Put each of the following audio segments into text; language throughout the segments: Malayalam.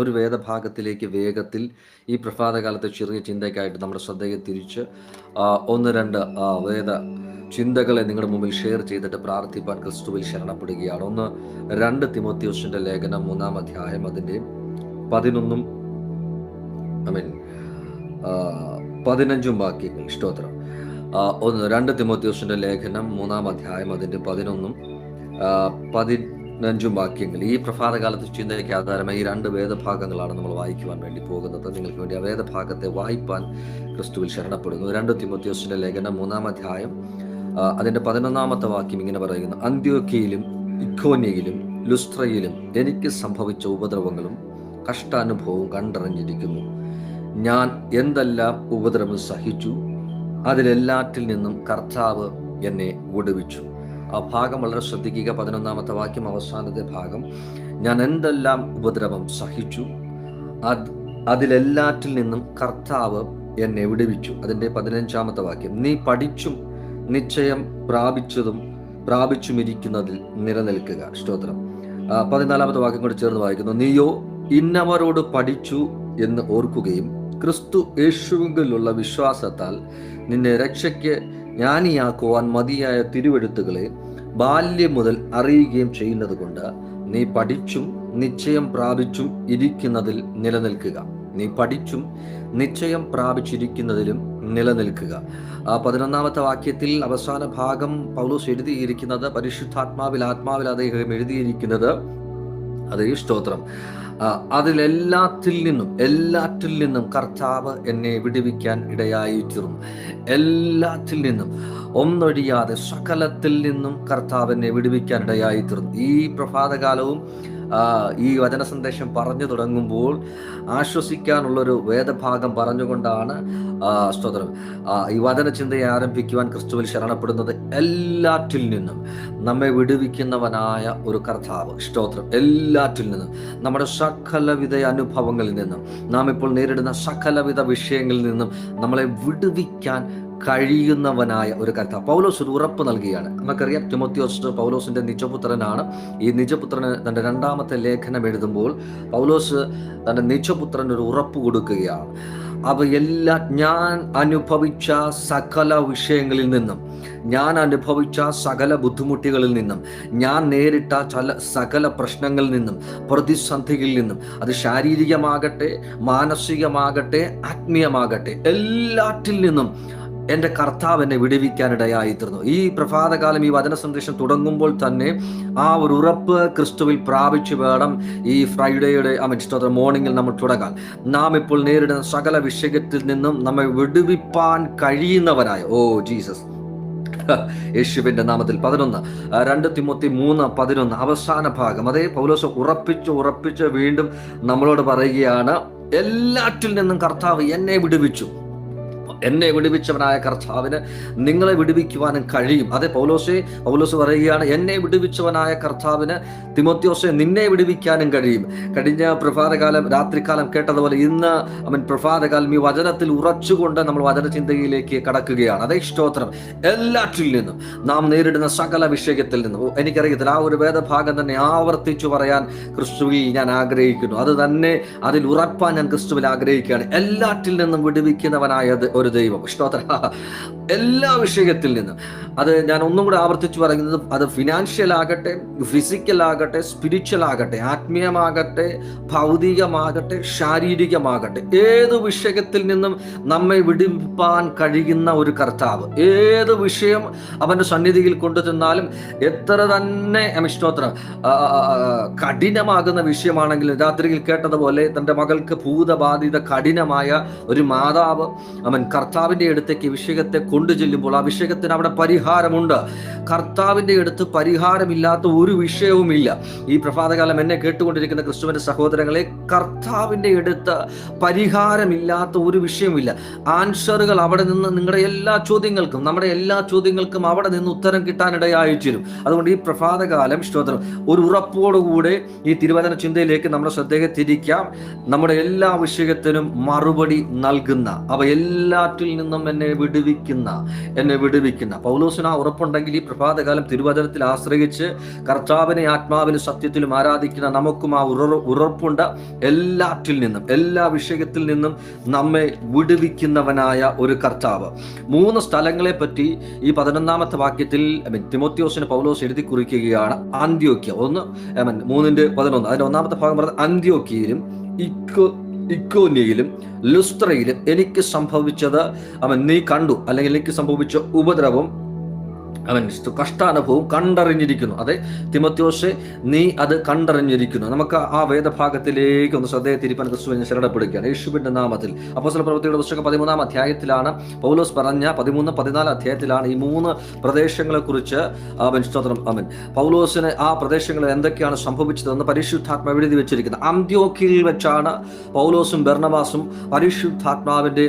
ഒരു വേദഭാഗത്തിലേക്ക് വേഗത്തിൽ ഈ പ്രഭാതകാലത്തെ ചെറിയ ചിന്തയ്ക്കായിട്ട് നമ്മുടെ ശ്രദ്ധയെ തിരിച്ച് ഒന്ന് രണ്ട് വേദ ചിന്തകളെ നിങ്ങളുടെ മുമ്പിൽ ഷെയർ ചെയ്തിട്ട് പ്രാർത്ഥിപ്പാൻ ക്രിസ്തുവിൽ ശരണപ്പെടുകയാണ്. ഒന്ന് 2 തിമോത്തിയോസിന്റെ ലേഖനം 3-ാം അധ്യായം അതിൻ്റെ 11 15 വാക്യങ്ങൾ. സ്തോത്രം. 2 തിമോത്തിയോസിന്റെ ലേഖനം 3-ാം അധ്യായം അതിൻ്റെ 11 15 വാക്യങ്ങൾ. ഈ പ്രഭാതകാലത്ത് ചിന്തയ്ക്ക് ആധാരമായി ഈ 2 വേദഭാഗങ്ങളാണ് നമ്മൾ വായിക്കുവാൻ വേണ്ടി പോകുന്നത്. നിങ്ങൾക്ക് വേണ്ടി ആ വേദഭാഗത്തെ വായിപ്പാൻ ക്രിസ്തുവിൽ ശരണപ്പെടുന്നു. 2 തിമോത്തിയോസിന്റെ ലേഖനം 3-ാം അധ്യായം അതിൻ്റെ 11-ാമത്തെ വാക്യം ഇങ്ങനെ പറയുന്നു: അന്ത്യോക്യയിലും ഇക്കോന്യയിലും ലുസ്ത്രയിലും എനിക്ക് സംഭവിച്ച ഉപദ്രവങ്ങളും കഷ്ടാനുഭവവും കണ്ടറിഞ്ഞിരിക്കുന്നു. ഞാൻ എന്തെല്ലാം ഉപദ്രവം സഹിച്ചു, അതിലെല്ലാറ്റിൽ നിന്നും കർത്താവ് എന്നെ വിടുവിച്ചു. ആ ഭാഗം വളരെ ശ്രദ്ധിക്കുക. 11-ാമത്തെ വാക്യം, അവസാനത്തെ ഭാഗം. ഞാൻ എന്തെല്ലാം ഉപദ്രവം സഹിച്ചു, അതിലെല്ലാറ്റിൽ നിന്നും കർത്താവ് എന്നെ വിടുവിച്ചു. അതിൻ്റെ 15-ാമത്തെ വാക്യം, നീ പഠിച്ചും നിശ്ചയം പ്രാപിച്ചുമിരിക്കുന്നതിൽ നിലനിൽക്കുക. സ്തോത്രം. 14-ാമത്തെ വാക്യം കൂടി ചേർന്ന് വായിക്കുന്നു: നീയോ ഇന്നവരോട് പഠിച്ചു എന്ന് ഓർക്കുകയും ക്രിസ്തു യേശുവിലുള്ള വിശ്വാസത്താൽ നിന്നെ രക്ഷയ്ക്ക് ജ്ഞാനിയാക്കുവാൻ മതിയായ തിരുവെഴുത്തുകളെ ബാല്യം മുതൽ അറിയുകയും ചെയ്യുന്നത് കൊണ്ട് നീ പഠിച്ചും നിശ്ചയം പ്രാപിച്ചും ഇരിക്കുന്നതിൽ നിലനിൽക്കുക. നീ പഠിച്ചും നിശ്ചയം പ്രാപിച്ചിരിക്കുന്നതിലും നിലനിൽക്കുക. 11-ാമത്തെ വാക്യത്തിൽ അവസാന ഭാഗം പൗലോസ് എഴുതിയിരിക്കുന്നത് പരിശുദ്ധാത്മാവിൽ അദ്ദേഹം എഴുതിയിരിക്കുന്നത് അതേ. സ്തോത്രം. അതിലെല്ലാറ്റിൽ നിന്നും കർത്താവ് എന്നെ വിടുവിക്കാൻ ഇടയായിത്തീർന്നു. എല്ലാറ്റിൽ നിന്നും ഒന്നൊഴിയാതെ സകലത്തിൽ നിന്നും കർത്താവ് എന്നെ വിടുവിക്കാൻ ഇടയായിത്തീർന്നു. ഈ പ്രഭാതകാലവും ഈ വചന സന്ദേശം പറഞ്ഞു തുടങ്ങുമ്പോൾ ആശ്വസിക്കാനുള്ളൊരു വേദഭാഗം പറഞ്ഞുകൊണ്ടാണ് സ്തോത്രം ഈ വചന ചിന്തയെ ആരംഭിക്കുവാൻ ക്രിസ്തുവിൽ ശരണപ്പെടുന്നത്. എല്ലാറ്റിൽ നിന്നും നമ്മെ വിടുവിക്കുന്നവനായ ഒരു കർത്താവ്. സ്തോത്രം. എല്ലാറ്റിൽ നിന്നും, നമ്മുടെ സകലവിധ അനുഭവങ്ങളിൽ നിന്നും, നാം ഇപ്പോൾ നേരിടുന്ന സകലവിധ വിഷയങ്ങളിൽ നിന്നും നമ്മളെ വിടുവിക്കാൻ കഴിയുന്നവനായ ഒരു കർത്താവ്. പൗലോസ് ഒരു ഉറപ്പ് നൽകുകയാണ്. നമുക്കറിയാം, തിമോത്തിയോസ് പൗലോസിന്റെ നിജപുത്രനാണ്. ഈ നിജപുത്രന് തന്റെ 2-ാമത്തെ ലേഖനം എഴുതുമ്പോൾ പൗലോസ് തന്റെ നിജപുത്രന് ഒരു ഉറപ്പ് കൊടുക്കുകയാണ്. ഞാൻ അനുഭവിച്ച സകല വിഷയങ്ങളിൽ നിന്നും, ഞാൻ അനുഭവിച്ച സകല ബുദ്ധിമുട്ടുകളിൽ നിന്നും, ഞാൻ നേരിട്ട സകല പ്രശ്നങ്ങളിൽ നിന്നും, പ്രതിസന്ധികളിൽ നിന്നും, അത് ശാരീരികമാകട്ടെ, മാനസികമാകട്ടെ, ആത്മീയമാകട്ടെ, എല്ലാറ്റിൽ നിന്നും എൻ്റെ കർത്താവ് എന്നെ വിടുവിക്കാനിടയായിത്തീർന്നു. ഈ പ്രഭാതകാലം ഈ വചന സന്ദേശം തുടങ്ങുമ്പോൾ തന്നെ ആ ഒരു ഉറപ്പ് ക്രിസ്തുവിൽ പ്രാപിച്ചു വേണം ഈ ഫ്രൈഡേയുടെ മോർണിംഗിൽ നമ്മൾ തുടങ്ങാൻ. നാം ഇപ്പോൾ നേരിടുന്ന സകല വിഷയത്തിൽ നിന്നും നമ്മെ വിടുവിപ്പാൻ കഴിയുന്നവനായ ജീസസ്, യേശുവിന്റെ നാമത്തിൽ. 2 തിമോത്തി 3:11 അവസാന ഭാഗം. അതേ പൗലോസ് ഉറപ്പിച്ച് വീണ്ടും നമ്മളോട് പറയുകയാണ്, എല്ലാറ്റിൽ നിന്നും കർത്താവ് എന്നെ വിടുവിച്ചു. എന്നെ വിടുവിച്ചവനായ കർത്താവിന് നിങ്ങളെ വിടുവിക്കുവാനും കഴിയും. അതെ പൗലോസ് പറയുകയാണ്, എന്നെ വിടുവിച്ചവനായ കർത്താവിന് തിമോത്തിയോസെ നിന്നെ വിടുവിക്കാനും കഴിയും. കഴിഞ്ഞ പ്രഭാതകാലം രാത്രികാലം കേട്ടതുപോലെ ഇന്ന് പ്രഭാതകാലം ഈ വചനത്തിൽ ഉറച്ചുകൊണ്ട് നമ്മൾ വചനചിന്തയിലേക്ക് കടക്കുകയാണ്. അതേ. സ്തോത്രം. എല്ലാറ്റിൽ നിന്നും, നാം നേരിടുന്ന സകല വിഷയത്തിൽ നിന്നും, എനിക്കറിയത്തില്ല, ആ ഒരു വേദഭാഗം തന്നെ ആവർത്തിച്ചു പറയാൻ ക്രിസ്തുവിൽ ഞാൻ ആഗ്രഹിക്കുന്നു. അത് തന്നെ അതിൽ ഉറപ്പാൻ ഞാൻ ക്രിസ്തുവിൽ ആഗ്രഹിക്കുകയാണ്. എല്ലാറ്റിൽ നിന്നും വിടുവിക്കുന്നവനായ ഒരു ദൈവം. സ്തോത്രം. എല്ലാ വിഷയത്തിൽ നിന്നും. അത് ഞാൻ ഒന്നും കൂടെ ആവർത്തിച്ചു പറയുന്നത്, അത് ഫിനാൻഷ്യൽ ആകട്ടെ, ഫിസിക്കൽ ആകട്ടെ, സ്പിരിച്വൽ ആകട്ടെ, ആത്മീയമാകട്ടെ, ഭൗതികമാകട്ടെ, ശാരീരികമാകട്ടെ, ഏത് വിഷയത്തിൽ നിന്നും നമ്മെ വിടുവിപ്പാൻ കഴിയുന്ന ഒരു കർത്താവ്. ഏത് വിഷയം അവന്റെ സന്നിധിയിൽ കൊണ്ടുചെന്നാലും, എത്ര തന്നെ സ്തോത്രം കഠിനമാകുന്ന വിഷയമാണെങ്കിലും, രാത്രിയിൽ കേട്ടതുപോലെ തൻ്റെ മകൾക്ക് ഭൂതബാധിത കഠിനമായ ഒരു മാതാവ് കർത്താവിൻ്റെ അടുത്തേക്ക് വിഷയത്തെ കൊണ്ടു ചെല്ലുമ്പോൾ ആ വിഷയത്തിന് അവിടെ പരിഹാരമുണ്ട്. കർത്താവിൻ്റെ അടുത്ത് പരിഹാരമില്ലാത്ത ഒരു വിഷയവുമില്ല. ഈ പ്രഭാതകാലം എന്നെ കേട്ടുകൊണ്ടിരിക്കുന്ന ക്രിസ്തുവിൻ്റെ സഹോദരങ്ങളെ, കർത്താവിൻ്റെ അടുത്ത് പരിഹാരമില്ലാത്ത ഒരു വിഷയമില്ല. ആൻസറുകൾ അവിടെ നിന്ന്, നമ്മുടെ എല്ലാ ചോദ്യങ്ങൾക്കും അവിടെ നിന്ന് ഉത്തരം കിട്ടാനിടയായിത്തീരും. അതുകൊണ്ട് ഈ പ്രഭാതകാലം സ്തോത്രം ഒരു ഉറപ്പോടുകൂടെ ഈ തിരുവചന ചിന്തയിലേക്ക് നമ്മുടെ ശ്രദ്ധയെ തിരിക്കാം. നമ്മുടെ എല്ലാ വിഷയത്തിനും മറുപടി നൽകുന്ന, എല്ലാറ്റിനും എല്ലാറ്റിൽ നിന്നും എന്നെ വിടുവിക്കുന്ന പൗലോസിന് ആ ഉറപ്പുണ്ടെങ്കിൽ ഈ പ്രഭാതകാലം തിരുവചനത്തിൽ ആശ്രയിച്ച് കർത്താവിനെ ആത്മാവിലും സത്യത്തിലും ആരാധിക്കുന്ന നമുക്കും ആ ഉറപ്പുണ്ട്. എല്ലാറ്റിൽ നിന്നും, എല്ലാ വിഷയത്തിൽ നിന്നും നമ്മെ വിടുവിക്കുന്നവനായ ഒരു കർത്താവ്. 3 സ്ഥലങ്ങളെ പറ്റി ഈ 11ാമത്തെ വാക്യത്തിൽ തിമോത്തിയോസിന് പൗലോസ് എഴുതി കുറിക്കുകയാണ്. അന്ത്യോക്യ 3:11. അതിന്റെ 1ാമത്തെ ഭാഗം പറഞ്ഞത് അന്ത്യോക്യയിലും ഇക്കോന്യയിലും ലുസ്ത്രയിലും എനിക്ക് സംഭവിച്ചത് നീ കണ്ടു, അല്ലെങ്കിൽ എനിക്ക് സംഭവിച്ച ഉപദ്രവം കഷ്ടാനുഭവം കണ്ടറിഞ്ഞിരിക്കുന്നു. അതെ തിമോത്തിയോസേ, നീ അത് കണ്ടറിഞ്ഞിരിക്കുന്നു. നമുക്ക് ആ വേദഭാഗത്തിലേക്ക് ഒന്ന് ശ്രദ്ധയെ തിരിപ്പാൻ ക്രിസ്തുവിനെ ശരണപ്പെടുകയാണ് യേശുവിന്റെ നാമത്തിൽ. അപ്പോസ്തല പ്രവൃത്തിയുടെ പുസ്തകം 13ാം അധ്യായത്തിലാണ് പൗലോസ് പറഞ്ഞ 13, 14 അധ്യായത്തിലാണ് ഈ 3 പ്രദേശങ്ങളെ കുറിച്ച് പൗലോസിന് ആ പ്രദേശങ്ങളിൽ എന്തൊക്കെയാണ് സംഭവിച്ചതെന്ന് പരിശുദ്ധാത്മാവ് എഴുതി വെച്ചിരിക്കുന്നത്. അന്ത്യോക്യയിൽ വെച്ചാണ് പൗലോസും ബർന്നബാസും പരിശുദ്ധാത്മാവിന്റെ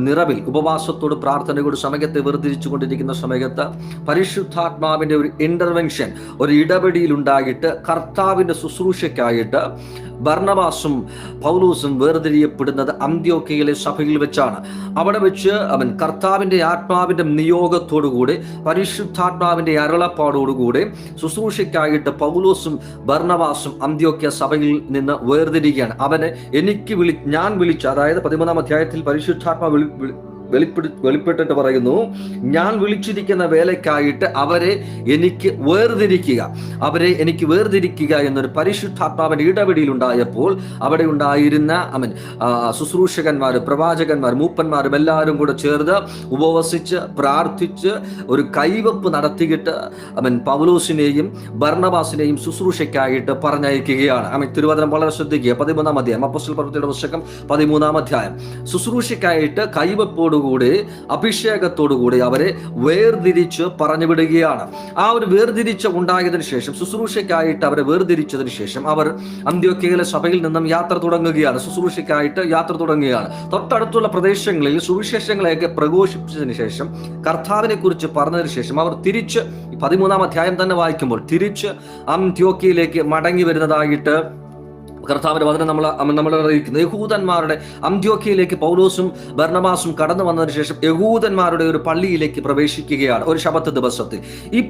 നിറവിൽ ഉപവാസത്തോട് പ്രാർത്ഥനയോട് സമയത്തെ വേർതിരിച്ചു കൊണ്ടിരിക്കുന്ന സമയത്ത് പരിശുദ്ധാത്മാവിന്റെ ഒരു ഇന്റർവെൻഷൻ, ഒരു ഇടപെടിയിൽ ഉണ്ടായിട്ട് കർത്താവിന്റെ ശുശ്രൂഷയ്ക്കായിട്ട് ബർന്നബാസും പൗലോസും വേർതിരിയപ്പെടുന്നത് അന്ത്യോക്യയിലെ സഭയിൽ വെച്ചാണ്. അവിടെ വെച്ച് കർത്താവിന്റെ ആത്മാവിന്റെ നിയോഗത്തോടുകൂടി പരിശുദ്ധാത്മാവിന്റെ അരുളപ്പാടോടുകൂടി ശുശ്രൂഷയ്ക്കായിട്ട് പൗലോസും ബർന്നബാസും അന്ത്യോക്യ സഭയിൽ നിന്ന് വേർതിരിക്കുകയാണ്. അവനെ ഞാൻ വിളിച്ച, അതായത് 13ാം അധ്യായത്തിൽ പരിശുദ്ധാത്മാവ് വെളിപ്പെട്ടിട്ട് പറയുന്നു, ഞാൻ വിളിച്ചിരിക്കുന്ന വേലയ്ക്കായിട്ട് അവരെ എനിക്ക് വേർതിരിക്കുക എന്നൊരു പരിശുദ്ധാത്മാവിന്റെ ഇടപെടിയിൽ ഉണ്ടായപ്പോൾ അവിടെ ഉണ്ടായിരുന്ന ശുശ്രൂഷകന്മാരും പ്രവാചകന്മാരും മൂപ്പന്മാരും എല്ലാവരും കൂടെ ചേർന്ന് ഉപവസിച്ച് പ്രാർത്ഥിച്ച് ഒരു കൈവപ്പ് നടത്തിയിട്ട് പൗലോസിനെയും ബർന്നബാസിനെയും ശുശ്രൂഷയ്ക്കായിട്ട് പറഞ്ഞയക്കുകയാണ്. തിരുവചനം വളരെ ശ്രദ്ധിക്കുക. 13ാം അധ്യായം, അപ്പോസ്തല പ്രവൃത്തിയുടെ പുസ്തകം 13ാം അധ്യായം. ശുശ്രൂഷയ്ക്കായിട്ട് കൈവപ്പോട് അഭിഷേകത്തോടുകൂടി അവരെ വേർതിരിച്ച് പറഞ്ഞു വിടുകയാണ്. ആ ഒരു വേർതിരിച്ച് ഉണ്ടായതിനു ശേഷം, ശുശ്രൂഷയ്ക്കായിട്ട് അവരെ വേർതിരിച്ചതിന് ശേഷം അവർ അന്ത്യോക്യയിലെ സഭയിൽ നിന്നും ശുശ്രൂഷയ്ക്കായിട്ട് യാത്ര തുടങ്ങുകയാണ്. തൊട്ടടുത്തുള്ള പ്രദേശങ്ങളിൽ സുവിശേഷങ്ങളെയൊക്കെ പ്രഘോഷിച്ചതിന് ശേഷം, കർത്താവിനെ കുറിച്ച് പറഞ്ഞതിന് ശേഷം അവർ തിരിച്ച് 13ാം അധ്യായം തന്നെ വായിക്കുമ്പോൾ തിരിച്ച് അന്ത്യോക്യയിലേക്ക് മടങ്ങി വരുന്നതായിട്ട് കർത്താവിന്റെ വചനം നമ്മൾ അറിയിക്കുന്നത്. യഹൂദന്മാരുടെ അന്ത്യോക്യയിലേക്ക് പൗലോസും ബർന്നബാസും കടന്നു വന്നതിന് ശേഷം യഹൂദന്മാരുടെ ഒരു പള്ളിയിലേക്ക് പ്രവേശിക്കുകയാണ് ഒരു ശബത്ത് ദിവസത്തിൽ. ഈ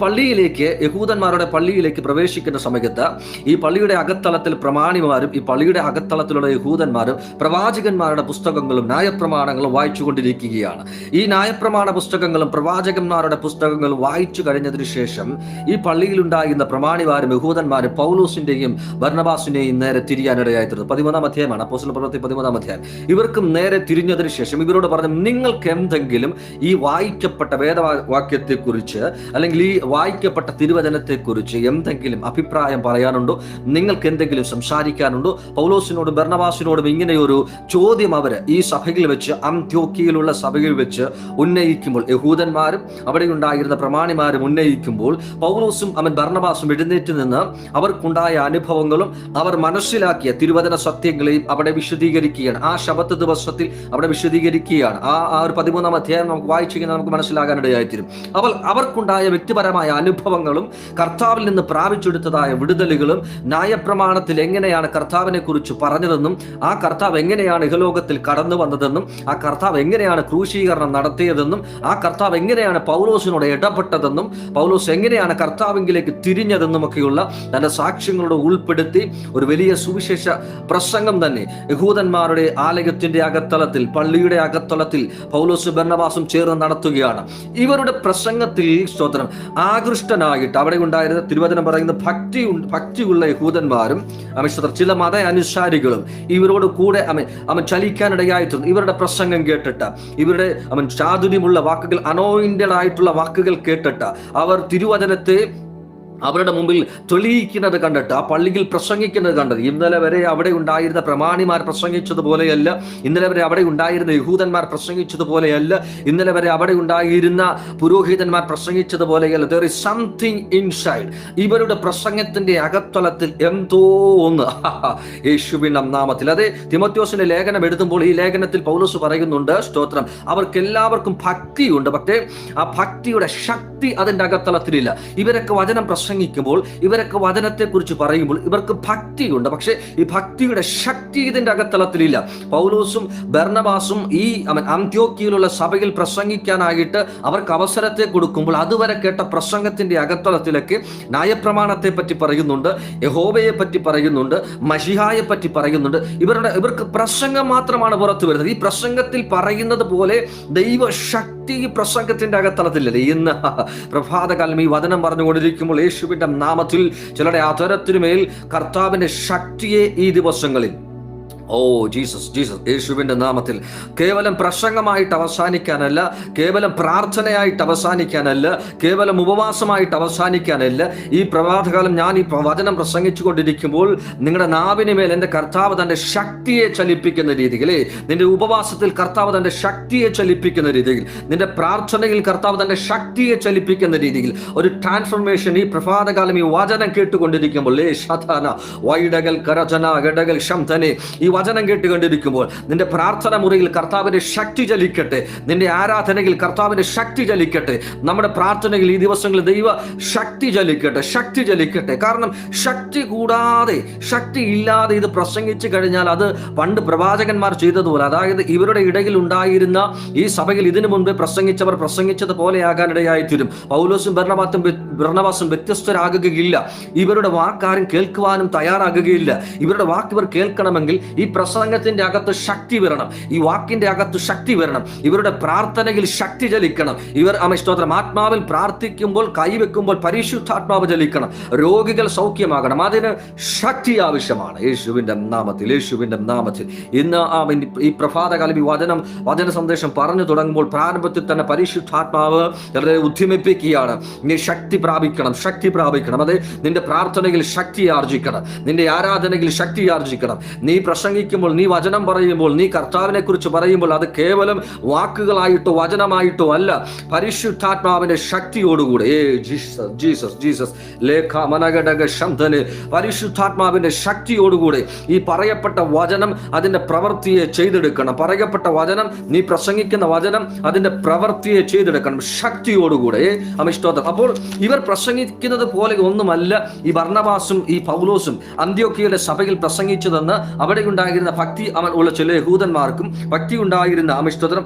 യഹൂദന്മാരുടെ പള്ളിയിലേക്ക് പ്രവേശിക്കുന്ന സമയത്ത് ഈ പള്ളിയുടെ അകത്തളത്തിൽ പ്രമാണിമാരും ഈ പള്ളിയുടെ അകത്തളത്തിലുള്ള യഹൂദന്മാരും പ്രവാചകന്മാരുടെ പുസ്തകങ്ങളും ന്യായപ്രമാണങ്ങളും വായിച്ചുകൊണ്ടിരിക്കുകയാണ്. ഈ ന്യായപ്രമാണ പുസ്തകങ്ങളും പ്രവാചകന്മാരുടെ പുസ്തകങ്ങളും വായിച്ചു കഴിഞ്ഞതിന് ശേഷം ഈ പള്ളിയിലുണ്ടായിരുന്ന പ്രമാണിമാരും യഹൂദന്മാരും പൗലോസിന്റെയും ബർന്നബാസിന്റെയും നേരെ തിരിയാനിടയായിത്തീർന്നു. 13ാം അധ്യായമാണ് അപ്പോസ്തല പ്രവൃത്തി 13ാം അധ്യായം. ഇവർക്കും നേരെ തിരിഞ്ഞതിന് ശേഷം ഇവരോട് പറഞ്ഞു, നിങ്ങൾക്ക് എന്തെങ്കിലും ഈ വായിക്കപ്പെട്ട വേദവാക്യത്തെക്കുറിച്ച് അല്ലെങ്കിൽ ഈ വായിക്കപ്പെട്ട തിരുവചനത്തെക്കുറിച്ച് എന്തെങ്കിലും അഭിപ്രായം പറയാനുണ്ടോ? നിങ്ങൾക്ക് എന്തെങ്കിലും സംസാരിക്കാനുണ്ടോ? പൗലോസിനോടും ബർന്നബാസിനോടും ഇങ്ങനെയൊരു ചോദ്യം അവര് ഈ സഭയിൽ വെച്ച്, അന്ത്യോക്യയിലുള്ള സഭയിൽ വെച്ച് ഉന്നയിക്കുമ്പോൾ, യഹൂദന്മാരും അവിടെ ഉണ്ടായിരുന്ന പ്രമാണിമാരും ഉന്നയിക്കുമ്പോൾ, പൗലോസും ബർന്നബാസും എഴുന്നേറ്റ് നിന്ന് അവർക്കുണ്ടായ അനുഭവങ്ങളും അവർ മനസ്സിലാക്കിയ തിരുവചന സത്യങ്ങളെയും അവിടെ വിശദീകരിക്കുകയാണ്. ആ ശബത്ത് ദിവസത്തിൽ അവിടെ വിശദീകരിക്കുകയാണ്. ആ ഒരു 13ാം അധ്യായം നമുക്ക് വായിച്ചിങ്ങനെ നമുക്ക് മനസ്സിലാകാനിടയായിത്തീരും. അവർക്കുണ്ടായ വ്യക്തിപരമായ അനുഭവങ്ങളും കർത്താവിൽ നിന്ന് പ്രാപിച്ചെടുത്തതായ വിടുതലുകളും ന്യായപ്രമാണത്തിൽ എങ്ങനെയാണ് കർത്താവിനെ കുറിച്ച് പറഞ്ഞതെന്നും ആ കർത്താവ് എങ്ങനെയാണ് ഇഹലോകത്തിൽ കടന്നു വന്നതെന്നും ആ കർത്താവ് എങ്ങനെയാണ് ക്രൂശീകരണം നടത്തിയതെന്നും ആ കർത്താവ് എങ്ങനെയാണ് പൗലോസിനോട് ഇടപെട്ടതെന്നും പൗലോസ് എങ്ങനെയാണ് കർത്താവിലേക്ക് തിരിഞ്ഞതെന്നും ഒക്കെയുള്ള തന്റെ സാക്ഷ്യങ്ങളോട് ഉൾപ്പെടുത്തി ഒരു വലിയ സുവിശേഷ പ്രസംഗം തന്നെ യഹൂദന്മാരുടെ ആലയത്തിന്റെ അകത്തളത്തിൽ, പള്ളിയുടെ അകത്തളത്തിൽ പൗലോസ് ബർന്നബാസും ചേർന്ന് നടത്തുകയാണ്. ഇവരുടെ പ്രസംഗത്തിൽ സ്തോത്രം ആകൃഷ്ടനായിട്ട് അവിടെ ഉണ്ടായിരുന്ന തിരുവചനം പറയുന്ന ഭക്തിയുള്ള യഹൂദന്മാരും ചില മത അനുസാരികളും ഇവരോട് കൂടെ ചലിക്കാനിടയായിട്ടുണ്ട്. ഇവരുടെ പ്രസംഗം കേട്ടിട്ട്, ഇവരുടെ ചാതുര്യമുള്ള വാക്കുകൾ, അനോയിന്റഡ് ആയിട്ടുള്ള വാക്കുകൾ കേട്ടിട്ട് അവർ തിരുവചനത്തെ അവരുടെ മുമ്പിൽ തെളിയിക്കുന്നത് കണ്ടിട്ട്, ആ പള്ളിയിൽ പ്രസംഗിക്കുന്നത് കണ്ടത്, ഇന്നലെ വരെ അവിടെ ഉണ്ടായിരുന്ന പ്രമാണിമാർ പ്രസംഗിച്ചതുപോലെയല്ല, ഇന്നലെ വരെ അവിടെ ഉണ്ടായിരുന്ന യഹൂദന്മാർ പ്രസംഗിച്ചതുപോലെയല്ല, ഇന്നലെ വരെ അവിടെ ഉണ്ടായിരുന്ന പുരോഹിതന്മാർ പ്രസംഗിച്ചതുപോലെയല്ല. there is something inside. ഇവരുടെ പ്രസംഗത്തിന്റെ അകത്തളത്തിൽ എന്തോ ഒന്ന് യേശുവിന്റെ നാമത്തിൽ. അതെ, തിമോത്തിയോസിന്റെ ലേഖനം എഴുതുമ്പോൾ ഈ ലേഖനത്തിൽ പൗലോസ് പറയുന്നുണ്ട്, സ്തോത്രം, അവർക്കെല്ലാവർക്കും ഭക്തിയുണ്ട്, പക്ഷേ ആ ഭക്തിയുടെ ശക്തി അതിന്റെ അകത്തളത്തിലില്ല. ഇവരൊക്കെ വചനം പ്രസംഗിക്കുമ്പോൾ, ഇവരൊക്കെ വചനത്തെക്കുറിച്ച് പറയുമ്പോൾ ഇവർക്ക് ഭക്തിയുണ്ട്. പക്ഷേ ഈ ഭക്തിയുടെ ശക്തി ഇതിന്റെ അകത്തളത്തിലില്ല. പൗലോസും ബർന്നബാസും ഈ അന്ത്യോക്യയിലുള്ള സഭയിൽ പ്രസംഗിക്കാനായിട്ട് അവർക്ക് അവസരത്തെ കൊടുക്കുമ്പോൾ അതുവരെ കേട്ട പ്രസംഗത്തിന്റെ അകത്തളത്തിലൊക്കെ ന്യായപ്രമാണത്തെ പറ്റി പറയുന്നുണ്ട്, യഹോവയെ പറ്റി പറയുന്നുണ്ട്, മശിഹായെ പറ്റി പറയുന്നുണ്ട്. ഇവർക്ക് പ്രസംഗം മാത്രമാണ് പുറത്തു വരുന്നത്. ഈ പ്രസംഗത്തിൽ പറയുന്നത് പോലെ ദൈവശക്തി ഈ പ്രസംഗത്തിന്റെ അകത്തളത്തില്ലല്ലേ. ഇന്ന് പ്രഭാതകാലം ഈ വചനം പറഞ്ഞുകൊണ്ടിരിക്കുമ്പോൾ യേശുവിന്റെ നാമത്തിൽ ചിലരുടെ അധരത്തിനുമേൽ കർത്താവിന്റെ ശക്തിയെ ഈ ദിവസങ്ങളിൽ, ഓ ജീസസ് ജീസസ്, യേശുവിന്റെ നാമത്തിൽ കേവലം പ്രസംഗമായിട്ട് അവസാനിക്കാനല്ല, കേവലം പ്രാർത്ഥനയായിട്ട് അവസാനിക്കാനല്ല, കേവലം ഉപവാസമായിട്ട് അവസാനിക്കാനല്ല. ഈ പ്രഭാതകാലം ഞാൻ ഈ വചനം പ്രസംഗിച്ചു കൊണ്ടിരിക്കുമ്പോൾ നിങ്ങളുടെ നാവിന് മേൽ എൻ്റെ കർത്താവ് തൻ്റെ ശക്തിയെ ചലിപ്പിക്കുന്ന രീതിയിൽ, നിന്റെ ഉപവാസത്തിൽ കർത്താവ് തൻ്റെ ശക്തിയെ ചലിപ്പിക്കുന്ന രീതിയിൽ, നിന്റെ പ്രാർത്ഥനയിൽ കർത്താവ് തൻ്റെ ശക്തിയെ ചലിപ്പിക്കുന്ന രീതിയിൽ ഒരു ട്രാൻസ്ഫർമേഷൻ ഈ പ്രഭാതകാലം ഈ വചനം കേട്ടുകൊണ്ടിരിക്കുമ്പോൾ വൈഡകൽ കരചന ഗഡകൽ ശംതനെ, ഈ വചനം കേട്ടുകൊണ്ടിരിക്കുമ്പോൾ നിന്റെ പ്രാർത്ഥന മുറിയിൽ കർത്താവിന്റെ ശക്തി ചലിക്കട്ടെ, നിന്റെ ആരാധനയിൽ കർത്താവിന്റെ ശക്തി ചലിക്കട്ടെ, നമ്മുടെ പ്രാർത്ഥനയിൽ ഈ ദിവസങ്ങളിൽ ദൈവ ശക്തി ചലിക്കട്ടെ, ശക്തി ചലിക്കട്ടെ. കാരണം ശക്തി കൂടാതെ, ശക്തി ഇല്ലാതെ ഇത് പ്രസംഗിച്ചു കഴിഞ്ഞാൽ അത് പണ്ട് പ്രവാചകന്മാർ ചെയ്തതുപോലെ, അതായത് ഇവരുടെ ഇടയിൽ ഉണ്ടായിരുന്ന ഈ സഭയിൽ ഇതിനു മുൻപേ പ്രസംഗിച്ചവർ പ്രസംഗിച്ചതുപോലെ ആകാനിടയായിത്തീരും. പൗലോസും ബർന്നബാസും വ്യത്യസ്തരാകുകയില്ല. ഇവരുടെ വാക്കാരും കേൾക്കുവാനും തയ്യാറാകുകയില്ല. ഇവരുടെ വാക്ക് ഇവർ കേൾക്കണമെങ്കിൽ ഈ പ്രസംഗത്തിന്റെ അകത്ത് ശക്തി വരണം, ഈ വാക്കിന്റെ അകത്ത് ശക്തി വരണം, ഇവരുടെ പ്രാർത്ഥനയിൽ ശക്തി ചലിക്കണം. ഇവർ സ്തോത്രം ആത്മാവിൽ പ്രാർത്ഥിക്കുമ്പോൾ കൈവെക്കുമ്പോൾ പരിശുദ്ധാത്മാവ് ചലിക്കണം, രോഗികൾ സൗഖ്യമാകണം. അതിന് ശക്തി ആവശ്യമാണ്. യേശുവിന്റെ നാമത്തിൽ, യേശുവിന്റെ നാമത്തിൽ ഇന്ന് ഈ പ്രഭാതകാലം ഈ വചന സന്ദേശം പറഞ്ഞു തുടങ്ങുമ്പോൾ പ്രാരംഭത്തിൽ തന്നെ പരിശുദ്ധാത്മാവ് വളരെ ഉദ്യമിപ്പിക്കുകയാണ്. നീ ശക്തി പ്രാപിക്കണം, ശക്തി പ്രാപിക്കണം. അതെ, നിന്റെ പ്രാർത്ഥനയിൽ ശക്തി ആർജിക്കണം, നിന്റെ ആരാധനയിൽ ശക്തി ആർജിക്കണം. നീ പ്രസംഗിക്കുമ്പോൾ, നീ വചനം പറയുമ്പോൾ, നീ കർത്താവിനെ കുറിച്ച് പറയുമ്പോൾ അത് കേവലം വാക്കുകളായിട്ടോ വചനമായിട്ടോ അല്ല, പരിശുദ്ധാത്മാവിന്റെ ശക്തിയോടുകൂടെ. ജീസസ് ജീസസ് ജീസസ് ലേഖ മനഘടക ശബ്ദന്, പരിശുദ്ധാത്മാവിന്റെ ശക്തിയോടുകൂടെ ഈ പറയപ്പെട്ട വചനം അതിന്റെ പ്രവൃത്തിയെ ചെയ്തെടുക്കണം. പറയപ്പെട്ട വചനം, നീ പ്രസംഗിക്കുന്ന വചനം അതിന്റെ പ്രവൃത്തിയെ ചെയ്തെടുക്കണം ശക്തിയോടുകൂടെ. അമിഷ്ടോത്തം. അപ്പോൾ ഇവർ പ്രസംഗിക്കുന്നത് പോലെ ഒന്നുമല്ല ഈ ബർന്നബാസും ഈ പൗലോസും അന്ത്യോക്യയിലെ സഭയിൽ പ്രസംഗിച്ചതെന്ന് അവിടെ ഉണ്ടായിരുന്ന ഭക്തി ഉള്ള ചില യഹൂദന്മാർക്കും ഭക്തി ഉണ്ടായിരുന്ന അമിഷ്ടോത്തരം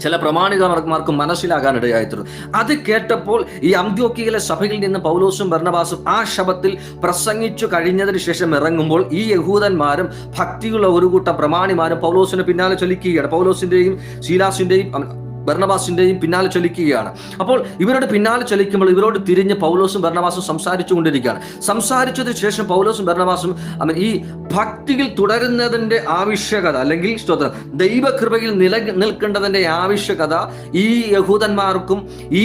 ചില പ്രമാണികന്മാർക്കും മനസ്സിലാകാനിടയായിത്തീർന്നു. അത് കേട്ടപ്പോൾ ഈ അന്ത്യോക്യയിലെ സഭയിൽ നിന്ന് പൗലോസും ബർന്നബാസും ആ ശബത്തിൽ പ്രസംഗിച്ചു കഴിഞ്ഞതിന് ശേഷം ഇറങ്ങുമ്പോൾ ഈ യഹൂദന്മാരും ഭക്തിയുള്ള ഒരു കൂട്ടം പ്രമാണിമാരും പൗലോസിന് പിന്നാലെ ചലിക്കുകയാണ്. പൗലോസിന്റെയും ശീലാസിന്റെയും ബർന്നബാസിന്റെയും പിന്നാലെ ചലിക്കുകയാണ്. അപ്പോൾ ഇവരുടെ പിന്നാലെ ചലിക്കുമ്പോൾ ഇവരോട് തിരിഞ്ഞ് പൗലോസും ബർന്നബാസും സംസാരിച്ചു കൊണ്ടിരിക്കുകയാണ്. സംസാരിച്ചതിന് ശേഷം പൗലോസും ബർന്നബാസും ഈ ഭക്തിയിൽ തുടരുന്നതിന്റെ ആവശ്യകത, അല്ലെങ്കിൽ ദൈവകൃപയിൽ നിൽക്കേണ്ടതിന്റെ ആവശ്യകത ഈ യഹൂദന്മാർക്കും ഈ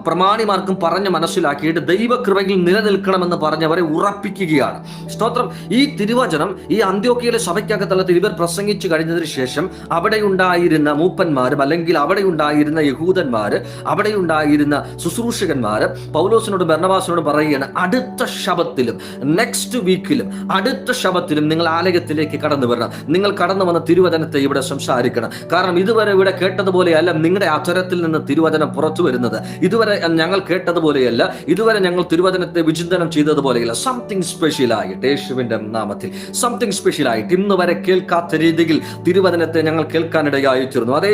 പ്രമാണിമാർക്കും പറഞ്ഞ് മനസ്സിലാക്കിയിട്ട് ദൈവകൃപയിൽ നിലനിൽക്കണമെന്ന് പറഞ്ഞവരെ ഉറപ്പിക്കുകയാണ്. ഈ തിരുവചനം ഈ അന്ത്യോക്യയിലെ സഭയ്ക്കകത്തളത്തിൽ ഇവർ പ്രസംഗിച്ചു കഴിഞ്ഞതിന് ശേഷം അവിടെ ഉണ്ടായിരുന്ന മൂപ്പന്മാർ, അല്ലെങ്കിൽ അവിടെ ഉണ്ടായിരുന്ന യഹൂദന്മാര്, അവിടെ ഉണ്ടായിരുന്ന ശുശ്രൂഷകന്മാര് പൗലോസിനോട് ബർന്നബാസിനോട് പറയുകയാണ്, അടുത്ത ശബത്തിലും നെക്സ്റ്റ് വീക്കിലും അടുത്ത ശബത്തിലും നിങ്ങൾ ആലയത്തിലേക്ക് കടന്നു വരണം. നിങ്ങൾ കടന്നു വന്ന തിരുവചനത്തെ ഇവിടെ സംസാരിക്കണം. കാരണം ഇതുവരെ ഇവിടെ കേട്ടതുപോലെയല്ല നിങ്ങളുടെ അധരത്തിൽ നിന്ന് തിരുവചനം പുറത്തു വരുന്നത്. ഇതുവരെ ഞങ്ങൾ കേട്ടതുപോലെയല്ല, ഇതുവരെ ഞങ്ങൾ തിരുവചനത്തെ വിചിന്തനം ചെയ്തതുപോലെയല്ല. സംതിങ് സ്പെഷ്യൽ ആയിട്ട്, യേശുവിന്റെ നാമത്തിൽ സംതിങ് സ്പെഷ്യൽ ആയിട്ട് ഇന്ന് വരെ കേൾക്കാത്ത രീതിയിൽ തിരുവചനത്തെ ഞങ്ങൾ കേൾക്കാനിടയായിത്തീർന്നു. അതേ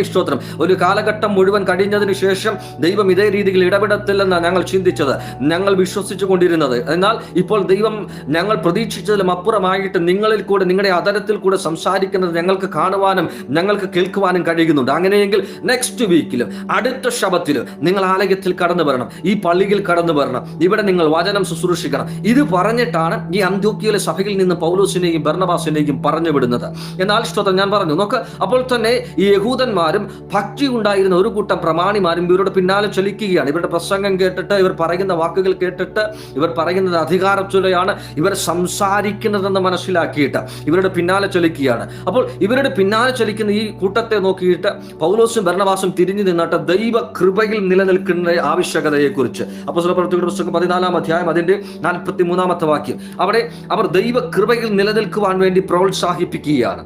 ഒരു കാലഘട്ടം മുഴുവൻ കഴിഞ്ഞതിന് ശേഷം ദൈവം ഇതേ രീതിയിൽ ഇടപെടത്തില്ലെന്ന് ഞങ്ങൾ ചിന്തിച്ചത്, ഞങ്ങൾ വിശ്വസിച്ചു കൊണ്ടിരുന്നത്. എന്നാൽ ഇപ്പോൾ ദൈവം ഞങ്ങൾ പ്രതീക്ഷിച്ചതിലും അപ്പുറമായിട്ട് നിങ്ങളിൽ കൂടെ, നിങ്ങളുടെ അധരത്തിൽ കൂടെ സംസാരിക്കുന്നത് ഞങ്ങൾക്ക് കാണുവാനും ഞങ്ങൾക്ക് കേൾക്കുവാനും കഴിയുന്നുണ്ട്. അങ്ങനെയെങ്കിൽ നെക്സ്റ്റ് വീക്കിലും അടുത്ത ശബത്തിലും നിങ്ങൾ ആലയത്തിൽ കടന്നു വരണം, ഈ പള്ളിയിൽ കടന്നു വരണം, ഇവിടെ നിങ്ങൾ വചനം ശുശ്രൂഷിക്കണം. ഇത് പറഞ്ഞിട്ടാണ് ഈ അന്ത്യോക്യയിലെ സഭയിൽ നിന്ന് പൗലോസിനെയും ബർന്നബാസിനെയും പറഞ്ഞു വിടുന്നത്. എന്നാൽ ഞാൻ പറഞ്ഞു നോക്ക്, അപ്പോൾ തന്നെ ഈ യഹൂദന്മാരും ഭക്തി ഉണ്ടായിരുന്ന ഒരു കൂട്ടം പ്രമാണിമാരും ഇവരുടെ പിന്നാലെ ചലിക്കുകയാണ്. ഇവരുടെ പ്രസംഗം കേട്ടിട്ട്, ഇവർ പറയുന്ന വാക്കുകൾ കേട്ടിട്ട്, ഇവർ പറയുന്നത് അധികാരത്തിലാണ്, ഇവർ സംസാരിക്കുന്നതെന്ന് മനസ്സിലാക്കിയിട്ട് ഇവരുടെ പിന്നാലെ ചലിക്കുകയാണ്. അപ്പോൾ ഇവരുടെ പിന്നാലെ ചലിക്കുന്ന ഈ കൂട്ടത്തെ നോക്കിയിട്ട് പൗലോസും ബർന്നബാസും തിരിഞ്ഞു നിന്നിട്ട് ദൈവ കൃപയിൽ നിലനിൽക്കുന്ന ആവശ്യകതയെക്കുറിച്ച്, അപ്പോസ്തലപ്രവൃത്തികളുടെ പുസ്തകം 14-ാം അധ്യായം അതിന്റെ 43-ാമത്തെ വാക്യം, അവിടെ അവർ ദൈവ കൃപയിൽ നിലനിൽക്കുവാൻ വേണ്ടി പ്രോത്സാഹിപ്പിക്കുകയാണ്.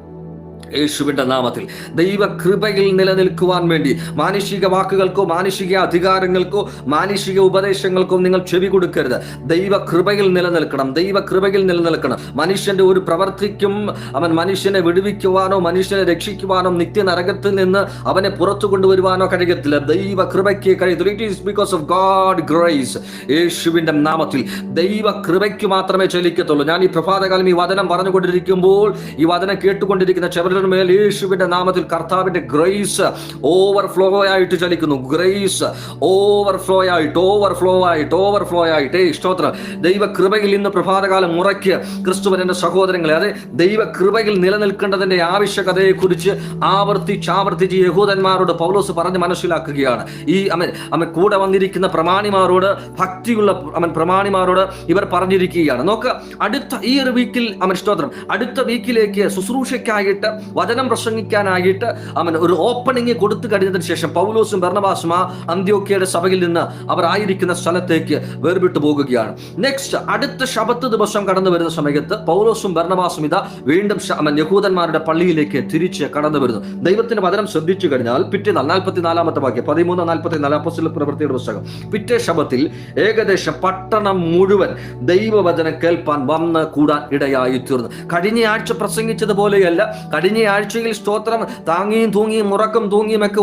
യേശുവിന്റെ നാമത്തിൽ ദൈവകൃപയിൽ നിലനിൽക്കുവാൻ വേണ്ടി മാനുഷിക വാക്കുകൾക്കോ മാനുഷിക അധികാരങ്ങൾക്കോ മാനുഷിക ഉപദേശങ്ങൾക്കോ നിങ്ങൾ ചെവി കൊടുക്കരുത്. ദൈവകൃപയിൽ നിലനിൽക്കണം, ദൈവകൃപയിൽ നിലനിൽക്കണം. മനുഷ്യന്റെ ഒരു പ്രവർത്തിക്കും അവൻ മനുഷ്യനെ വിടുവിക്കുവാനോ മനുഷ്യനെ രക്ഷിക്കുവാനോ നിത്യനരകത്തിൽ നിന്ന് അവനെ പുറത്തു കൊണ്ടുവരുവാനോ കഴിയത്തില്ല. ദൈവകൃപയ്ക്ക് കഴിയത്തില്ല. It is because of God grace. യേശുവിന്റെ നാമത്തിൽ ദൈവകൃപയ്ക്ക് മാത്രമേ ചലിക്കത്തുള്ളൂ. ഞാൻ ഈ പ്രഭാതകാലം ഈ വചനം പറഞ്ഞുകൊണ്ടിരിക്കുമ്പോൾ ഈ വചനം കേട്ടുകൊണ്ടിരിക്കുന്ന ചെവരുടെ മേൽ യേശുവിന്റെ നാമത്തിൽ കർത്താവിന്റെ ഗ്രേസ് ഓവർഫ്ലോ ആയിട്ട് ചലിക്കുന്നു. ഗ്രേസ് ഓവർഫ്ലോ ആയിട്ട് സ്തോത്രം. ദൈവകൃപയിൽ ഇന്ന് പ്രഭാതകാലം മുറയ്ക്ക് ക്രിസ്തുവിന്റെ സഹോദരങ്ങളെ, അതെ ദൈവകൃപയിൽ നിലനിൽക്കേണ്ടതിന്റെ ആവശ്യകതയെ കുറിച്ച് ആവർത്തിച്ച് യഹൂദന്മാരോട് പൗലോസ് പറഞ്ഞ് മനസ്സിലാക്കുകയാണ്. ഈ അവൻ കൂടെ വന്നിരിക്കുന്ന പ്രമാണിമാരോട്, ഭക്തിയുള്ള പ്രമാണിമാരോട് ഇവർ പറഞ്ഞിരിക്കുകയാണ്. നോക്ക്, അടുത്ത ഈ ഒരു വീക്കിൽ സ്തോത്രം, അടുത്ത വീക്കിലേക്ക് ശുശ്രൂഷയ്ക്കായിട്ട് വചനം പ്രസംഗിക്കാനായിട്ട് ഒരു ഓപ്പണിംഗ് കൊടുത്തു കഴിഞ്ഞതിന് ശേഷം പൗലോസും ബർന്നബാസും അന്ത്യോക്യയുടെ സഭയിൽ നിന്ന് അവർ ആയിരിക്കുന്ന സ്ഥലത്തേക്ക് വേർവിട്ടു പോകുകയാണ്. നെക്സ്റ്റ് അടുത്ത ശബത്ത് ദിവസം കടന്നു വരുന്ന സമയത്ത് പൗലോസും ബർന്നബാസും ഇതാ വീണ്ടും യഹൂദന്മാരുടെ പള്ളിയിലേക്ക് തിരിച്ച് കടന്നു വരുന്നു. ദൈവത്തിന്റെ വചനം ശ്രദ്ധിച്ചു കഴിഞ്ഞാൽ പിറ്റേന്നാൾ 44-ാമത്തെ വാക്യം 13-44 അപ്പോസ്തല പ്രവൃത്തിയുടെ പുസ്തകം. പിറ്റേ ശബത്തിൽ ഏകദേശം പട്ടണം മുഴുവൻ ദൈവവചനം കേൾപ്പാൻ വന്ന് കൂടാൻ ഇടയായി തീർന്നു. കഴിഞ്ഞ ആഴ്ച പ്രസംഗിച്ചതുപോലെയല്ല. കഴിഞ്ഞ ആഴ്ചയിൽ സ്തോത്രം താങ്ങിയും തൂങ്ങിയും മുറക്കം തൂങ്ങിയും ഒക്കെ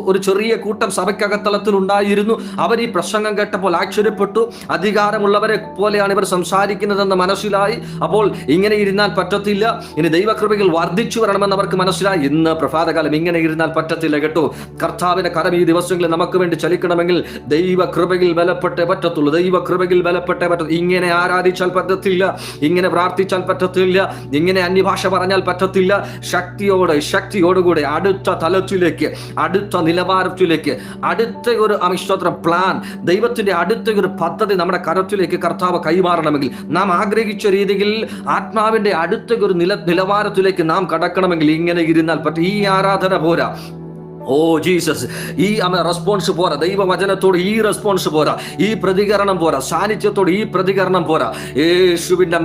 ഒരു ചെറിയ കൂട്ടം സഭയ്ക്കകത്തളത്തിൽ ഉണ്ടായിരുന്നു. അവർ ഈ പ്രസംഗം കേട്ടപ്പോൾ ആശ്ചര്യപ്പെട്ടു. അധികാരമുള്ളവരെ പോലെയാണ് ഇവർ സംസാരിക്കുന്നതെന്ന് മനസ്സിലായി. അപ്പോൾ ഇങ്ങനെ ഇരുന്നാൽ പറ്റത്തില്ല, ഇനി ദൈവകൃപയിൽ വർദ്ധിച്ചു വരണമെന്ന് അവർക്ക് മനസ്സിലായി. ഇന്ന് പ്രഭാതകാലം ഇങ്ങനെ ഇരുന്നാൽ പറ്റത്തില്ല കേട്ടോ. കർത്താവിന്റെ കരം ഈ ദിവസങ്ങളിൽ നമുക്ക് വേണ്ടി ചലിക്കണമെങ്കിൽ ദൈവകൃപയിൽ ബലപ്പെട്ടേ പറ്റത്തുള്ളൂ. ദൈവകൃപയിൽ ബലപ്പെട്ടേ പറ്റത്തുള്ളൂ. ഇങ്ങനെ ആരാധിച്ചാൽ പറ്റത്തില്ല, ഇങ്ങനെ പ്രാർത്ഥിച്ചാൽ പറ്റത്തില്ല, ഇങ്ങനെ അന്യഭാഷ പറഞ്ഞാൽ പറ്റത്തില്ല. ശക്തിയോടുകൂടെ അടുത്ത തലത്തിലേക്ക്, അടുത്ത നിലവാരത്തിലേക്ക്, അടുത്ത ഒരു സ്തോത്രം പ്ലാൻ, ദൈവത്തിന്റെ അടുത്ത ഒരു പദ്ധതി നമ്മുടെ കരത്തിലേക്ക് കർത്താവ് കൈമാറണമെങ്കിൽ, നാം ആഗ്രഹിച്ച രീതിയിൽ ആത്മാവിന്റെ അടുത്ത ഒരു നിലവാരത്തിലേക്ക് നാം കടക്കണമെങ്കിൽ ഇങ്ങനെ ഇരുന്നാൽ പറ്റും. ഈ ആരാധന പോരാ. ഓ ജീസസ്, ഈ റെസ്പോൺസ് പോരാ. ദൈവവചനത്തോട് ഈ റെസ്പോൺസ് പോരാ, ഈ പ്രതികരണം പോരാ, സാന്നിധ്യത്തോട് ഈ പ്രതികരണം പോരാ. യേശുവിന്റെ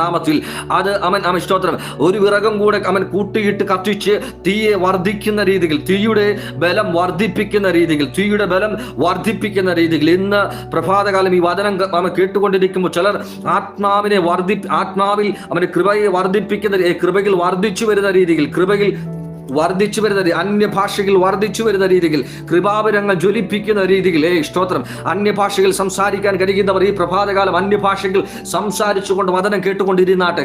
നാമത്തിൽ അത് സ്തോത്രം ഒരു വിറകം കൂടെ കൂട്ടിയിട്ട് കത്തിച്ച് തീയെ വർദ്ധിക്കുന്ന രീതിയിൽ, തീയുടെ ബലം വർദ്ധിപ്പിക്കുന്ന രീതിയിൽ ഇന്ന് പ്രഭാതകാലം ഈ വചനം കേട്ടുകൊണ്ടിരിക്കുമ്പോൾ ചിലർ ആത്മാവിൽ കൃപയെ വർദ്ധിപ്പിക്കുന്ന, കൃപയിൽ വർദ്ധിച്ചു വരുന്ന രീതിയിൽ, വർദ്ധിച്ചു വരുന്ന അന്യഭാഷകൾ വർദ്ധിച്ചു വരുന്ന രീതിയിൽ, കൃപാവരങ്ങൾ ജ്വലിപ്പിക്കുന്ന രീതിയിൽ സ്തോത്രം അന്യഭാഷകൾ സംസാരിക്കാൻ കഴിയുന്നവർ ഈ പ്രഭാതകാലം അന്യഭാഷകൾ സംസാരിച്ചുകൊണ്ട് വചനം കേട്ടുകൊണ്ടിരുന്നാട്ടെ.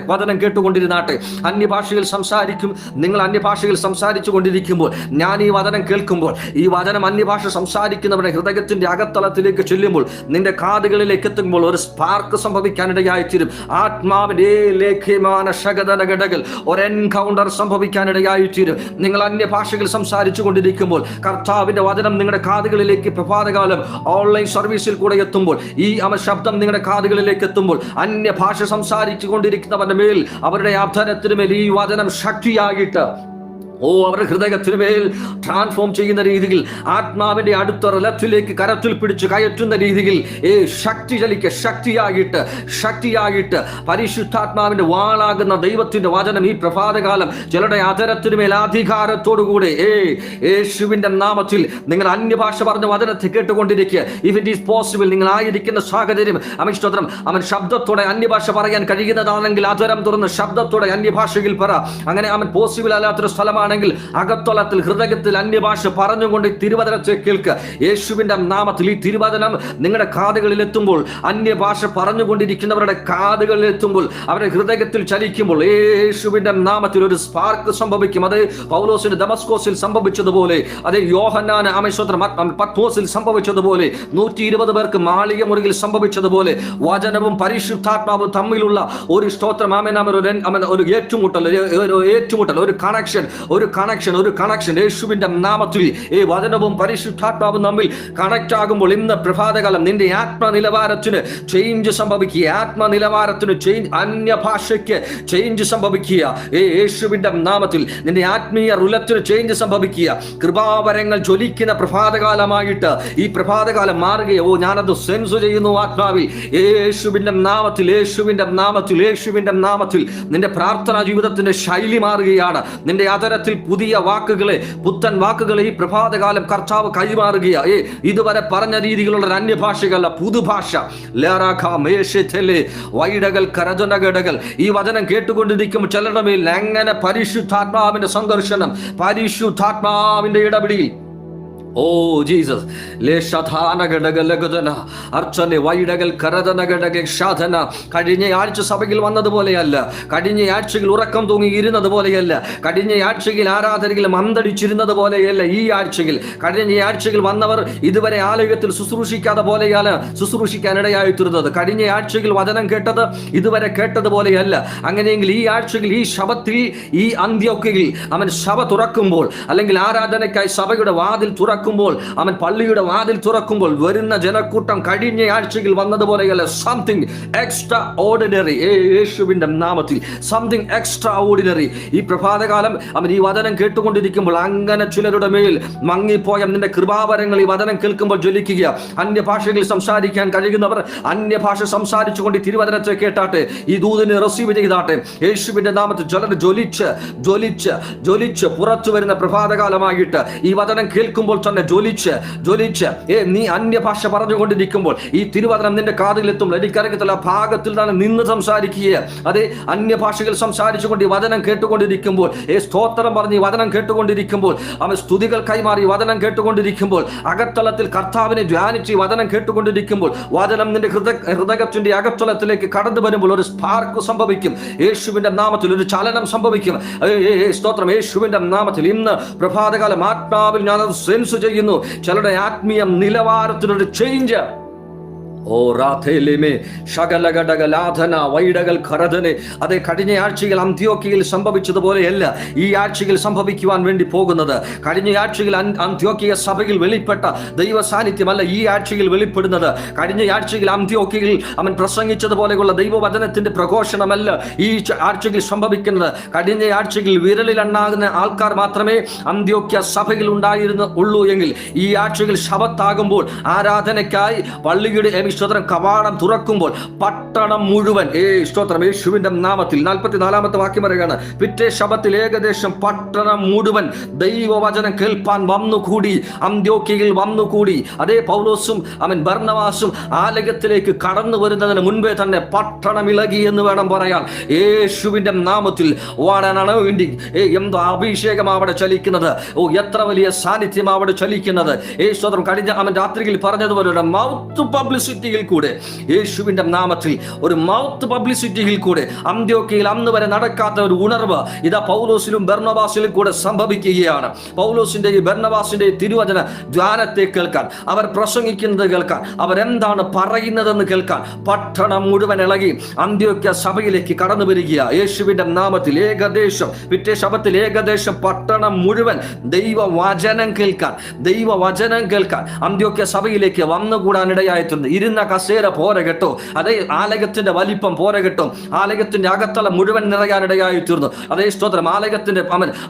അന്യഭാഷകൾ സംസാരിക്കും. നിങ്ങൾ അന്യഭാഷകൾ സംസാരിച്ചു കൊണ്ടിരിക്കുമ്പോൾ, ഞാൻ ഈ വചനം കേൾക്കുമ്പോൾ, ഈ വചനം അന്യഭാഷ സംസാരിക്കുന്നവരുടെ ഹൃദയത്തിന്റെ അകത്തളത്തിലേക്ക് ചെല്ലുമ്പോൾ, നിന്റെ കാതുകളിലേക്ക് എത്തുമ്പോൾ ഒരു സ്പാർക്ക് സംഭവിക്കാനിടയായിത്തീരും. ആത്മാവിന്റെ ഒരു എൻകൗണ്ടർ സംഭവിക്കാനിടയായിത്തീരും. നിങ്ങൾ അന്യഭാഷകൾ സംസാരിച്ചു കൊണ്ടിരിക്കുമ്പോൾ കർത്താവിന്റെ വചനം നിങ്ങളുടെ കാതുകളിലേക്ക് പ്രഭാതകാലം ഓൺലൈൻ സർവീസിൽ കൂടെ എത്തുമ്പോൾ, ഈ ശബ്ദം നിങ്ങളുടെ കാതുകളിലേക്ക് എത്തുമ്പോൾ, അന്യഭാഷ സംസാരിച്ചു കൊണ്ടിരിക്കുന്നവരുടെ മേൽ, അവരുടെ അധരത്തിനു മേൽ ഈ വചനം ശക്തിയായിട്ട് അവരുടെ ഹൃദയത്തിനുമേൽ ട്രാൻസ്ഫോം ചെയ്യുന്ന രീതിയിൽ, ആത്മാവിന്റെ അടുത്ത റലത്തിലേക്ക് കരത്തിൽ പിടിച്ച് കയറ്റുന്ന രീതിയിൽ ശക്തിയായിട്ട് പരിശുദ്ധാത്മാവിന്റെ വാളാകുന്ന ദൈവത്തിന്റെ വചനം ഈ പ്രഭാതകാലം ചിലരുടെ അധരത്തിനുമേൽ അധികാരത്തോടുകൂടെ യേശുവിന്റെ നാമത്തിൽ നിങ്ങൾ അന്യഭാഷ പറഞ്ഞ വചനത്തെ കേട്ടുകൊണ്ടിരിക്കുക. ഇഫ് ഇറ്റ് ഈസ് പോസിബിൾ, നിങ്ങൾ ആയിരിക്കുന്ന സാഹചര്യം സ്തോത്രം ശബ്ദത്തോടെ അന്യഭാഷ പറയാൻ കഴിയുന്നതാണെങ്കിൽ അധരം തുറന്ന് ശബ്ദത്തോടെ അന്യഭാഷയിൽ പറ. അങ്ങനെ പോസിബിൾ അല്ലാത്തൊരു സ്ഥലമാണ് അകത്തളത്തിൽ, ഹൃദയത്തിൽ അന്യഭാഷ പറഞ്ഞുകൊണ്ട് തിരുവചനത്തെ കേൾക്കുക. യേശുവിന്റെ നാമത്തിൽ ഈ തിരുവചനം നിങ്ങളുടെ കാതുകളിൽ എത്തുമ്പോൾ, അന്യഭാഷ പറഞ്ഞുകൊണ്ടിരിക്കുന്നവരുടെ കാതുകളിൽ എത്തുമ്പോൾ, അവരുടെ ഹൃദയത്തിൽ ചലിക്കുമ്പോൾ യേശുവിന്റെ നാമത്തിൽ ഒരു സ്പാർക്ക് സംഭവിക്കും. അത് പൗലോസിന് ദമസ്കോസിൽ സംഭവിച്ചതുപോലെ, അതേ യോഹന്നാന് പത്മോസിൽ സംഭവിച്ചതുപോലെ, 120 പേർക്ക് മാളിക മുറിയിൽ സംഭവിച്ചതുപോലെ, വചനവും പരിശുദ്ധാത്മാവും തമ്മിലുള്ള ഒരു സ്തോത്രം ഒരു ഏറ്റുമുട്ടൽ, ഒരു കണക്ഷൻ, ഒരു കണക്ഷൻ യേശുവിന്റെ നാമത്തിൽ ഈ വചനവും പരിശുദ്ധാത്മാവും തമ്മിൽ കണക്ട് ആകുമ്പോൾ ഇന്ന് പ്രഭാതകാലം നിന്റെ ആത്മനിലവാരത്തിന് ചേഞ്ച് സംഭവിക്കുക. ആത്മനിലവാരത്തിന് ചേഞ്ച്, അന്യഭാഷയ്ക്ക് ചേഞ്ച് സംഭവിക്കുക. യേശുവിന്റെ നാമത്തിൽ നിന്റെ ആത്മീയ റുലത്തിന് ചേഞ്ച് സംഭവിക്കുക. കൃപാവരങ്ങൾ ജ്വലിക്കുന്ന പ്രഭാതകാലമായിട്ട് ഈ പ്രഭാതകാലം മാറുകയോ. ഞാനത് സെൻസ് ചെയ്യുന്നു ആത്മാവിൽ. യേശുവിന്റെ നാമത്തിൽ, യേശുവിന്റെ നാമത്തിൽ, യേശുവിന്റെ നാമത്തിൽ നിന്റെ പ്രാർത്ഥനാ ജീവിതത്തിന്റെ ശൈലി മാറുകയാണ്. നിന്റെ അതരത്തിൽ പുതിയ വാക്കുകളെ, പുത്തൻ വാക്കുകളെ ഈ പ്രഭാതകാലം കർത്താവ് കൈമാറുകയാ. ഇതുവരെ പറഞ്ഞ രീതിയിലുള്ള അന്യഭാഷകളല്ല, പുതുഭാഷ. വൈഡകൾ കരജനകടകൾ ഈ വചനം കേട്ടുകൊണ്ടിരിക്കുമ്പോൾ ചിലരുടെ മേൽ അങ്ങനെ പരിശുദ്ധാത്മാവിന്റെ സന്ദർശനം, പരിശുദ്ധാത്മാവിന്റെ ഇടപെടൽ. ഓ ജീസസ്, അർച്ചനെ വൈഡകൾ കരതനഘടക സാധന. കഴിഞ്ഞ ആഴ്ച സഭയിൽ വന്നതുപോലെയല്ല, കഴിഞ്ഞ ആഴ്ചയിൽ ഉറക്കം തൂങ്ങി ഇരുന്നത് പോലെയല്ല, കഴിഞ്ഞ ആഴ്ചയിൽ ആരാധനയിൽ മന്ദടിച്ചിരുന്നത് പോലെയല്ല. ഈ ആഴ്ചയിൽ, കഴിഞ്ഞ ആഴ്ചയിൽ വന്നവർ ഇതുവരെ ആലയത്തിൽ ശുശ്രൂഷിക്കാതെ പോലെയാണ് ശുശ്രൂഷിക്കാനിടയായിത്തീർന്നത്. കഴിഞ്ഞ ആഴ്ചയിൽ വചനം കേട്ടത് ഇതുവരെ കേട്ടതുപോലെയല്ല. അങ്ങനെയെങ്കിൽ ഈ ആഴ്ചയിൽ, ഈ ശബത്തിൽ, ഈ അന്ത്യോക്യയിൽ അവൻ സഭ തുറക്കുമ്പോൾ, അല്ലെങ്കിൽ ആരാധനയ്ക്കായി സഭയുടെ വാതിൽ തുറക്കുമ്പോൾ, അവൻ പള്ളിയുടെ വാതിൽ തുറക്കുമ്പോൾ വരുന്ന ജനക്കൂട്ടം കഴിഞ്ഞ ആഴ്ചയിൽ വന്നതുപോലെയല്ല. Something extra ordinary. യേശുവിന്റെ നാമത്തിൽ സംതിങ് എക്സ്ട്രാ ഓർഡിനറി. ഈ പ്രഭാതകാലം അവൻ ഈ വചനം കേട്ടുകൊണ്ടിരിക്കുമ്പോൾ അങ്ങനെ ചിലരുടെ മേൽ മങ്ങിപ്പോയ നിന്റെ കൃപാവരങ്ങൾ ഈ വചനം കേൾക്കുമ്പോൾ ജ്വലിക്കുക. അന്യഭാഷകളിൽ സംസാരിക്കാൻ കഴിയുന്നവർ അന്യഭാഷ സംസാരിച്ചുകൊണ്ട് തിരുവചനത്തെ കേട്ടാട്ടെ, ഈ ദൂതിനെ റിസീവ് ചെയ്താട്ടെ. യേശുവിന്റെ നാമത്തിൽ ചിലർ ജ്വലിച്ച് പുറത്തു വരുന്ന പ്രഭാതകാലമായിട്ട് ഈ വചനം കേൾക്കുമ്പോൾ തന്നെ ജ്വലിച്ച് നീ അന്യഭാഷ പറഞ്ഞുകൊണ്ടിരിക്കുമ്പോൾ ഈ തിരുവചനം നിന്റെ കാതിലെത്തും. എനിക്കറിയത്തില്ല ഭാഗത്തിൽ തന്നെ നിന്ന് സംസാരിക്കുക. അതെ, അന്യഭാഷകൾ സംസാരിച്ചുകൊണ്ട് ഈ വചനം കേട്ടുകൊണ്ടിരിക്കുമ്പോൾ, സ്തോത്രം പറഞ്ഞ് ഈ വചനം കേട്ടുകൊണ്ടിരിക്കുമ്പോൾ, അവൻ സ്തുതികൾ കൈമാറി വചനം കേട്ടുകൊണ്ടിരിക്കുമ്പോൾ, അകത്തളത്തിൽ കർത്താവിനെ ധ്യാനിച്ച് ഈ വചനം കേട്ടുകൊണ്ടിരിക്കുമ്പോൾ, വചനം നിന്റെ ഹൃദയത്തിന്റെ അകത്തളത്തിലേക്ക് കടന്നു വരുമ്പോൾ ഒരു സ്പാർക്ക് സംഭവിക്കും. യേശുവിന്റെ നാമത്തിൽ ഒരു ചലനം സംഭവിക്കും. സ്തോത്രം. യേശുവിന്റെ നാമത്തിൽ ഇന്ന് പ്രഭാതകാലം ആത്മാവിൽ ഞാനത് സെൻസ് ചെയ്യുന്നു. ചിലരുടെ ആത്മീയ നിലവാരത്തിനൊരു ചേഞ്ച്. ഓ റാഥേലിമേ ശകലഘടകലാധന വൈഡകൾ ഖരധനെ. അതേ, കഴിഞ്ഞ ആഴ്ചയിൽ അന്ത്യോക്യയിൽ സംഭവിച്ചതുപോലെയല്ല ഈ ആഴ്ചയിൽ സംഭവിക്കുവാൻ വേണ്ടി പോകുന്നത്. കഴിഞ്ഞ ആഴ്ചയിൽ അന്ത്യോക്യ സഭയിൽ വെളിപ്പെട്ട ദൈവ സാന്നിധ്യമല്ല ഈ ആഴ്ചയിൽ വെളിപ്പെടുന്നത്. കഴിഞ്ഞ ആഴ്ചയിൽ അന്ത്യോക്യയിൽ അവൻ പ്രസംഗിച്ചതുപോലെയുള്ള ദൈവവചനത്തിന്റെ പ്രഘോഷണമല്ല ഈ ആഴ്ചയിൽ സംഭവിക്കുന്നത്. കഴിഞ്ഞ ആഴ്ചയിൽ വിരലിലെണ്ണാകുന്ന ആൾക്കാർ മാത്രമേ അന്ത്യോക്യ സഭയിൽ ഉള്ളൂ എങ്കിൽ ഈ ആഴ്ചയിൽ ശബത്താകുമ്പോൾ ആരാധനയ്ക്കായി പള്ളിയുടെ സ്തോത്രം കവാടം തുറക്കുമ്പോൾ പട്ടണം മുഴുവൻ സ്തോത്രം യേശുവിന്റെ നാമത്തിൽ 44-ാമത്തെ വാക്യം പറയുകയാണ്. പിറ്റേ ശബത്തിൽ ഏകദേശം പട്ടണം മുഴുവൻ ദൈവവചനം കേൾപ്പാൻ വന്നുകൂടി, അന്ത്യോക്യയിൽ വന്നുകൂടി. അതേ, പൗലോസും അവൻ ബർന്നബാസും ആലയത്തിലേക്ക് കടന്നു വരുന്നതിന് മുൻപേ തന്നെ പട്ടണം ഇളകി എന്ന് വേണം പറയാൻ. യേശുവിന്റെ നാമത്തിൽ വാടാനാണ് വേണ്ടി എന്തോ അഭിഷേകം അവിടെ ചലിക്കുന്നത്. എത്ര വലിയ സാന്നിധ്യം അവിടെ ചലിക്കുന്നത്. സ്തോത്രം. കഴിഞ്ഞ അവൻ രാത്രിയിൽ പറഞ്ഞതുപോലെ മൗത്ത് പബ്ലിസിറ്റി കൂടെ, യേശുവിന്റെ നാമത്തിൽ ഒരു മൗത്ത് പബ്ലിസിറ്റിയിൽ കൂടെ അന്ത്യോക്യയിൽ അന്ന് വരെ നടക്കാത്ത ഒരു ഉണർവ് ഇതാ പൗലോസിലും ബർന്നബാസിലും കൂടെ സംഭവിക്കുകയാണ്. പൗലോസിന്റെ ബർന്നബാസിന്റെ തിരുവചന ധ്യാനത്തെ കേൾക്കാൻ, അവർ പ്രസംഗിക്കുന്നത് കേൾക്കാൻ, അവരെന്താണ് പറയുന്നതെന്ന് കേൾക്കാൻ പട്ടണം മുഴുവൻ ഇളകി അന്ത്യോക്യ സഭയിലേക്ക് കടന്നു വരിക. യേശുവിന്റെ നാമത്തിൽ ഏകദേശം പിറ്റേ ശബത്തിൽ ഏകദേശം പട്ടണം മുഴുവൻ ദൈവവചനം കേൾക്കാൻ അന്ത്യോക്യ സഭയിലേക്ക് വന്നുകൂടാനിടയായിട്ടുണ്ട്. ഇരുന്ന കസേര പോര കേട്ടോ, അതേ ആലയത്തിന്റെ വലിപ്പം പോര കേട്ടോ, ആലയത്തിന്റെ അകത്തളം മുഴുവൻ നിറയാനിടയായി തീർന്നു. അതേ സ്തോത്രം. ആലയത്തിന്റെ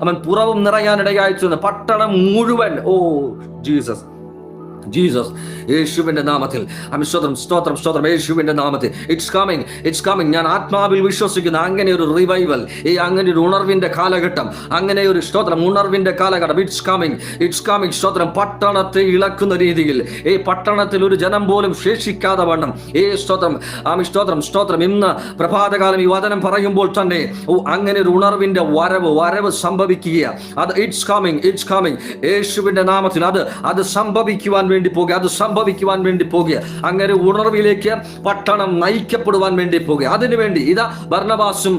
അവൻ പുറവും നിറയാനിടയായി തീർന്നു. പട്ടണം മുഴുവൻ. ഓ ജീസസ്, യേശുവിന്റെ നാമത്തിൽ സ്തോത്രം. യേശുവിന്റെ നാമത്തിൽ ഇറ്റ്സ് കമ്മിങ്. ഞാൻ ആത്മാവിൽ വിശ്വസിക്കുന്ന അങ്ങനെ ഒരു റിവൈവൽ, അങ്ങനെ ഒരു ഉണർവിന്റെ കാലഘട്ടം, അങ്ങനെ ഒരു ഉണർവിന്റെ കാലഘട്ടം. ഇറ്റ്സ് കമ്മിങ് സ്തോത്രം. പട്ടണത്തെ ഇളക്കുന്ന രീതിയിൽ പട്ടണത്തിൽ ഒരു ജനം പോലും ശേഷിക്കാതെ വണ്ണം സ്തോത്രം. ഇന്ന് പ്രഭാതകാലം ഈ വചനം പറയുമ്പോൾ തന്നെ അങ്ങനെ ഒരു ഉണർവിന്റെ വരവ് സംഭവിക്കുക. അത് ഇറ്റ്സ് കമ്മിങ് യേശുവിന്റെ നാമത്തിൽ അത് സംഭവിക്കുവാൻ വേണ്ടി പോകുക, അത് സംഭവിക്കുവാൻ വേണ്ടി പോകുക. അങ്ങനെ ഉണർവിലേക്ക് പട്ടണം നയിക്കപ്പെടുവാൻ വേണ്ടി പോകുക. അതിനുവേണ്ടി ഇതാ ബർന്നബാസും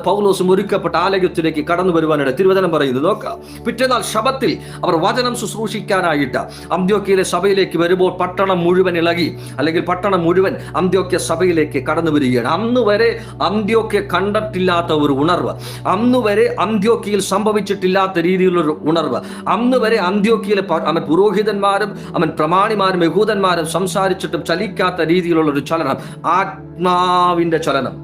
പൗലോസും ഒരുക്കപ്പെട്ട ആലയത്തിലേക്ക് കടന്നു വരുവാനിട തിരുവചനം പറയുന്നത് നോക്കാം. പിറ്റേന്നാൾ ശബത്തിൽ അവർ വചനം ശുശ്രൂഷിക്കാനായിട്ട് അന്ത്യോക്യയിലെ സഭയിലേക്ക് വരുമ്പോൾ പട്ടണം മുഴുവൻ ഇളകി, അല്ലെങ്കിൽ പട്ടണം മുഴുവൻ അന്ത്യോക്യ സഭയിലേക്ക് കടന്നു വരികയാണ്. അന്ന് വരെ അന്ത്യോക്യ കണ്ടിട്ടില്ലാത്ത ഒരു ഉണർവ്, അന്ന് വരെ അന്ത്യോക്യയിൽ സംഭവിച്ചിട്ടില്ലാത്ത രീതിയിലുള്ള ഉണർവ്, അന്ന് വരെ അന്ത്യോക്യയിലെ പുരോഹിതന്മാരും പ്രമാണിമാരും യഹൂദന്മാരും സംസാരിച്ചിട്ടും ചലിക്കാത്ത രീതിയിലുള്ള ഒരു ചലനം, ആത്മാവിന്റെ ചലനം.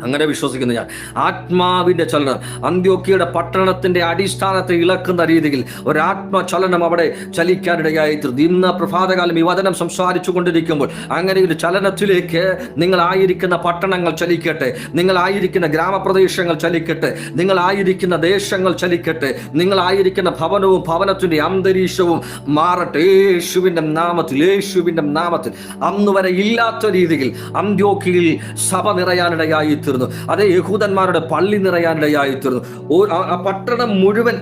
അങ്ങനെ വിശ്വസിക്കുന്നു ഞാൻ. ആത്മാവിന്റെ ചലനം, അന്ത്യോക്യയുടെ പട്ടണത്തിന്റെ അടിസ്ഥാനത്തെ ഇളക്കുന്ന രീതിയിൽ ഒരാത്മചലനം അവിടെ ചലിക്കാനിടയായിത്തീർന്നു. ഇന്ന് പ്രഭാതകാലം ഈ വചനം സംസാരിച്ചു കൊണ്ടിരിക്കുമ്പോൾ അങ്ങനെ ഒരു ചലനത്തിലേക്ക് നിങ്ങളായിരിക്കുന്ന പട്ടണങ്ങൾ ചലിക്കട്ടെ, നിങ്ങളായിരിക്കുന്ന ഗ്രാമപ്രദേശങ്ങൾ ചലിക്കട്ടെ, നിങ്ങളായിരിക്കുന്ന ദേശങ്ങൾ ചലിക്കട്ടെ, നിങ്ങളായിരിക്കുന്ന ഭവനവും ഭവനത്തിന്റെ അന്തരീക്ഷവും മാറട്ടെ യേശുവിന്റെ നാമത്തിൽ, യേശുവിന്റെ നാമത്തിൽ. അന്ന് വരെ ഇല്ലാത്ത രീതിയിൽ അന്ത്യോക്യയിൽ സഭ നിറയാനിടയായി തീർന്നു. അതേ യഹൂദന്മാരുടെ പള്ളി നിറയാനിടയായി തീർന്നു. ആ പട്ടണം മുഴുവൻ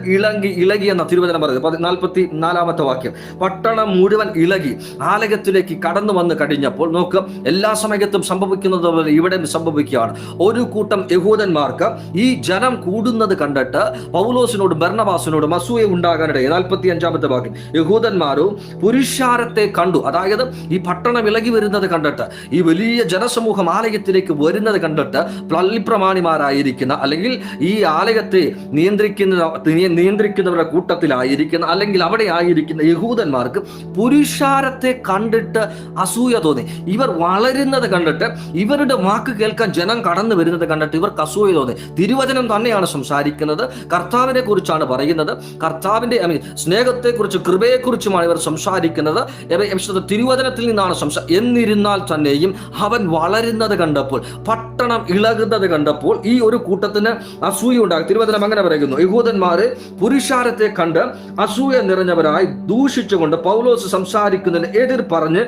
ഇളകി എന്ന തിരുവചനം പറയുന്നത് 44-ാമത്തെ വാക്യം. പട്ടണം മുഴുവൻ ഇളകി ആലയത്തിലേക്ക് കടന്നു വന്ന് കഴിഞ്ഞപ്പോൾ നോക്കുക, എല്ലാ സമയത്തും സംഭവിക്കുന്നത് പോലെ ഇവിടെ സംഭവിക്കുകയാണ്. ഒരു കൂട്ടം യഹൂദന്മാർക്ക് ഈ ജനം കൂടുന്നത് കണ്ടിട്ട് പൗലോസിനോടും ബർന്നബാസിനോടും അസൂയ ഉണ്ടാകാനിടയായി. 45-ാമത്തെ വാക്യം. യഹൂദന്മാരും പുരുഷാരത്തെ കണ്ടു, അതായത് ഈ പട്ടണം ഇളകി വരുന്നത് കണ്ടിട്ട്, ഈ വലിയ ജനസമൂഹം ആലയത്തിലേക്ക് വരുന്നത് കണ്ടിട്ട് പള്ളിപ്രമാണിമാരായിരിക്കുന്ന, അല്ലെങ്കിൽ ഈ ആലയത്തെ നിയന്ത്രിക്കുന്നവരുടെ കൂട്ടത്തിലായിരിക്കുന്ന, അല്ലെങ്കിൽ അവിടെ ആയിരിക്കുന്ന യഹൂദന്മാർക്ക് പുരുഷാരത്തെ കണ്ടിട്ട് അസൂയ തോന്നി. ഇവർ വളരുന്നത് കണ്ടിട്ട്, ഇവരുടെ വാക്ക് കേൾക്കാൻ ജനം കടന്നു വരുന്നത് കണ്ടിട്ട് ഇവർക്ക് അസൂയ തോന്നി. തിരുവചനം തന്നെയാണ് സംസാരിക്കുന്നത്, കർത്താവിനെ കുറിച്ചാണ് പറയുന്നത്, കർത്താവിന്റെ സ്നേഹത്തെക്കുറിച്ച് കൃപയെക്കുറിച്ചുമാണ് ഇവർ സംസാരിക്കുന്നത്. തിരുവചനത്തിൽ നിന്നാണ് എന്നിരുന്നാൽ തന്നെയും അവൻ വളരുന്നത് കണ്ടപ്പോൾ, പട്ടണം ഇളകുന്നത് കണ്ടപ്പോൾ ഈ ഒരു കൂട്ടത്തിന് അസൂയ ഉണ്ടാകും. തിരുവചനം അങ്ങനെ പറയുന്നു, യഹൂദന്മാരെ പുരുഷാരത്തെ കണ്ട് അസൂയ നിറഞ്ഞവരായി ദൂഷിച്ചുകൊണ്ട് പൗലോസ് സംസാരിക്കുന്നതിന് എതിർ പറഞ്ഞ്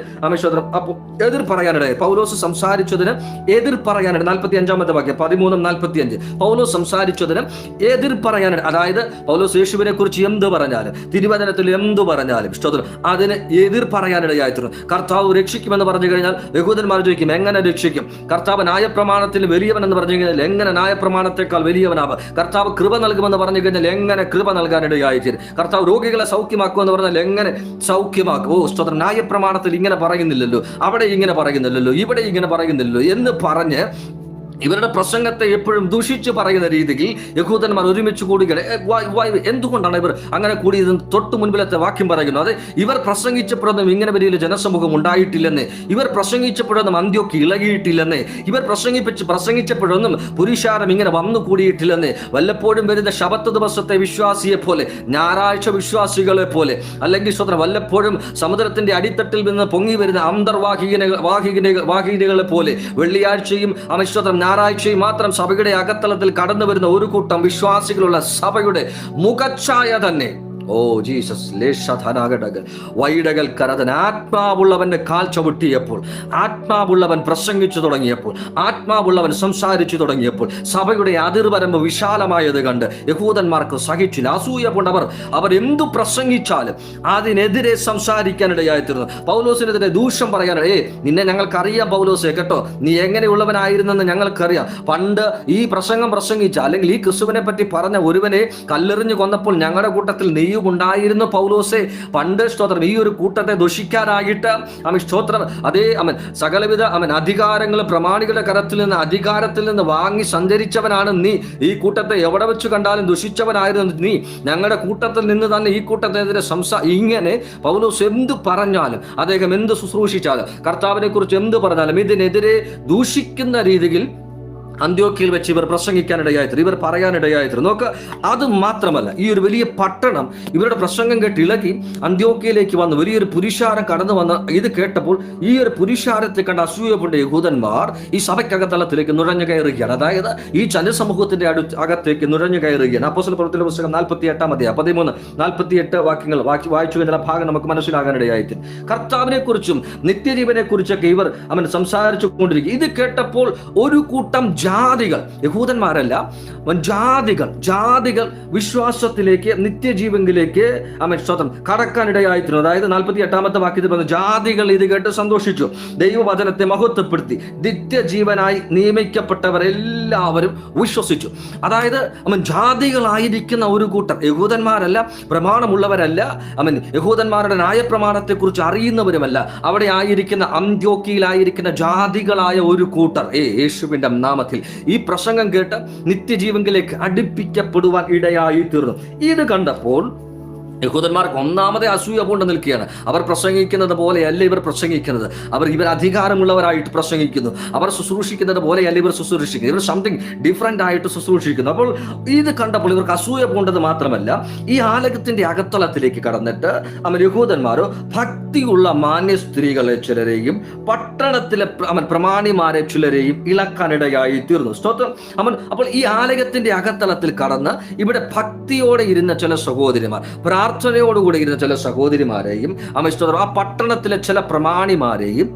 എതിർ പറയാനിടയായി. പൗലോസ് സംസാരിച്ചതിന് എതിർ പറയാനിട 45-ാമത്തെ വാക്യം 13-45. പൗലോസ് സംസാരിച്ചതിന് എതിർ പറയാനിട, അതായത് പൗലോസ് യേശുവിനെ കുറിച്ച് എന്ത് പറഞ്ഞാലും, തിരുവചനത്തിൽ എന്ത് പറഞ്ഞാലും അതിന് എതിർ പറയാനിടയായിത്തീർന്നു. കർത്താവ് രക്ഷിക്കുമെന്ന് പറഞ്ഞു കഴിഞ്ഞാൽ യഹൂദന്മാർ ചോദിക്കും, എങ്ങനെ രക്ഷിക്കും? കർത്താവ് ന്യായപ്രമാണത്തിൽ വലിയവൻ എന്ന് പറഞ്ഞു കഴിഞ്ഞാൽ എങ്ങനെ ന്യായപ്രമാണത്തെക്കാൾ വലിയവനാവാം? കർത്താവ് കൃപ നൽകുമെന്ന് പറഞ്ഞു കഴിഞ്ഞാൽ എങ്ങനെ കൃപ നൽകാനിടയായിത്തീരും? കർത്താവ് രോഗികളെ സൗഖ്യമാക്കുമെന്ന് പറഞ്ഞാൽ എങ്ങനെ സൗഖ്യമാക്കും? സ്തോത്രം, ന്യായപ്രമാണത്തിൽ ഇങ്ങനെ പറയുന്നില്ലല്ലോ, അവിടെ ഇങ്ങനെ പറയുന്നില്ലല്ലോ, ഇവിടെ ഇങ്ങനെ പറയുന്നില്ലല്ലോ എന്ന് പറഞ്ഞ് ഇവരുടെ പ്രസംഗത്തെ എപ്പോഴും ദൂഷിച്ച് പറയുന്ന രീതിയിൽ യഹൂദന്മാർ ഒരുമിച്ച് കൂടുകയാണ്. എന്തുകൊണ്ടാണ് ഇവർ അങ്ങനെ കൂടിയത്? തൊട്ട് മുൻപിലത്തെ വാക്യം പറയുന്നു, അത് ഇവർ പ്രസംഗിച്ചപ്പോഴൊന്നും ഇങ്ങനെ വലിയ ജനസമൂഹം ഉണ്ടായിട്ടില്ലെന്ന്, ഇവർ പ്രസംഗിച്ചപ്പോഴൊന്നും അന്ത്യോക്യ ഇളകിയിട്ടില്ലെന്ന്, ഇവർ പ്രസംഗിച്ചപ്പോഴൊന്നും പുരുഷാരം ഇങ്ങനെ വന്നു കൂടിയിട്ടില്ലെന്ന്. വല്ലപ്പോഴും വരുന്ന ശബത്ത് ദിവസത്തെ വിശ്വാസിയെ പോലെ, ഞായറാഴ്ച വിശ്വാസികളെ പോലെ, അല്ലെങ്കിൽ സ്വതന്ത്രം വല്ലപ്പോഴും സമുദ്രത്തിന്റെ അടിത്തട്ടിൽ നിന്ന് പൊങ്ങി വരുന്ന അന്തർവാഹികളെ പോലെ, വെള്ളിയാഴ്ചയും അമിശ്വതം ഞായറാഴ്ചയും മാത്രം സഭയുടെ അകത്തളത്തിൽ കടന്നു വരുന്ന ഒരു കൂട്ടം വിശ്വാസികളുള്ള സഭയുടെ മുഖച്ഛായ തന്നെ, ഓ ജീസസ്, വൈഡകൾ കരതൻ ആത്മാവുള്ളവന്റെ കാൽ ചവിട്ടിയപ്പോൾ, ആത്മാവുള്ളവൻ പ്രസംഗിച്ചു തുടങ്ങിയപ്പോൾ, ആത്മാവുള്ളവൻ സംസാരിച്ചു തുടങ്ങിയപ്പോൾ സഭയുടെ അതിർവരമ്പ് വിശാലമായത് കണ്ട് യഹൂദന്മാർക്ക് സഹിച്ചില്ല. അസൂയ കൊണ്ടവർ എന്തു പ്രസംഗിച്ചാലും അതിനെതിരെ സംസാരിക്കാനിടയായിത്തീർന്നു. പൗലോസിനെതിരെ ദൂഷം പറയാനിട, നിന്നെ ഞങ്ങൾക്കറിയാം പൗലോസെ, കേട്ടോ, നീ എങ്ങനെയുള്ളവനായിരുന്നെന്ന് ഞങ്ങൾക്കറിയാം. പണ്ട് ഈ പ്രസംഗം പ്രസംഗിച്ച, അല്ലെങ്കിൽ ഈ ക്രിസ്തുവിനെ പറ്റി പറഞ്ഞ ഒരുവനെ കല്ലെറിഞ്ഞു കൊന്നപ്പോൾ ഞങ്ങളുടെ കൂട്ടത്തിൽ നീ ഉണ്ടായിരുന്നു പൗലോസെ. പണ്ട് സ്തോത്രം ഈ ഒരു കൂട്ടത്തെ ദുഷിക്കാനായിട്ട് സ്തോത്രം അതേ സകലവിധ അധികാരങ്ങളും പ്രമാണികളുടെ അധികാരത്തിൽ നിന്ന് വാങ്ങി സഞ്ചരിച്ചവനാണ് നീ. ഈ കൂട്ടത്തെ എവിടെ വെച്ച് കണ്ടാലും ദുഷിച്ചവനായിരുന്നു നീ. ഞങ്ങളുടെ കൂട്ടത്തിൽ നിന്ന് തന്നെ ഈ കൂട്ടത്തിനെതിരെ ഇങ്ങനെ പൗലോസ് എന്ത് പറഞ്ഞാലും, അദ്ദേഹം എന്ത് ശുശ്രൂഷിച്ചാലും, കർത്താവിനെ കുറിച്ച് എന്ത് പറഞ്ഞാലും ഇതിനെതിരെ ദൂഷിക്കുന്ന രീതിയിൽ അന്ത്യോക്യയിൽ വെച്ച് ഇവർ പ്രസംഗിക്കാനിടയായിത്തീരും, ഇവർ പറയാനിടയായിത്തീരും. നോക്ക്, അത് മാത്രമല്ല, ഈ ഒരു വലിയ പട്ടണം ഇവരുടെ പ്രസംഗം കേട്ട് ഇളകി അന്ത്യോക്യയിലേക്ക് വന്ന് വലിയൊരു പുരുഷാരം കടന്നു വന്ന് ഇത് കേട്ടപ്പോൾ ഈ ഒരു പുരുഷാരത്തെ കണ്ട് അസൂയപ്പെട്ട യഹൂദന്മാർ ഈ സഭയ്ക്കകത്തളത്തിലേക്ക് നുഴഞ്ഞു കയറുകയാണ്. അതായത് ഈ ജനസമൂഹത്തിന്റെ അകത്തേക്ക് നുഴഞ്ഞു കയറുകയാണ്. അപ്പോസ്തലപ്രവൃത്തിയുടെ പുസ്തകം 48-ാം അധ്യായം 13-48 വാക്യങ്ങൾ വായിച്ചു കഴിഞ്ഞാൽ ഭാഗം നമുക്ക് മനസ്സിലാകാനിടയായിത്തീരും. കർത്താവിനെ കുറിച്ചും നിത്യജീവനെ കുറിച്ചൊക്കെ ഇവർ സംസാരിച്ചു കൊണ്ടിരിക്കും. ഇത് കേട്ടപ്പോൾ ഒരു കൂട്ടം ജാതികൾ, യഹൂദന്മാരല്ല, ജാതികൾ വിശ്വാസത്തിലേക്ക്, നിത്യജീവനിലേക്ക് സ്തോത്രം കടക്കാനിടയായിത്തീർന്നു. അതായത് 48-ാമത്തെ വാക്യത്തിൽ പറഞ്ഞു, ജാതികൾ ഇത് കേട്ട് സന്തോഷിച്ചു, ദൈവവചനത്തെ മഹത്വപ്പെടുത്തി, നിത്യജീവനായി നിയമിക്കപ്പെട്ടവരെല്ലാവരും വിശ്വസിച്ചു. അതായത് ജാതികളായിരിക്കുന്ന ഒരു കൂട്ടർ, യഹൂദന്മാരല്ല, പ്രമാണമുള്ളവരല്ല, യഹൂദന്മാരുടെ ന്യായപ്രമാണത്തെക്കുറിച്ച് അറിയുന്നവരുമല്ല, അവിടെ ആയിരിക്കുന്ന അന്ത്യോക്യയിലായിരിക്കുന്ന ജാതികളായ ഒരു കൂട്ടർ യേശുവിന്റെ നാമത്തിൽ ഈ പ്രസംഗം കേട്ട് നിത്യജീവനിലേക്ക് അടുപ്പിക്കപ്പെടുവാൻ ഇടയായി തീർന്നു. ഇത് കണ്ടപ്പോൾ യഹൂദന്മാർക്ക് ഒന്നാമതെ അസൂയ കൊണ്ട് നിൽക്കുകയാണ്. അവർ പ്രസംഗിക്കുന്നത് പോലെയല്ല ഇവർ പ്രസംഗിക്കുന്നത്. ഇവർ അധികാരമുള്ളവരായിട്ട് പ്രസംഗിക്കുന്നു. അവർ ശുശ്രൂഷിക്കുന്നത് പോലെയല്ല ഇവർ ശുശ്രൂഷിക്കുന്നത്. ഇവർ സംതിങ് ഡിഫറെന്റ് ആയിട്ട് ശുശ്രൂഷിക്കുന്നു. അപ്പോൾ ഇത് കണ്ടപ്പോൾ ഇവർക്ക് അസൂയ പൂണ്ടത് മാത്രമല്ല, ഈ ആലയത്തിന്റെ അകത്തളത്തിലേക്ക് കടന്നിട്ട് യഹൂദന്മാരോ ഭക്തിയുള്ള മാന്യ സ്ത്രീകളെ ചിലരെയും പട്ടണത്തിലെ പ്രമാണിമാരെ ചിലരെയും ഇളക്കാനിടയായി തീർന്നു. സ്തോത്രം. അപ്പോൾ ഈ ആലയത്തിന്റെ അകത്തളത്തിൽ കടന്ന് ഇവിടെ ഭക്തിയോടെ ഇരുന്ന ചില സഹോദരിമാർ, പ്രാർത്ഥനയോടുകൂടി ഇരുന്ന ചില സഹോദരിമാരെയും ആ പട്ടണത്തിലെ ചില പ്രമാണിമാരെയും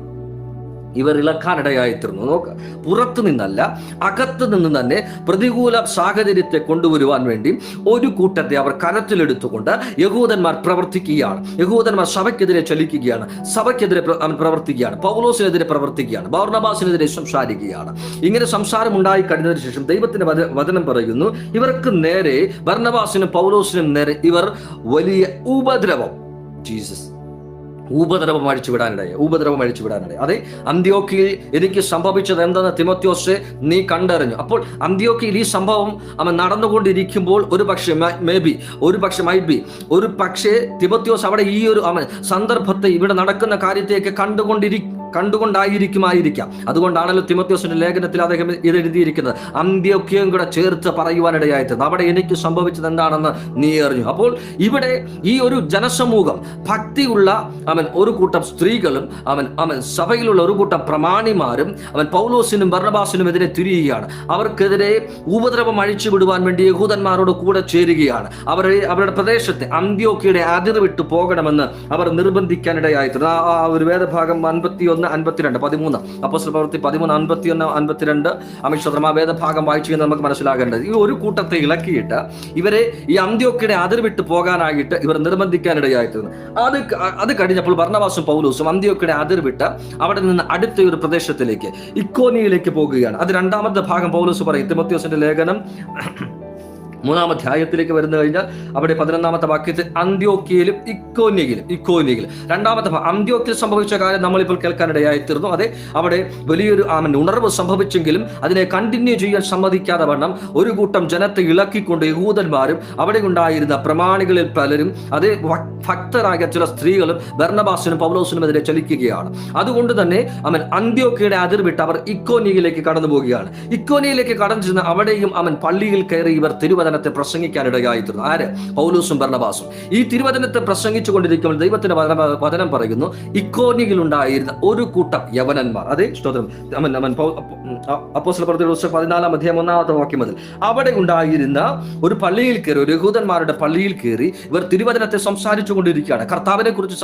ഇവർ ഇളക്കാനിടയായിത്തീർന്നു. നോക്ക്, പുറത്തു നിന്നല്ല അകത്ത് നിന്ന് തന്നെ പ്രതികൂല സാഹചര്യത്തെ കൊണ്ടുവരുവാൻ വേണ്ടി ഒരു കൂട്ടത്തെ അവർ കരത്തിലെടുത്തുകൊണ്ട് യഹൂദന്മാർ പ്രവർത്തിക്കുകയാണ്. യഹൂദന്മാർ സഭയ്ക്കെതിരെ ചലിക്കുകയാണ്, സഭയ്ക്കെതിരെ പ്രവർത്തിക്കുകയാണ്, പൗലോസിനെതിരെ പ്രവർത്തിക്കുകയാണ്, ബർന്നബാസിനെതിരെ സംസാരിക്കുകയാണ്. ഇങ്ങനെ സംസാരം ഉണ്ടായി കഴിഞ്ഞതിന് ശേഷം ദൈവത്തിന്റെ വചനം പറയുന്നു, ഇവർക്ക് നേരെ, ബർന്നബാസിനും പൗലോസിനും നേരെ ഇവർ വലിയ ഉപദ്രവം അഴിച്ചു വിടാനിടയായി. അതെ, അന്ത്യോക്യയിൽ എനിക്ക് സംഭവിച്ചത് എന്തെന്ന് തിമോത്തിയോസേ നീ കണ്ടറിഞ്ഞു. അപ്പോൾ അന്ത്യോക്യയിൽ ഈ സംഭവം നടന്നുകൊണ്ടിരിക്കുമ്പോൾ ഒരു പക്ഷേ തിമോത്തിയോസ് അവിടെ ഈ ഒരു സന്ദർഭത്തെ, ഇവിടെ നടക്കുന്ന കാര്യത്തെയൊക്കെ കണ്ടുകൊണ്ടായിരിക്കാം. അതുകൊണ്ടാണല്ലോ തിമോത്തിയോസിന്റെ ലേഖനത്തിൽ അദ്ദേഹം ഇത് എഴുതിയിരിക്കുന്നത്, അന്ത്യോക്യയും കൂടെ ചേർത്ത് പറയുവാനിടയായിത്തീർന്നു. അവിടെ എനിക്ക് സംഭവിച്ചത് എന്താണെന്ന് നീ അറിഞ്ഞു. അപ്പോൾ ഇവിടെ ഈ ഒരു ജനസമൂഹം, ഭക്തിയുള്ള ഒരു കൂട്ടം സ്ത്രീകളും സഭയിലുള്ള ഒരു കൂട്ടം പ്രമാണിമാരും പൗലോസിനും ബർന്നബാസിനും എതിരെ തിരിയുകയാണ്. അവർക്കെതിരെ ഉപദ്രവം അഴിച്ചുവിടുവാൻ വേണ്ടി യഹൂദന്മാരോട് കൂടെ ചേരുകയാണ്. അവരുടെ പ്രദേശത്തെ അന്ത്യോക്യയുടെ അതിർ വിട്ടു പോകണമെന്ന് അവർ നിർബന്ധിക്കാനിടയായിത്തീർന്നു. ആ ഒരു വേദഭാഗം 51-52 അപ്പോസ്തല പ്രവൃത്തി 13-51-52 ആ വേദഭാഗം വായിച്ചു നമുക്ക് മനസ്സിലാകേണ്ടത്, ഈ ഒരു കൂട്ടത്തെ ഇളക്കിയിട്ട് ഇവരെ ഈ അന്ത്യോക്യയുടെ അതിർ വിട്ടു പോകാനായിട്ട് ഇവർ നിർബന്ധിക്കാനിടയായിത്തീർന്നു. അത് കഴിഞ്ഞപ്പോൾ ബർന്നബാസും പൗലോസും അന്ത്യോക്യയുടെ അതിർ വിട്ട് അവിടെ നിന്ന് അടുത്ത ഒരു പ്രദേശത്തിലേക്ക്, ഇക്കോനിയിലേക്ക് പോകുകയാണ്. അത് 2-ാമത്തെ ഭാഗം പൗലോസ് പറയും. തിമോത്തിയോസിന്റെ ലേഖനം 3-ാം അധ്യായത്തിലേക്ക് വരുന്നു കഴിഞ്ഞാൽ അവിടെ 11-ാമത്തെ വാക്യത്തിൽ അന്ത്യോക്യയിലും ഇക്കോനിയിലും 2-ാമത്തെ അന്ത്യോക്യയിൽ സംഭവിച്ച കാര്യം നമ്മളിപ്പോൾ കേൾക്കാനിടയായിത്തീർന്നു. അതെ, അവിടെ വലിയൊരു ഉണർവ് സംഭവിച്ചെങ്കിലും അതിനെ കണ്ടിന്യൂ ചെയ്യാൻ സമ്മതിക്കാതെ വണ്ണം ഒരു കൂട്ടം ജനത്തെ ഇളക്കിക്കൊണ്ട് യഹൂദന്മാരും അവിടെ ഉണ്ടായിരുന്ന പ്രമാണികളിൽ പലരും, അതേ ഭക്തരായ ചില സ്ത്രീകളും ബർന്നബാസിനും പൗലോസിനും എതിരെ ചലിക്കുകയാണ്. അതുകൊണ്ട് തന്നെ അന്ത്യോക്യയുടെ അതിർ വിട്ട് അവർ ഇക്കോനിയിലേക്ക് കടന്നു പോവുകയാണ്. ഇക്കോനിയിലേക്ക് കടന്നു ചെന്ന് അവിടെയും പള്ളിയിൽ കയറി ഇവർ തിരുവചനത്തെ പ്രസംഗിക്കാനിടയായിത്തീർന്നു. ആര്? പൗലോസും ബർന്നബാസും. ഈ തിരുവചനത്തെ പ്രസംഗിച്ചു കൊണ്ടിരിക്കുമ്പോൾ ദൈവത്തിന്റെ വചനം പറയുന്നു, ഇക്കോനിയിൽ ഉണ്ടായിരുന്ന ഒരു കൂട്ടം യവനന്മാർ, അതേ സ്തോത്രം, അപ്പോസ്തല പ്രവൃത്തി 14-ാം അധ്യായം 1-ാമത്തെ വാക്യം മുതൽ അവിടെ ഉണ്ടായിരുന്ന ഒരു പള്ളിയിൽ കയറി, ഒരു യഹൂദന്മാരുടെ പള്ളിയിൽ കയറി ഇവർ തിരുവചനത്തെ സംസാരിച്ചു കൊണ്ടിരിക്കുകയാണ്. കർത്താവിനെ കുറിച്ച്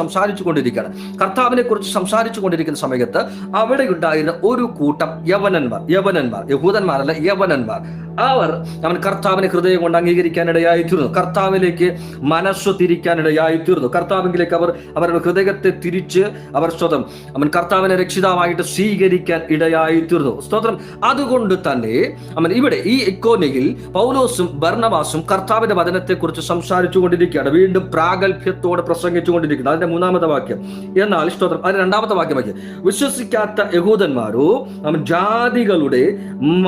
സംസാരിച്ചു കൊണ്ടിരിക്കുന്ന സമയത്ത് അവിടെ ഉണ്ടായിരുന്ന ഒരു കൂട്ടം യവനന്മാർ, യഹൂദന്മാരല്ല, യവനന്മാർ, അവർ കർത്താവിനെ ഹൃദയം കൊണ്ട് അംഗീകരിക്കാനിടയായിത്തീർന്നു. കർത്താവിലേക്ക് മനസ്സ് തിരിക്കാനിടയായിത്തീർന്നു. കർത്താവിലേക്ക് അവർ അവരുടെ ഹൃദയത്തെ തിരിച്ച് അവർ കർത്താവിനെ രക്ഷിതാവായിട്ട് സ്വീകരിക്കാൻ ഇടയായിത്തീർന്നു. സ്തോത്രം. അതുകൊണ്ട് തന്നെ ഇവിടെ ഈ ഇക്കോനിയിൽ പൗലോസും ബർന്നബാസും കർത്താവിന്റെ വചനത്തെക്കുറിച്ച് സംസാരിച്ചു കൊണ്ടിരിക്കുകയാണ്. വീണ്ടും പ്രാഗൽഭ്യത്തോടെ പ്രസംഗിച്ചു കൊണ്ടിരിക്കുന്നു. അതിന്റെ 3-ാമത്തെ വാക്യം. എന്നാൽ സ്തോത്രം, അതിന്റെ 2-ാമത്തെ വാക്യം വിശ്വസിക്കാത്ത യഹൂദന്മാരോ ജാതികളുടെ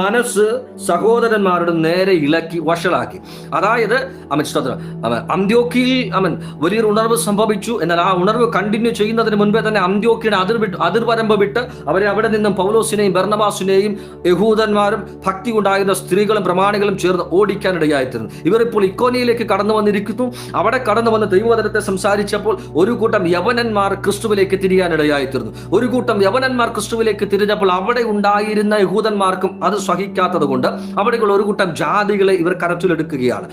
മനസ്സ് സഹോദരന്മാരുടെ നേരെ ഇളക്കി വഷളാക്കി. അതായത് അന്ത്യോക്യയിൽ വലിയൊരു ഉണർവ് സംഭവിച്ചു. എന്നാൽ ആ ഉണർവ് കണ്ടിന്യൂ ചെയ്യുന്നതിന് മുൻപേ തന്നെ അന്ത്യോക്യയുടെ അതിർവരമ്പ് വിട്ട് അവരെ അവിടെ നിന്നും പൗലോസിനെയും ബർന്നബാസിനെയും യഹൂദന്മാരും ഭക്തി ഉണ്ടായിരുന്ന സ്ത്രീകളും പ്രമാണികളും ചേർന്ന് ഓടിക്കാനിടയായിത്തീർന്നു. ഇവർ ഇപ്പോൾ ഇക്കോനിയിലേക്ക് കടന്നു വന്നിരിക്കുന്നു. അവിടെ കടന്നു വന്ന് ദൈവവചനത്തെ സംസാരിച്ചപ്പോൾ ഒരു കൂട്ടം യവനന്മാർ ക്രിസ്തുവിലേക്ക് തിരിയാനിടയായിത്തീർന്നു. ഒരു കൂട്ടം യവനന്മാർ ക്രിസ്തുവിലേക്ക് തിരിഞ്ഞപ്പോൾ അവിടെ ഉണ്ടായിരുന്ന യഹൂദന്മാർക്കും അത് സഹിക്കാത്തത് കൊണ്ട് അവിടെയുള്ള ഒരു കൂട്ടം ജാതികളെ ഇവർ കരത്തിലെടുക്കുകയാണ്.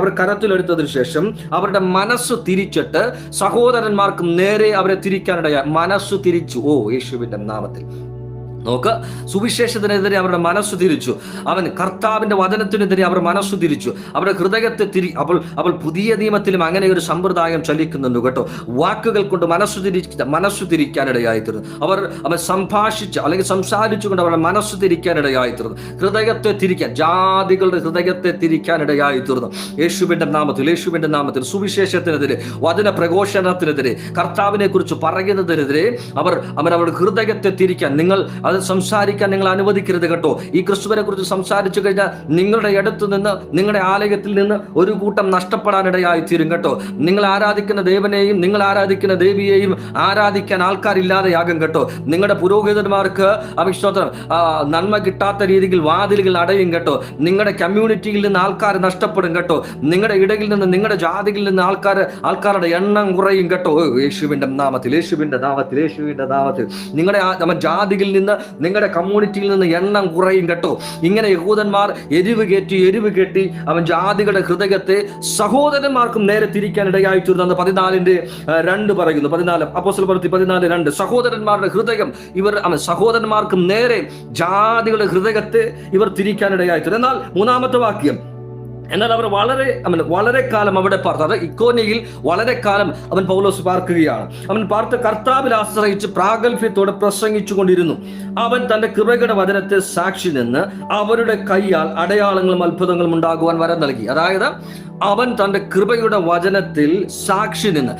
അവർ കരത്തിലെടുത്തതിനു ശേഷം അവരുടെ മനസ്സ് തിരിച്ചിട്ട് സഹോദരന്മാർക്ക് നേരെ അവരെ തിരിക്കാനിടയായി. മനസ്സ് തിരിച്ചു. യേശുവിന്റെ നാമത്തിൽ നോക്ക്, സുവിശേഷത്തിനെതിരെ അവരുടെ മനസ്സ് തിരിച്ചു. അവൻ കർത്താവിന്റെ വചനത്തിനെതിരെ അവർ മനസ്സ് തിരിച്ചു. അവരുടെ ഹൃദയത്തെ അപ്പോൾ പുതിയ നിയമത്തിലും അങ്ങനെ ഒരു സമ്പ്രദായം ചലിക്കുന്നുണ്ട് കേട്ടോ. വാക്കുകൾ കൊണ്ട് മനസ്സ് തിരിക്കാനിടയായിത്തീർന്നു. അവർ സംഭാഷിച്ച് അല്ലെങ്കിൽ സംസാരിച്ചുകൊണ്ട് അവരുടെ മനസ്സ് തിരിക്കാനിടയായിത്തീർന്നു. ഹൃദയത്തെ തിരിക്കാൻ, ജാതികളുടെ ഹൃദയത്തെ തിരിക്കാനിടയായിത്തീർന്നു. യേശുവിന്റെ നാമത്തിൽ സുവിശേഷത്തിനെതിരെ, വചന പ്രഘോഷണത്തിനെതിരെ, കർത്താവിനെ കുറിച്ച് പറയുന്നതിനെതിരെ അവരുടെ ഹൃദയത്തെ തിരിക്കാൻ, നിങ്ങൾ അത് സംസാരിക്കാൻ നിങ്ങൾ അനുവദിക്കരുത് കേട്ടോ. ഈ ക്രിസ്തുവിനെ കുറിച്ച് സംസാരിച്ചു കഴിഞ്ഞാൽ നിങ്ങളുടെ അടുത്ത് നിന്ന്, നിങ്ങളുടെ ആലയത്തിൽ നിന്ന് ഒരു കൂട്ടം നഷ്ടപ്പെടാനിടയായി തീരും കേട്ടോ. നിങ്ങൾ ആരാധിക്കുന്ന ദേവനെയും നിങ്ങൾ ആരാധിക്കുന്ന ദേവിയെയും ആരാധിക്കാൻ ആൾക്കാരില്ലാതെയാകും കേട്ടോ. നിങ്ങളുടെ പുരോഹിതന്മാർക്ക് അഭിസ്തോത്രം നന്മ കിട്ടാത്ത രീതിയിൽ വാതിലുകൾ അടയും കേട്ടോ. നിങ്ങളുടെ കമ്മ്യൂണിറ്റിയിൽ നിന്ന് ആൾക്കാർ നഷ്ടപ്പെടും കേട്ടോ. നിങ്ങളുടെ ഇടയിൽ നിന്ന്, നിങ്ങളുടെ ജാതിയിൽ നിന്ന് ആൾക്കാരുടെ എണ്ണം കുറയും കേട്ടോ. യേശുവിന്റെ നാമത്തിൽ നിങ്ങളുടെ ജാതിയിൽ നിന്ന്, നിങ്ങളുടെ കമ്മ്യൂണിറ്റിയിൽ നിന്ന് എണ്ണം കുറയും കേട്ടോ. ഇങ്ങനെ യഹൂദന്മാർ എരിവ് കെട്ടി അവൻ ജാതികളുടെ ഹൃദയത്തെ സഹോദരന്മാർക്കും നേരെ തിരിക്കാനിടയായി തീർന്നു. 14:2 പറയുന്നു. 14 അപ്പോസ്തല പ്രവൃത്തി 14:2 സഹോദരന്മാരുടെ ഹൃദയം സഹോദരന്മാർക്കും നേരെ ജാതികളുടെ ഹൃദയത്തെ ഇവർ തിരിക്കാനിടയായി തീർന്നു. എന്നാൽ 3-ാമത്തെ വാക്യം, എന്നാൽ അവർ വളരെ കാലം അവിടെ പാർത്തു. അത് ഇക്കോന്യയിൽ വളരെ കാലം പൗലോസ് പാർക്കുകയാണ്. അവൻ പാർത്ത് കർത്താവിൽ ആശ്രയിച്ച് പ്രാഗൽഭ്യത്തോടെ പ്രസംഗിച്ചു കൊണ്ടിരുന്നു. അവൻ തന്റെ കൃപയുടെ വചനത്തെ സാക്ഷി നിന്ന് അവരുടെ കൈയാൽ അടയാളങ്ങളും അത്ഭുതങ്ങളും ഉണ്ടാകുവാൻ വരം നൽകി. അതായത് അവൻ തന്റെ കൃപയുടെ വചനത്തിൽ സാക്ഷി നിന്ന്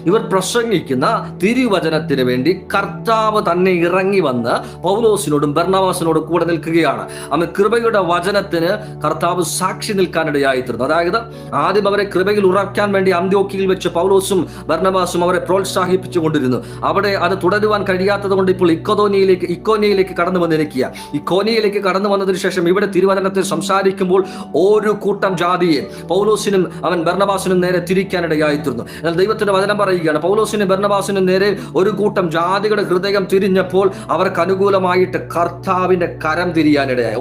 ഇവർ പ്രസംഗിക്കുന്ന തിരുവചനത്തിന് വേണ്ടി കർത്താവ് തന്നെ ഇറങ്ങി വന്ന് പൗലോസിനോടും ബർന്നബാസിനോടും കൂടെ നിൽക്കുകയാണ്. അവൻ കൃപയുടെ വചനത്തിന് കർത്താവ് സാക്ഷി നിൽക്കാനിടയായിത്തീർന്നു. അതായത് ആദ്യം അവരെ കൃപയിൽ ഉറക്കാൻ വേണ്ടി അന്ത്യോക്യയിൽ വെച്ച് പൗലോസും ബർന്നബാസും അവരെ പ്രോത്സാഹിപ്പിച്ചു കൊണ്ടിരുന്നു. അവിടെ അത് തുടരുവാൻ കഴിയാത്തത് കൊണ്ട് ഇപ്പോൾ ഇക്കോന്യയിലേക്ക് കടന്നു വന്നിരിക്കുക. ഇക്കോന്യയിലേക്ക് കടന്നു വന്നതിന് ശേഷം ഇവിടെ തിരുവചനത്തിൽ സംസാരിക്കുമ്പോൾ ഒരു കൂട്ടം ജാതിയെ പൗലോസിനും ബർന്നബാസിനും നേരെ തിരിക്കാനിടയായിത്തീർന്നു. എന്നാൽ ദൈവത്തിന്റെ വചനം പറയുകയാണ്, പൗലോസിനും ബർന്നബാസിനും നേരെ ഒരു കൂട്ടം ജാതികളുടെ ഹൃദയം തിരിഞ്ഞപ്പോൾ അവർക്ക് അനുകൂലമായിട്ട് കർത്താവിന്റെ കരം തിരിയാനിടയായി.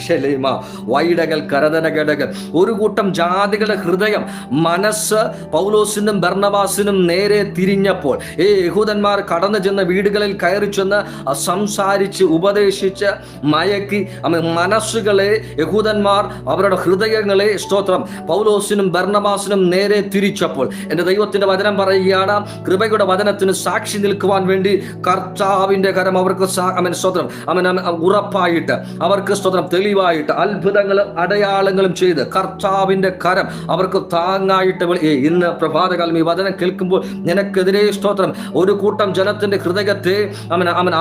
ശലേമ വൈഡകൾ കരതനകടകൾ. ഒരു കൂട്ടം ജാതികളുടെ ഹൃദയം, മനസ്സ് പൗലോസിനും ബർന്നബാസിനും നേരെ തിരിഞ്ഞപ്പോൾ യഹൂദന്മാർ കടന്നു ചെന്ന വീടുകളിൽ കയറി ചെന്ന് സംസാരിച്ച് ഉപദേശിച്ച് മയക്കി മനസ്സുകളെ, യഹൂദന്മാർ അവരുടെ ഹൃദയങ്ങളെ പൗലോസിനും ബർന്നബാസിനും നേരെ തിരിച്ചപ്പോൾ എന്റെ ദൈവത്തിന്റെ വചനം പറയുകയാണ്, കൃപയുടെ വചനത്തിന് സാക്ഷി നിൽക്കുവാൻ വേണ്ടി കർത്താവിന്റെ കരം അവർക്ക് ഉറപ്പായിട്ട്, അവർക്ക് തെളിവായിട്ട് അത്ഭുതങ്ങളും അടയാളങ്ങളും ചെയ്ത് കർത്താവിന്റെ കരം അവർക്ക് താങ്ങായിട്ട് ഇന്ന് പ്രഭാതകാലം ഈ വചനം കേൾക്കുമ്പോൾ നിനക്കെതിരെ ഒരു കൂട്ടം ജനത്തിന്റെ ഹൃദയത്തെ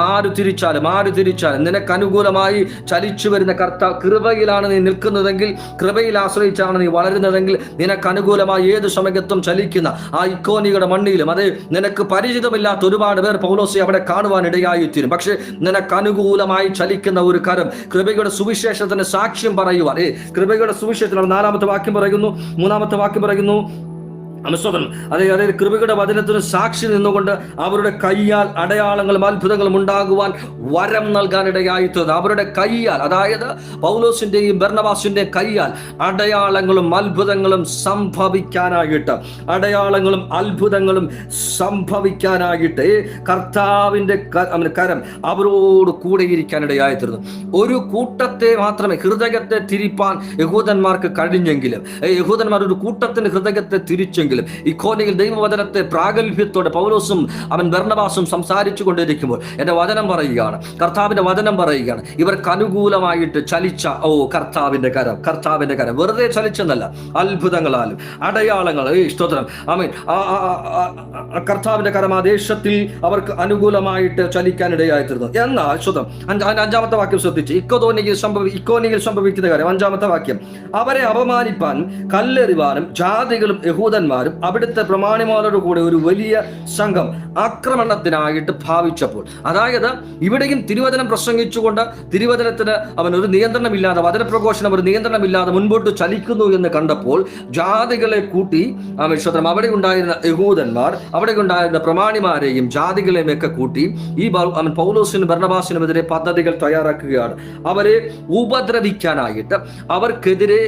ആര് തിരിച്ചാലും നിനക്ക് അനുകൂലമായി ചലിച്ചു വരുന്ന കർത്താവ് കൃപയിലാണ് നീ നിൽക്കുന്നതെങ്കിൽ, കൃപയിൽ ആശ്രയിച്ചാണ് നീ വളരുന്നതെങ്കിൽ നിനക്ക് അനുകൂലമായി ഏത് സമയത്തും ചലിക്കുന്ന ആ ഇക്കോനിയുടെ മണ്ണിലും അത് നിനക്ക് പരിചിതമില്ലാത്ത ഒരുപാട് പേർ പൗലോസെ അവിടെ കാണുവാൻ ഇടയായിത്തീരും. പക്ഷെ നിനക്ക് അനുകൂലമായി ചലിക്കുന്ന ഒരു കരം, കൃപയുടെ സുവിശേഷത്തിന് സാക്ഷ്യം പറയുവാൻ, കൃപയുടെ സുവിശേഷത്തിന് 4-ാമത്തെ വാക്യം പറയുന്നു, 3-ാമത്തെ വാക്യം പറയുന്നു, അതായത് കൃപയുടെ വചനത്തിന് സാക്ഷി നിന്നുകൊണ്ട് അവരുടെ കയ്യാൽ അടയാളങ്ങളും അത്ഭുതങ്ങളും ഉണ്ടാകുവാൻ വരം നൽകാനിടയായിത്തീർന്നു. അവരുടെ കയ്യാൽ, അതായത് പൗലോസിന്റെയും ബർന്നബാസിന്റെയും കയ്യാൽ അടയാളങ്ങളും അത്ഭുതങ്ങളും സംഭവിക്കാനായിട്ട് കർത്താവിന്റെ കരം അവരോട് കൂടെ ഇരിക്കാനിടയായിത്തീർന്നു. ഒരു കൂട്ടത്തെ മാത്രമേ, ഹൃദയത്തെ തിരിപ്പാൻ യഹൂദന്മാർക്ക് കഴിഞ്ഞെങ്കിലും, യഹൂദന്മാർ ഒരു കൂട്ടത്തിന്റെ ഹൃദയത്തെ തിരിച്ചെങ്കിലും, ഇക്കോനിയിൽ ദൈവവചനത്തെ പ്രാഗൽഭ്യത്തോടെ പൗലോസും ബർന്നബാസും സംസാരിച്ചു കൊണ്ടിരിക്കുമ്പോൾ എന്റെ വചനം പറയുകയാണ്, കർത്താവിന്റെ വചനം പറയുകയാണ്, ഇവർക്ക് അനുകൂലമായിട്ട് ചലിച്ച കർത്താവിന്റെ കരം വെറുതെ ചലിച്ചെന്നല്ല, അത്ഭുതങ്ങളാലും അടയാളങ്ങൾ, കർത്താവിന്റെ കരം ആ ദേശത്തിൽ അവർക്ക് അനുകൂലമായിട്ട് ചലിക്കാനിടയായിത്തീർന്നു. എന്നാൽ 5-ാമത്തെ വാക്യം ശ്രദ്ധിച്ച്, ഇക്കോനിയിൽ സംഭവിക്കുന്ന കാര്യം 5-ാമത്തെ വാക്യം, അവരെ അപമാനിപ്പാൻ കല്ലെറിവാനും ജാതികളും യഹൂദന്മാരും അവിടുത്തെ പ്രമാണിമാരോട് കൂടെ ഒരു വലിയ സംഘം ആക്രമണത്തിനായിട്ട് ഭാവിച്ചപ്പോൾ, അതായത് ഇവിടെയും തിരുവചനം പ്രസംഗിച്ചുകൊണ്ട് തിരുവചനത്തിന് ഒരു നിയന്ത്രണമില്ലാതെ, വചനപ്രഘോഷണം ഒരു നിയന്ത്രണമില്ലാതെ മുൻപോട്ട് ചലിക്കുന്നു എന്ന് കണ്ടപ്പോൾ ജാതികളെ കൂട്ടി അവിടെ ഉണ്ടായിരുന്ന യഹൂദന്മാർ, അവിടെ ഉണ്ടായിരുന്ന പ്രമാണിമാരെയും ജാതികളെയും ഒക്കെ കൂട്ടി ഈ പൗലോസിനും ബർന്നബാസിനുമെതിരെ പദ്ധതികൾ തയ്യാറാക്കുകയാണ്. അവരെ ഉപദ്രവിക്കാനായിട്ട്, അവർക്കെതിരെ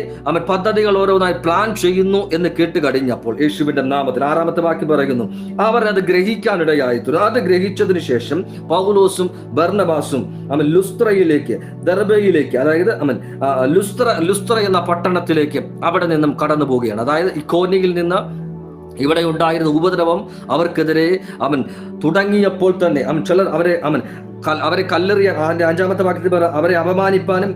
പദ്ധതികൾ ഓരോന്നായി പ്ലാൻ ചെയ്യുന്നു എന്ന് കേട്ട് കഴിഞ്ഞപ്പോൾ യേശുവിന്റെ നാമത്തിൽ. 6-ാമത്തെ വാക്യം പറയുന്നു, അവർ അത് ഗ്രഹിക്കാനിടയായിത്തീർന്നു. അത് ഗ്രഹിച്ചതിന് ശേഷം പൗലോസും ബർന്നബാസും ലുസ്ത്രയിലേക്ക്, ദർബയിലേക്ക്, അതായത് ലുസ്ത്ര എന്ന പട്ടണത്തിലേക്ക് അവിടെ നിന്നും കടന്നു പോവുകയാണ്. അതായത് ഇക്കോന്യയിൽ നിന്ന് ഇവിടെ ഉണ്ടായിരുന്ന ഉപദ്രവം അവർക്കെതിരെ തുടങ്ങിയപ്പോൾ തന്നെ ചിലർ അവരെ കല്ലെറിയാൻ, അതിന്റെ 5-ാമത്തെ വാക്യത്തിൽ അവരെ അപമാനിപ്പാനും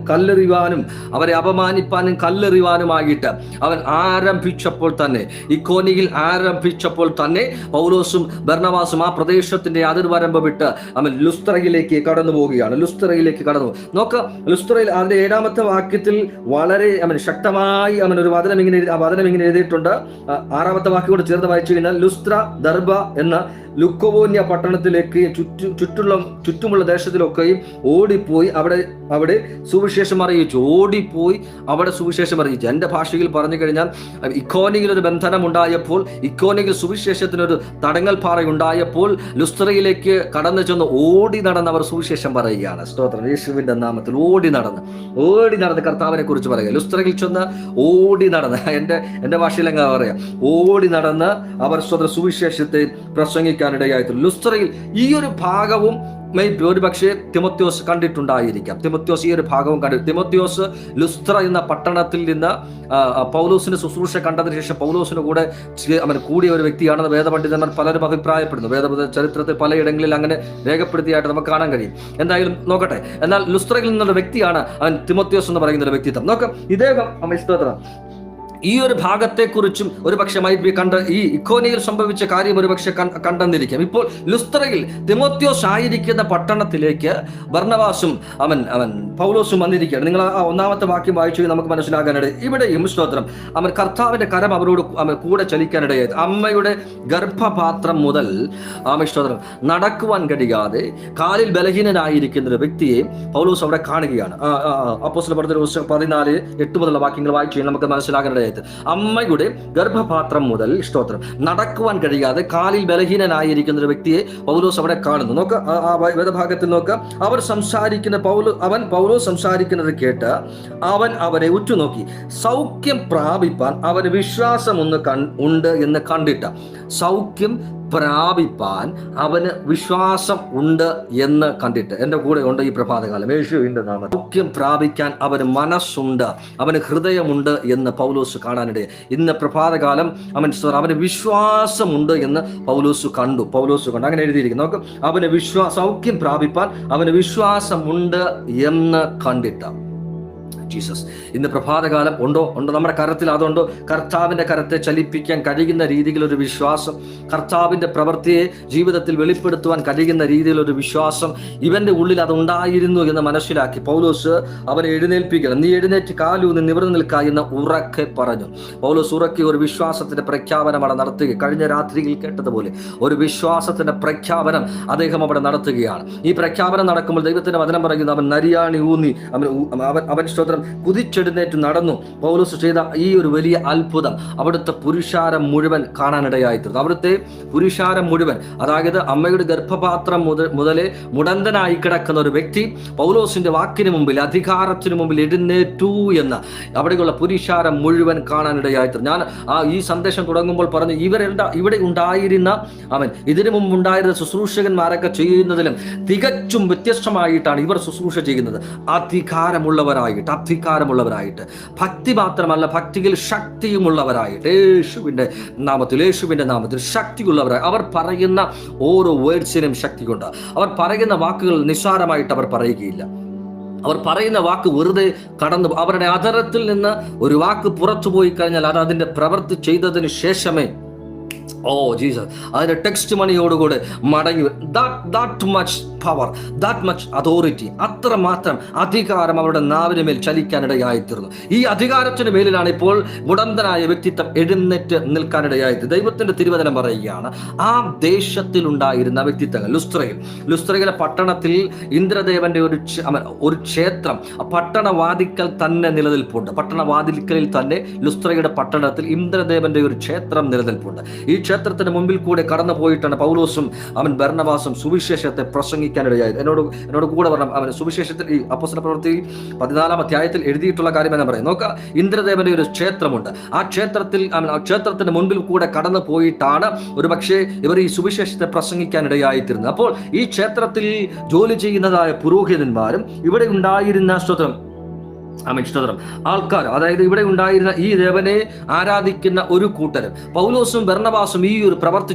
കല്ലെറിയുവാനുമായിട്ട് അവൻ ആരംഭിച്ചപ്പോൾ തന്നെ, ഇക്കോനിയിൽ ആരംഭിച്ചപ്പോൾ തന്നെ പൗലോസും ബർന്നബാസും ആ പ്രദേശത്തിന്റെ അതിർവരമ്പ് വിട്ട് ലുസ്ത്രയിലേക്ക് കടന്നു പോവുകയാണ്. ലുസ്ത്രയിലേക്ക് കടന്നു നോക്ക. ലുസ്ത്രയിൽ അതിന്റെ 7-ാമത്തെ വാക്യത്തിൽ വളരെ ശക്തമായി ഒരു വചനം ഇങ്ങനെ എഴുതിയിട്ടുണ്ട്. 6-ാമത്തെ വാക്യം കൂടെ ചേർന്ന് വായിച്ചു കഴിഞ്ഞാൽ, ലുസ്ത്ര, ദർബ എന്ന ലുക്കോവോന്യ പട്ടണത്തിലേക്ക് ചുറ്റുമുള്ള ദേശത്തിലൊക്കെയും ഓടിപ്പോയി അവിടെ സുവിശേഷം അറിയിച്ചു. എന്റെ ഭാഷയിൽ പറഞ്ഞു കഴിഞ്ഞാൽ, ഇക്കോനിയിൽ ഒരു ബന്ധനം ഉണ്ടായപ്പോൾ, ഇക്കോനിയിൽ സുവിശേഷത്തിനൊരു തടങ്ങൽ പാറ ഉണ്ടായപ്പോൾ ലുസ്ത്രയിലേക്ക് കടന്നു ചെന്ന് ഓടി നടന്ന് അവർ സുവിശേഷം പറയുകയാണ്. സ്തോത്രം. യേശുവിന്റെ നാമത്തിൽ ഓടി നടന്ന് കർത്താവിനെ കുറിച്ച് പറയുക. ലുസ്ത്രയിൽ ചെന്ന് ഓടി നടന്ന്, എന്റെ ഭാഷയിൽ എങ്ങനെ പറയാം, ഓടി നടന്ന് അവർ സുവിശേഷത്തെ പ്രസംഗിക്കാനിടയായിട്ടുണ്ട്. ലുസ്ത്രയിൽ ഈ ഒരു ഭാഗവും ഒരുപക്ഷെ തിമോത്തിയോസ് കണ്ടിട്ടുണ്ടായിരിക്കാം. തിമോത്തിയോസ് ഈ ഒരു ഭാഗവും തിമോത്തിയോസ് ലുസ്ത്ര എന്ന പട്ടണത്തിൽ നിന്ന് പൗലോസിന്റെ ശുശ്രൂഷ കണ്ടതിന് ശേഷം പൗലോസിന് കൂടിയ ഒരു വ്യക്തിയാണെന്ന് വേദപണ്ഡിതന്മാർ പലരും അഭിപ്രായപ്പെടുന്നു. ചരിത്രത്തിൽ പലയിടങ്ങളിൽ അങ്ങനെ രേഖപ്പെടുത്തിയായിട്ട് നമുക്ക് കാണാൻ കഴിയും. എന്തായാലും നോക്കട്ടെ. എന്നാൽ ലുസ്ത്രയിൽ നിന്നുള്ള വ്യക്തിയാണ് തിമോത്തിയോസ് എന്ന് പറയുന്ന ഒരു വ്യക്തിത്വം. നോക്കാം, ഇദ്ദേഹം സ്തോത്രം ഈ ഒരു ഭാഗത്തെക്കുറിച്ചും ഒരുപക്ഷെ കണ്ട ഈ ഇക്കോനിയിൽ സംഭവിച്ച കാര്യം ഒരുപക്ഷെ കണ്ടെന്നിരിക്കാം. ഇപ്പോൾ ലുസ്ത്രയിൽ തിമോത്തിയോസ് ആയിരിക്കുന്ന പട്ടണത്തിലേക്ക് ബർന്നബാസും പൗലോസും വന്നിരിക്കുകയാണ്. നിങ്ങൾ ആ 1-ാമത്തെ വാക്യം വായിച്ചു നമുക്ക് മനസ്സിലാകാനിടയിൽ, ഇവിടെയും സ്തോത്രം കർത്താവിന്റെ കരം അവരോട് കൂടെ ചലിക്കാനിടയായത്. അമ്മയുടെ ഗർഭപാത്രം മുതൽ സ്തോത്രം നടക്കുവാൻ കഴിയാതെ കാലിൽ ബലഹീനനായിരിക്കുന്ന ഒരു വ്യക്തിയെ പൗലോസ് അവിടെ കാണുകയാണ്. അപ്പോസ്തല പ്രവൃത്തി 14:8 മുതലുള്ള വാക്യങ്ങൾ വായിച്ചു നമുക്ക് മനസ്സിലാകാനിടയായി. അമ്മയുടെ ഗർഭപാത്രം മുതൽ സ്തോത്രം നടക്കുവാൻ കഴിയാതെ കാലിൽ ബലഹീനനായിരിക്കുന്ന ഒരു വ്യക്തിയെ പൗലോസ് അവിടെ കാണുന്നു. നോക്ക, ആ വേദഭാഗത്തിൽ നോക്ക. പൗലോസ് സംസാരിക്കുന്നത് കേട്ട് അവൻ അവനെ ഉറ്റുനോക്കി. സൗഖ്യം പ്രാപിപ്പാൻ അവന് വിശ്വാസം ഉണ്ട് എന്ന് കണ്ടിട്ട, സൗഖ്യം പ്രാപിപ്പാൻ അവന് വിശ്വാസം ഉണ്ട് എന്ന് കണ്ടിട്ട്, എൻ്റെ കൂടെ ഉണ്ട് ഈ പ്രഭാതകാലം യേശുവിന്റെ നാമത്തിൽ. സൗഖ്യം പ്രാപിക്കാൻ അവന് മനസ്സുണ്ട്, അവന് ഹൃദയമുണ്ട് എന്ന് പൗലോസ് കാണാനിടയായി. ഇന്ന് പ്രഭാതകാലം അവന് വിശ്വാസമുണ്ട് എന്ന് പൗലോസ് കണ്ടു. അങ്ങനെ എഴുതിയിരിക്കുന്നു. നോക്ക്, അവന് സൗഖ്യം പ്രാപിപ്പാൻ അവന് വിശ്വാസമുണ്ട് എന്ന് കണ്ടിട്ട. ജീസസ് ഇന്ന് പ്രഭാതകാലം ഉണ്ടോ നമ്മുടെ കരത്തിൽ അതുണ്ടോ? കർത്താവിന്റെ കരത്തെ ചലിപ്പിക്കാൻ കഴിയുന്ന രീതിയിലൊരു വിശ്വാസം, കർത്താവിന്റെ പ്രവൃത്തിയെ ജീവിതത്തിൽ വെളിപ്പെടുത്തുവാൻ കഴിയുന്ന രീതിയിലൊരു വിശ്വാസം ഇവന്റെ ഉള്ളിൽ അതുണ്ടായിരുന്നു എന്ന് മനസ്സിലാക്കി പൗലോസ് അവനെ എഴുന്നേൽപ്പിക്കണം. നീ എഴുന്നേറ്റ് കാലൂന്ന് നിവർന്നു നിൽക്കുക എന്ന് ഉറക്കെ പറഞ്ഞു. പൗലോസ് ഉറക്കെ ഒരു വിശ്വാസത്തിന്റെ പ്രഖ്യാപനം അവിടെ നടത്തുക. കഴിഞ്ഞ രാത്രിയിൽ കേട്ടതുപോലെ ഒരു വിശ്വാസത്തിന്റെ പ്രഖ്യാപനം അദ്ദേഹം അവിടെ നടത്തുകയാണ്. ഈ പ്രഖ്യാപനം നടക്കുമ്പോൾ ദൈവത്തിന്റെ വചനം പറയുന്നത് അവൻ നരിയാണി ഊന്നി അവൻ സ്തോത്രം കുതിച്ചെഴുന്നേറ്റ് നടന്നു. പൗലോസ് ചെയ്ത ഈ ഒരു വലിയ അത്ഭുതം അവിടുത്തെ പുരുഷാരം മുഴുവൻ കാണാനിടയായിത്തീർന്നു. അവിടുത്തെ പുരുഷാരം മുഴുവൻ, അതായത് അമ്മയുടെ ഗർഭപാത്രം മുതലേ മുടന്തനായി കിടക്കുന്ന ഒരു വ്യക്തി പൗലോസിന്റെ വാക്കിന് മുമ്പിൽ, അധികാരത്തിന് മുമ്പിൽ എഴുന്നേറ്റു എന്ന് അവിടെയുള്ള പുരുഷാരം മുഴുവൻ കാണാനിടയായിത്തീർന്നു. ഞാൻ ഈ സന്ദേശം തുടങ്ങുമ്പോൾ പറഞ്ഞു, ഇവിടെ ഉണ്ടായിരുന്ന ഇതിനു മുമ്പ് ഉണ്ടായിരുന്ന ശുശ്രൂഷകന്മാരൊക്കെ ചെയ്യുന്നതിലും തികച്ചും വ്യത്യസ്തമായിട്ടാണ് ഇവർ ശുശ്രൂഷ ചെയ്യുന്നത്. അധികാരമുള്ളവരായിട്ട്, ഭക്തി മാത്രമല്ല, ഭക്തിയിൽ ശക്തിയുമുള്ളവരായിട്ട്, യേശുവിന്റെ നാമത്തിൽ ശക്തിയുള്ളവരായി. അവർ പറയുന്ന ഓരോ വേർഡ്സിനും ശക്തിയുണ്ട്. അവർ പറയുന്ന വാക്കുകൾ നിസ്സാരമായിട്ട് അവർ പറയുകയില്ല. അവർ പറയുന്ന വാക്ക് വെറുതെ കടന്നു, അവരുടെ അധരത്തിൽ നിന്ന് ഒരു വാക്ക് പുറത്തു പോയി കഴിഞ്ഞാൽ അത് അതിന്റെ പ്രവൃത്തി ചെയ്തതിന് ശേഷമേ ജീസസ് അതിന്റെ ടെക്സ്റ്റ് മണിയോടുകൂടെ മടങ്ങി. that much power, that much authority, അത്രമാത്രം അധികാരം അവരുടെ നാവിന് മേൽ ചലിക്കാനിടയായിത്തീർന്നു. ഈ അധികാരത്തിന് മേലിലാണ് ഇപ്പോൾ മുടന്തനായ വ്യക്തിത്വം എഴുന്നേറ്റ് നിൽക്കാനിടയായത്. ദൈവത്തിന്റെ തിരുവചനം പറയുകയാണ്, ആ ദേശത്തിൽ ഉണ്ടായിരുന്ന വ്യക്തിത്വങ്ങൾ ലുസ്ത്രയിലെ പട്ടണത്തിൽ ഇന്ദ്രദേവന്റെ ഒരു ക്ഷേത്രം പട്ടണവാതിക്കൽ തന്നെ നിലനിൽപ്പുണ്ട്. പട്ടണവാതിൽക്കലിൽ തന്നെ ലുസ്ത്രയുടെ പട്ടണത്തിൽ ഇന്ദ്രദേവന്റെ ഒരു ക്ഷേത്രം നിലനിൽപ്പുണ്ട്. ഈ ക്ഷേത്രത്തിന്റെ മുൻപിൽ കൂടെ കടന്നു പോയിട്ടാണ് പൗലോസും ബർന്നബാസും സുവിശേഷത്തെ പ്രസംഗിക്കാനിടയായത്. എന്നോട് കൂടെ പറഞ്ഞു, അവൻ സുവിശേഷത്തിൽ ഈ അപ്പോസ്തല പ്രവൃത്തി 14-ാം അധ്യായത്തിൽ എഴുതിയിട്ടുള്ള കാര്യം എന്ന് പറയും. നോക്കുക, ഇന്ദ്രദേവന്റെ ഒരു ക്ഷേത്രമുണ്ട്. ആ ക്ഷേത്രത്തിന്റെ മുൻപിൽ കൂടെ കടന്നു പോയിട്ടാണ് ഒരു പക്ഷേ ഇവർ ഈ സുവിശേഷത്തെ പ്രസംഗിക്കാനിടയായിത്തീരുന്നത്. അപ്പോൾ ഈ ക്ഷേത്രത്തിൽ ജോലി ചെയ്യുന്നതായ പുരോഹിതന്മാരും ഇവിടെ ഉണ്ടായിരുന്ന സ്തോത്രം ആൾക്കാർ, അതായത് ഇവിടെ ഉണ്ടായിരുന്ന ഈ ദേവനെ ആരാധിക്കുന്ന ഒരു കൂട്ടരും പൗലോസും ബർന്നബാസും ഈ ഒരു പ്രവൃത്തി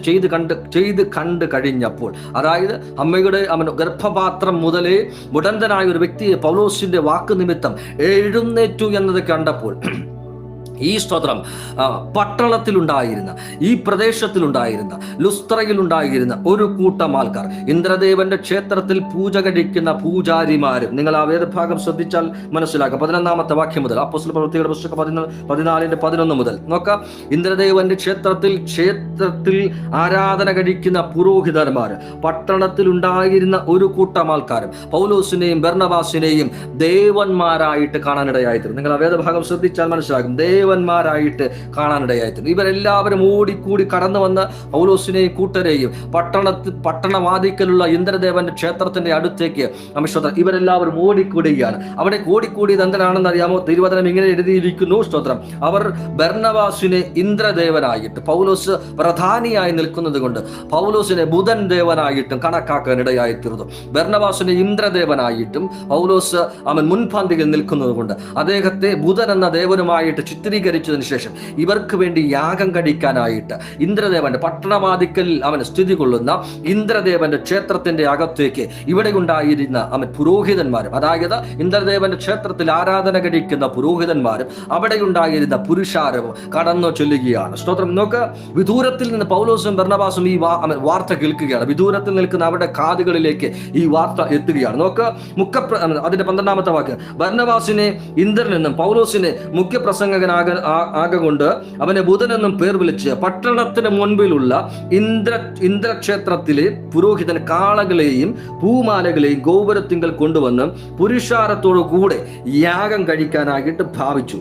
ചെയ്ത് കണ്ട് കഴിഞ്ഞപ്പോൾ, അതായത് അമ്മയുടെ ഗർഭപാത്രം മുതലേ മുടന്തനായ ഒരു വ്യക്തിയെ പൗലോസിന്റെ വാക്ക് നിമിത്തം എഴുന്നേറ്റു എന്നത് കണ്ടപ്പോൾ ഈ സ്തോത്രം പട്ടണത്തിലുണ്ടായിരുന്ന, ഈ പ്രദേശത്തിലുണ്ടായിരുന്ന, ലുസ്ത്രയിലുണ്ടായിരുന്ന ഒരു കൂട്ടം ആൾക്കാർ, ഇന്ദ്രദേവന്റെ ക്ഷേത്രത്തിൽ പൂജ കഴിക്കുന്ന പൂജാരിമാരും, നിങ്ങൾ ആ വേദഭാഗം ശ്രദ്ധിച്ചാൽ മനസ്സിലാക്കാം. 11-ാമത്തെ വാക്യം മുതൽ, അപ്പോസ്തല പ്രവൃത്തികളുടെ പുസ്തകം 14-11 മുതൽ നോക്കാം. ഇന്ദ്രദേവന്റെ ക്ഷേത്രത്തിൽ ആരാധന കഴിക്കുന്ന പുരോഹിതന്മാർ, പട്ടണത്തിലുണ്ടായിരുന്ന ഒരു കൂട്ടം ആൾക്കാരും പൗലോസിനെയും ബർന്നബാസിനെയും ദേവന്മാരായിട്ട് കാണാനിടയായിത്തീർന്നു. നിങ്ങൾ ആ വേദഭാഗം ശ്രദ്ധിച്ചാൽ മനസ്സിലാകും, ദേവന്മാരായിട്ട് കാണാനിടയായിത്തീർന്നു. ഇവരെല്ലാവരും ഓടിക്കൂടി കടന്നു വന്ന പൗലോസിനെയും കൂട്ടരെയും പട്ടണവാതിക്കലുള്ള ഇന്ദ്രദേവന്റെ ക്ഷേത്രത്തിന്റെ അടുത്തേക്ക് ഇവരെല്ലാവരും ഓടിക്കൂടുകയാണ്. അവിടെ ഓടിക്കൂടിയത് എന്തിനാണെന്ന് അറിയാമോ? തിരുവചനം ഇങ്ങനെ എഴുതിയിരിക്കുന്നു, സ്തോത്രം, അവർ ബർന്നബാസിനെ ഇന്ദ്രദേവനായിട്ട്, പൗലോസ് പ്രധാനിയായി നിൽക്കുന്നത് കൊണ്ട് പൗലോസിനെ ബുധൻ ദേവനായിട്ടും കണക്കാക്കാൻ ഇടയായിത്തീർന്നു. ബർന്നബാസിനെ ഇന്ദ്രദേവനായിട്ടും പൗലോസ് മുൻപന്തിയിൽ നിൽക്കുന്നത് കൊണ്ട് അദ്ദേഹത്തെ ബുധൻ എന്ന ദേവനുമായിട്ട് ചിത്രീകരിച്ചതിന് ശേഷം ഇവർക്ക് വേണ്ടി യാഗം കഴിക്കാനായിട്ട് ഇന്ദ്രദേവന്റെ പട്ടണവാതിക്കൽ സ്ഥിതി കൊള്ളുന്ന ഇന്ദ്രദേവന്റെ ക്ഷേത്രത്തിന്റെ അകത്തേക്ക് ഇവിടെ ഉണ്ടായിരുന്ന പുരോഹിതന്മാരും, അതായത് ഇന്ദ്രദേവന്റെ ക്ഷേത്രത്തിൽ ആരാധന കഴിക്കുന്ന പുരോഹിതന്മാരും അവിടെ ഉണ്ടായിരുന്ന പുരുഷാരവും കടന്നു ചെല്ലുകയാണ്. സ്തോത്രം. നോക്ക്, വിദൂരത്തിൽ നിന്ന് പൗലോസും ബർന്നബാസും ഈ വാർത്ത കേൾക്കുകയാണ്. വിദൂരത്തിൽ നിൽക്കുന്ന അവരുടെ കാതുകളിലേക്ക് ഈ വാർത്ത എത്തുകയാണ്. നോക്ക്, അതിന്റെ 12-ാമത്തെ വാക്യം, ബർന്നബാസിനെ ഇന്ദ്രനെന്നും പൗലോസിനെ ആകൊണ്ട് അവനെ ബുധനെന്നും പേർ വിളിച്ച് പട്ടണത്തിന് മുൻപിലുള്ള ഇന്ദ്രക്ഷേത്രത്തിലെ പുരോഹിതൻ കാളകളെയും പൂമാലകളെയും ഗോപുരത്തിങ്കൽ കൊണ്ടുവന്ന് പുരുഷാരത്തോടു കൂടെ യാഗം കഴിക്കാനായിട്ട് ഭാവിച്ചു.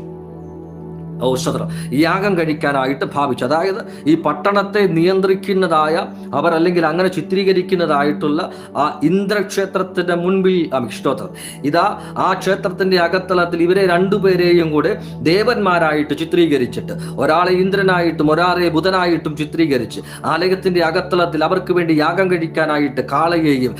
യാഗം കഴിക്കാനായിട്ട് ഭാവിച്ചു. അതായത് ഈ പട്ടണത്തെ നിയന്ത്രിക്കുന്നതായ അവർ, അല്ലെങ്കിൽ അങ്ങനെ ചിത്രീകരിക്കുന്നതായിട്ടുള്ള ആ ഇന്ദ്രക്ഷേത്രത്തിന്റെ മുൻപിൽ ഇതാ ആ ക്ഷേത്രത്തിന്റെ അകത്തളത്തിൽ ഇവരെ രണ്ടുപേരെയും കൂടെ ദേവന്മാരായിട്ട് ചിത്രീകരിച്ചിട്ട്, ഒരാളെ ഇന്ദ്രനായിട്ടും ഒരാളെ ബുധനായിട്ടും ചിത്രീകരിച്ച് ആലയത്തിന്റെ അകത്തളത്തിൽ അവർക്ക് വേണ്ടി യാഗം കഴിക്കാനായിട്ട് കാളയെയും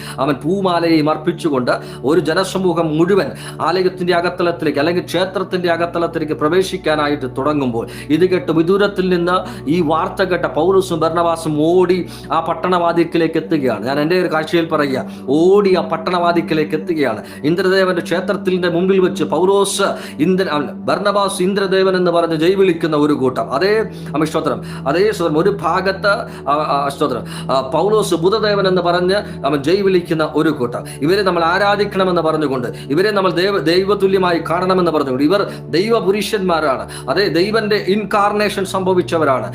പൂമാലയെയും അർപ്പിച്ചുകൊണ്ട് ഒരു ജനസമൂഹം മുഴുവൻ ആലയത്തിന്റെ അകത്തളത്തിലേക്ക്, അല്ലെങ്കിൽ ക്ഷേത്രത്തിന്റെ അകത്തളത്തിലേക്ക് പ്രവേശിക്കാനായിട്ട് തുടങ്ങുമ്പോൾ ഇത് കേട്ട് വിദൂരത്തിൽ നിന്ന് ഈ വാർത്ത കേട്ട പൗലോസും ബർന്നബാസും ഓടി ആ പട്ടണവാതിക്കലേക്ക് എത്തുകയാണ്. ഞാൻ എൻ്റെ ഒരു കാഴ്ചയിൽ പറയുക, ഓടി ആ പട്ടണവാതിക്കലേക്ക് എത്തുകയാണ്. ഇന്ദ്രദേവന്റെ ക്ഷേത്രത്തിന്റെ മുമ്പിൽ വെച്ച് പൗലോസ് ബർന്നബാസ് ഇന്ദ്രദേവൻ എന്ന് പറഞ്ഞ് ജയ് വിളിക്കുന്ന ഒരു കൂട്ടം, അതേ സ്തോത്രം, ഒരു ഭാഗത്ത് പൗലോസ് ബുധദേവൻ എന്ന് പറഞ്ഞ് ജയ് വിളിക്കുന്ന ഒരു കൂട്ടം, ഇവരെ നമ്മൾ ആരാധിക്കണമെന്ന് പറഞ്ഞുകൊണ്ട്, ഇവരെ നമ്മൾ ദൈവതുല്യമായി കാണണമെന്ന് പറഞ്ഞുകൊണ്ട്, ഇവർ ദൈവപുരുഷന്മാരാണ്, അതേ ദൈവന്റെ ഇൻകാർണേഷൻ സംഭവിച്ചവരാണ്,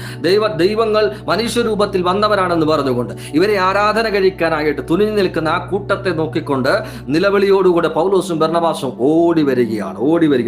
ദൈവങ്ങൾ മനുഷ്യരൂപത്തിൽ വന്നവരാണെന്ന് പറഞ്ഞുകൊണ്ട് ഇവരെ ആരാധന കഴിക്കാനായിട്ട് തുനിഞ്ഞു നിൽക്കുന്ന ആ കൂട്ടത്തെ നോക്കിക്കൊണ്ട് നിലവിളിയോടുകൂടെ പൗലോസും ബർന്നബാസും ഓടി വരികയാണ്.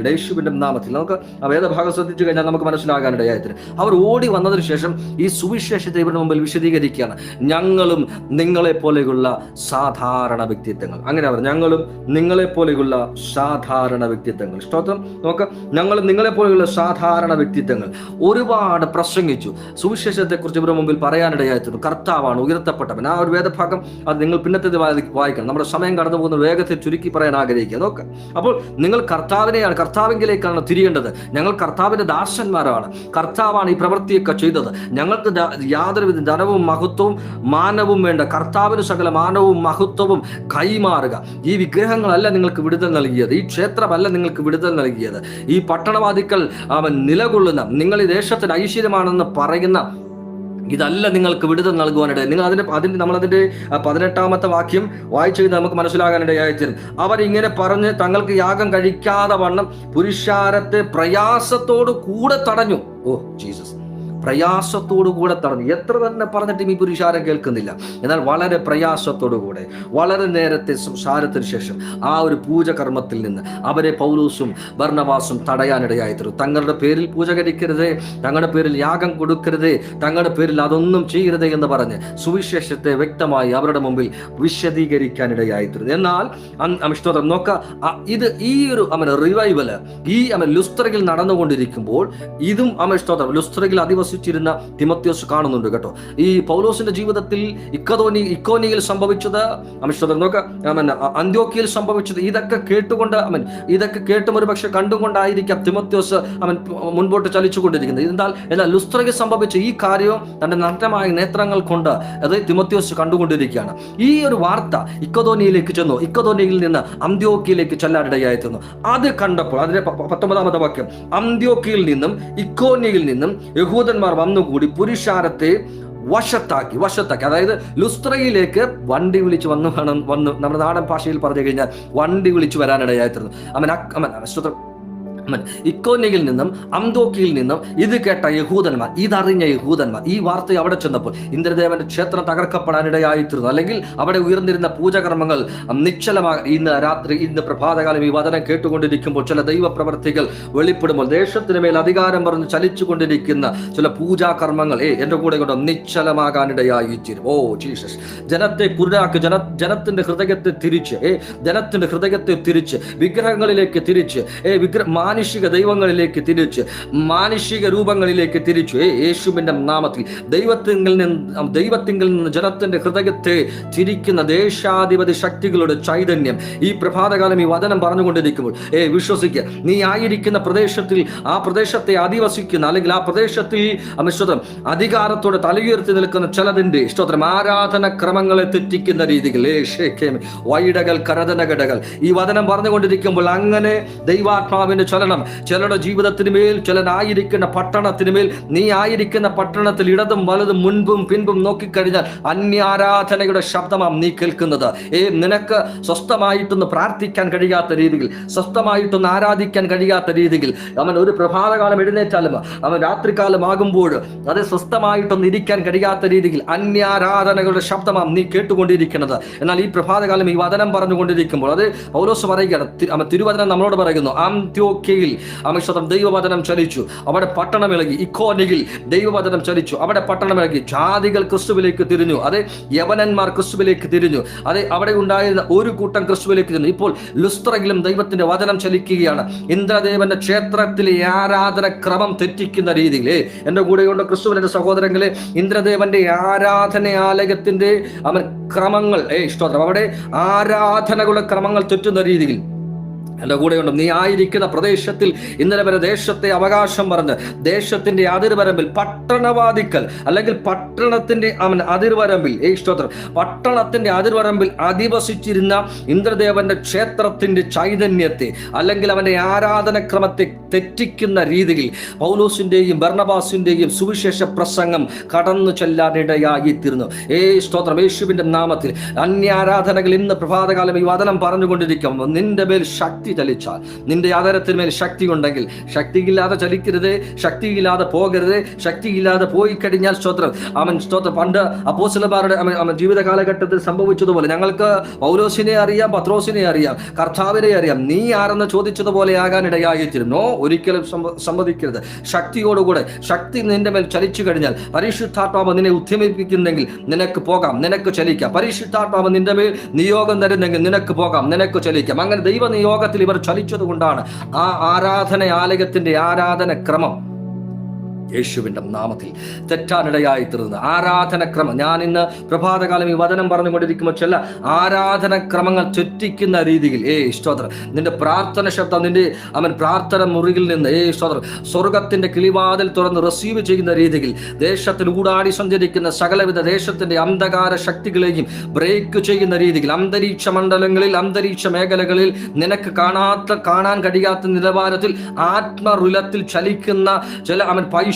യേശുവിന്റെ നാമത്തിൽ. നമുക്ക് ആ വേദഭാഗം ശ്രദ്ധിച്ചു കഴിഞ്ഞാൽ നമുക്ക് മനസ്സിലാകാനിടയായിട്ട് അവർ ഓടി വന്നതിന് ശേഷം ഈ സുവിശേഷത്തെ ഇവരുടെ മുമ്പിൽ വിശദീകരിക്കുകയാണ്. ഞങ്ങളും നിങ്ങളെ പോലെയുള്ള സാധാരണ വ്യക്തിത്വങ്ങൾ, അങ്ങനെ അവർ, ഞങ്ങളും നിങ്ങളെ പോലെയുള്ള സാധാരണ വ്യക്തിത്വങ്ങൾ. സ്തോത്രം. നോക്ക്, ഞങ്ങളും നിങ്ങളെ പോലെയുള്ള സാധാരണ വ്യക്തിത്വങ്ങൾ ഒരുപാട് പ്രസംഗിച്ചു. സുവിശേഷത്തെക്കുറിച്ച് ഇവരുടെ മുമ്പിൽ പറയാനിടയായിട്ടുണ്ട്. കർത്താവാണ് ഉയർത്തപ്പെട്ടവൻ. ആ ഒരു വേദഭാഗം അത് നിങ്ങൾ പിന്നത്തെ വായിക്കണം. നമ്മുടെ സമയം കടന്നു പോകുന്ന വേഗത്തിൽ ചുരുക്കി പറയാൻ ആഗ്രഹിക്കുക. നോക്ക്, അപ്പോൾ നിങ്ങൾ കർത്താവിങ്കിലേക്കാണ് തിരിയേണ്ടത്. ഞങ്ങൾ കർത്താവിന്റെ ദാസന്മാരാണ്. കർത്താവാണ് ഈ പ്രവൃത്തിയൊക്കെ ചെയ്തത്. ഞങ്ങൾക്ക് യാതൊരുവിധ ധനവും മഹത്വവും മാനവും വേണ്ട. കർത്താവിന് സകല മാനവും മഹത്വവും കൈമാറുക. ഈ വിഗ്രഹങ്ങളല്ല നിങ്ങൾക്ക് വിടുതൽ നൽകിയത്, ഈ ക്ഷേത്രമല്ല നിങ്ങൾക്ക് വിടുതൽ നൽകിയത്, ഈ പട്ടണവാദിക്കൽ നിലകൊള്ളുന്ന, നിങ്ങൾ ഈ ദേശത്തിന് ഐശ്വര്യമാണെന്ന് പറയുന്ന ഇതല്ല നിങ്ങൾക്ക് വിടുതൽ നൽകുവാനിട. നിങ്ങൾ നമ്മളതിന്റെ 18-ാമത്തെ വാക്യം വായിച്ചു കഴിഞ്ഞാൽ നമുക്ക് മനസ്സിലാകാനിടയായിത്തീരും. അവരിങ്ങനെ പറഞ്ഞ് തങ്ങൾക്ക് യാഗം കഴിക്കാതെ വണ്ണം പുരുഷാരത്തെ പ്രയാസത്തോട് കൂടെ തടഞ്ഞു. ജീസസ്. പ്രയാസത്തോടു കൂടെ തടഞ്ഞു. എത്ര തന്നെ പറഞ്ഞിട്ടും ഈ പുരുഷാരം കേൾക്കുന്നില്ല. എന്നാൽ വളരെ പ്രയാസത്തോടു കൂടെ വളരെ നേരത്തെ സംസാരത്തിന് ശേഷം ആ ഒരു പൂജകർമ്മത്തിൽ നിന്ന് അവരെ പൗലോസും ബർന്നബാസും തടയാനിടയായി തീർന്നു. തങ്ങളുടെ പേരിൽ പൂജ കഴിക്കരുത്, തങ്ങളുടെ പേരിൽ യാഗം കൊടുക്കരുത്, തങ്ങളുടെ പേരിൽ അതൊന്നും ചെയ്യരുത് എന്ന് പറഞ്ഞ് സുവിശേഷത്തെ വ്യക്തമായി അവരുടെ മുമ്പിൽ വിശദീകരിക്കാനിടയായി തീർന്നു. എന്നാൽ നോക്ക, ഇത് ഈ ഒരു റിവൈവല് ഈ ലുസ്ത്രയിൽ നടന്നുകൊണ്ടിരിക്കുമ്പോൾ ഇതും ലുസ്ത്രയിൽ അധിവസിച്ചിരുന്ന തിമോത്തിയോസ് കാണുന്നുണ്ട് കേട്ടോ. ഈ പൗലോസിന്റെ ജീവിതത്തിൽ ഇക്കോനിയിൽ സംഭവിച്ചത് അന്ത്യോക്യയിൽ സംഭവിച്ചത് ഇതൊക്കെ കേട്ടും ഒരു പക്ഷെ കണ്ടുകൊണ്ടായിരിക്കാം തിമോത്തിയോസ് മുൻപോട്ട് ചലിച്ചുകൊണ്ടിരിക്കുന്നത്. എന്നാൽ ലുസ്ത്രയിൽ സംഭവിച്ച ഈ കാര്യവും തന്റെ നഗ്നമായ നേത്രങ്ങൾ കൊണ്ട് അത് തിമോത്തിയോസ് കണ്ടുകൊണ്ടിരിക്കുകയാണ്. ഈ ഒരു വാർത്ത ഇക്കോനിയിലേക്ക് ചെന്നു. ഇക്കോനിയിൽ നിന്ന് അന്ത്യോക്യയിലേക്ക് ചെല്ലാനിടയായി തീർന്നു. അത് കണ്ടപ്പോൾ അതിന്റെ 19ാമത്തെ വാക്യം, അന്ത്യോക്യയിൽ നിന്നും ഇക്കോനിയിൽ നിന്നും യഹൂദന്മാർ വന്നുകൂടി പുരുഷാരത്തെ വശത്താക്കി. അതായത് ലുസ്ത്രയിലേക്ക് വണ്ടി വിളിച്ച് വന്നു നമ്മുടെ നാടൻ ഭാഷയിൽ പറഞ്ഞു കഴിഞ്ഞാൽ വണ്ടി വിളിച്ചു വരാനിടയായിരുന്നു. ഇക്കോനിയിൽ നിന്നും അന്തോക്കിയിൽ നിന്നും ഇത് കേട്ട യഹൂദന്മാർ, ഇതറിഞ്ഞ യഹൂദന്മാർ ഈ വാർത്ത അവിടെ ചെന്നപ്പോൾ ഇന്ദ്രദേവന്റെ ക്ഷേത്രം തകർക്കപ്പെടാനിടയായിത്തീർന്നു. അല്ലെങ്കിൽ അവിടെ ഉയർന്നിരുന്ന പൂജകർമ്മങ്ങൾ നിശ്ചലമാകാൻ ഇന്ന് പ്രഭാതകാലം ഈ വചനം കേട്ടുകൊണ്ടിരിക്കുമ്പോൾ ചില ദൈവപ്രവർത്തികൾ വെളിപ്പെടുമ്പോൾ ദേശത്തിന് മേൽ അധികാരം പറഞ്ഞ് ചലിച്ചുകൊണ്ടിരിക്കുന്ന ചില പൂജാകർമ്മങ്ങൾ എന്റെ കൂടെ കൊണ്ട് നിശ്ചലമാകാനിടയായിത്തീരും. ഓ ജീസസ്, ജനത്തെ കുരുടാക്കി, ജനത്തിന്റെ ഹൃദയത്തെ തിരിച്ച് വിഗ്രഹങ്ങളിലേക്ക് തിരിച്ച് മാനുഷിക ദൈവങ്ങളിലേക്ക് തിരിച്ച് മാനുഷിക രൂപങ്ങളിലേക്ക് തിരിച്ചു. യേശുവിന്റെ നാമത്തിൽ ദൈവത്തിങ്കിൽ നിന്ന് ജനത്തിന്റെ ഹൃദയത്തെ തിരിക്കുന്ന ദേശാധിപതി ശക്തികളുടെ ചൈതന്യം ഈ പ്രഭാതകാലം ഈ വചനം പറഞ്ഞുകൊണ്ടിരിക്കുമ്പോൾ വിശ്വസിക്കുക. നീ ആയിരിക്കുന്ന പ്രദേശത്തിൽ ആ പ്രദേശത്തെ അധിവസിക്കുന്ന അല്ലെങ്കിൽ ആ പ്രദേശത്തിൽ അധികാരത്തോടെ തലയുയർത്തി നിൽക്കുന്ന ചിലതിന്റെ ആരാധന ക്രമങ്ങളെ തെറ്റിക്കുന്ന രീതികൾ വൈഡകൾ കരതനകടകൾ ഈ വചനം പറഞ്ഞുകൊണ്ടിരിക്കുമ്പോൾ അങ്ങനെ ദൈവാത്മാവിന്റെ ചലനം ചിലരുടെ ജീവിതത്തിന് മേൽ, ചിലനായിരിക്കുന്ന പട്ടണത്തിന് മേൽ, നീ ആയിരിക്കുന്ന പട്ടണത്തിൽ ഇടതും വലതും മുൻപും പിൻപും നോക്കിക്കഴിഞ്ഞാൽ അന്യാരാധനയുടെ ശബ്ദമാണ് നീ കേൾക്കുന്നത്. നിനക്ക് സ്വസ്ഥമായിട്ടൊന്ന് പ്രാർത്ഥിക്കാൻ കഴിയാത്ത രീതിയിൽ, സ്വസ്ഥമായിട്ടൊന്ന് ആരാധിക്കാൻ കഴിയാത്ത രീതിയിൽ, അവൻ ഒരു പ്രഭാതകാലം എഴുന്നേറ്റാലും അവൻ രാത്രികാലം ആകുമ്പോൾ അത് സ്വസ്ഥമായിട്ടൊന്ന് ഇരിക്കാൻ കഴിയാത്ത രീതിയിൽ അന്യാരാധനകളുടെ ശബ്ദമാണ് നീ കേട്ടുകൊണ്ടിരിക്കുന്നത്. എന്നാൽ ഈ പ്രഭാതകാലം ഈ വചനം പറഞ്ഞുകൊണ്ടിരിക്കുമ്പോൾ അത് പൗലോസ് പറയുകയാണ്, തിരുവചനം നമ്മളോട് പറയുന്നു, അന്ത്യോക്യയിൽ ദൈവവചനം ചലിച്ചു, അവിടെ പട്ടണമിളകി. ഇക്കോനിയിൽ ദൈവവചനം ചലിച്ചു, അവിടെ പട്ടണമിളകി. ജാതികൾ ക്രിസ്തുവിലേക്ക് തിരിഞ്ഞു. അതെ, യവനന്മാർ ക്രിസ്തുവിലേക്ക് തിരിഞ്ഞു. അതെ, അവിടെ ഉണ്ടായിരുന്ന ഒരു കൂട്ടം ക്രിസ്തുവിലേക്ക് തിരിഞ്ഞു. ഇപ്പോൾ ലുസ്ത്രയിലും ദൈവത്തിന്റെ വചനം ചലിക്കുകയാണ്. ഇന്ദ്രദേവന്റെ ക്ഷേത്രത്തിലെ ആരാധന ക്രമം തെറ്റിക്കുന്ന രീതിയിൽ എന്റെ കൂടെയുള്ള ക്രിസ്തുവിന്റെ സഹോദരങ്ങളെ, ഇന്ദ്രദേവന്റെ ആരാധനാലയത്തിന്റെ ക്രമങ്ങൾ അവിടെ ആരാധനകളുടെ ക്രമങ്ങൾ തെറ്റുന്ന രീതിയിൽ എൻ്റെ കൂടെയുണ്ട്. നീ ആയിരിക്കുന്ന പ്രദേശത്തിൽ ഇന്നലെ വരെ ദേശത്തെ അവകാശം പറഞ്ഞ് ദേശത്തിന്റെ അതിർവരമ്പിൽ പട്ടണവാദിക്കൽ അല്ലെങ്കിൽ പട്ടണത്തിന്റെ അതിർവരമ്പിൽ പട്ടണത്തിന്റെ അതിർവരമ്പിൽ അധിവസിച്ചിരുന്ന ഇന്ദ്രദേവന്റെ ക്ഷേത്രത്തിന്റെ ചൈതന്യത്തെ അല്ലെങ്കിൽ അവന്റെ ആരാധനക്രമത്തെ തെറ്റിക്കുന്ന രീതിയിൽ പൗലോസിന്റെയും ബർന്നബാസിന്റെയും സുവിശേഷ പ്രസംഗം കടന്നു ചെല്ലാനിടയായിത്തീർന്നു. യേശുവിന്റെ നാമത്തിൽ അന്യാരാധനകൾ ഇന്ന് പ്രഭാതകാലം ഈ വചനം പറഞ്ഞുകൊണ്ടിരിക്കും. നിന്റെ മേൽ ശക്തി ചലിച്ചാൽ, നിന്റെ ആധാരത്തിന് മേൽ ശക്തി ഉണ്ടെങ്കിൽ, ശക്തിയില്ലാതെ ചലിക്കരുത്, ശക്തിയില്ലാതെ പോകരുത്. ശക്തിയില്ലാതെ പോയി കഴിഞ്ഞാൽ പണ്ട് അപ്പോസ്തലന്മാരുടെ ജീവിത കാലഘട്ടത്തിൽ സംഭവിച്ചതുപോലെ ഞങ്ങൾക്ക് പൗലോസിനെ അറിയാം, പത്രോസിനെ അറിയാം, കർത്താവിനെ അറിയാം, നീ ആരെന്ന് ചോദിച്ചതുപോലെ ആകാനിടയായിത്തീരുന്നു. ഒരിക്കലും സമ്മതിക്കരുത്. ശക്തിയോടുകൂടെ ശക്തി നിന്റെ മേൽ ചലിച്ചു കഴിഞ്ഞാൽ, പരിശുദ്ധാത്മാവ് നിന്നെ ഉദ്യമിപ്പിക്കുന്നെങ്കിൽ നിനക്ക് പോകാം, നിനക്ക് ചലിക്കാം. പരിശുദ്ധാത്മാവ് നിന്റെ മേൽ നിയോഗം തരുന്നെങ്കിൽ നിനക്ക് പോകാം, നിനക്ക് ചലിക്കാം. അങ്ങനെ ദൈവ നിയോഗത്തിൽ ഇവർ ചലിച്ചത് കൊണ്ടാണ് ആ ആരാധനാലയത്തിന്റെ ആരാധന ക്രമം യേശുവിന്റെ നാമത്തിൽ തെറ്റാനിടയായി തീർന്നത്. ആരാധനക്രമം, ഞാൻ ഇന്ന് പ്രഭാതകാലം ഈ വചനം പറഞ്ഞുകൊണ്ടിരിക്കുമ്പോൾ ചില ആരാധനക്രമങ്ങൾ തെറ്റിക്കുന്ന രീതിയിൽ നിന്റെ പ്രാർത്ഥന ശബ്ദം നിന്റെ പ്രാർത്ഥന മുറിയിൽ നിന്ന് സ്വർഗത്തിന്റെ കിളിവാതിൽ തുറന്ന് റിസീവ് ചെയ്യുന്ന രീതിയിൽ ദേശത്തിൽ ഊടാടി സഞ്ചരിക്കുന്ന സകലവിധ ദേശത്തിന്റെ അന്ധകാര ശക്തികളെയും ബ്രേക്ക് ചെയ്യുന്ന രീതിയിൽ അന്തരീക്ഷ മണ്ഡലങ്ങളിൽ, അന്തരീക്ഷ മേഖലകളിൽ നിനക്ക് കാണാൻ കഴിയാത്ത നിലവാരത്തിൽ ആത്മറുലത്തിൽ ചലിക്കുന്ന ചില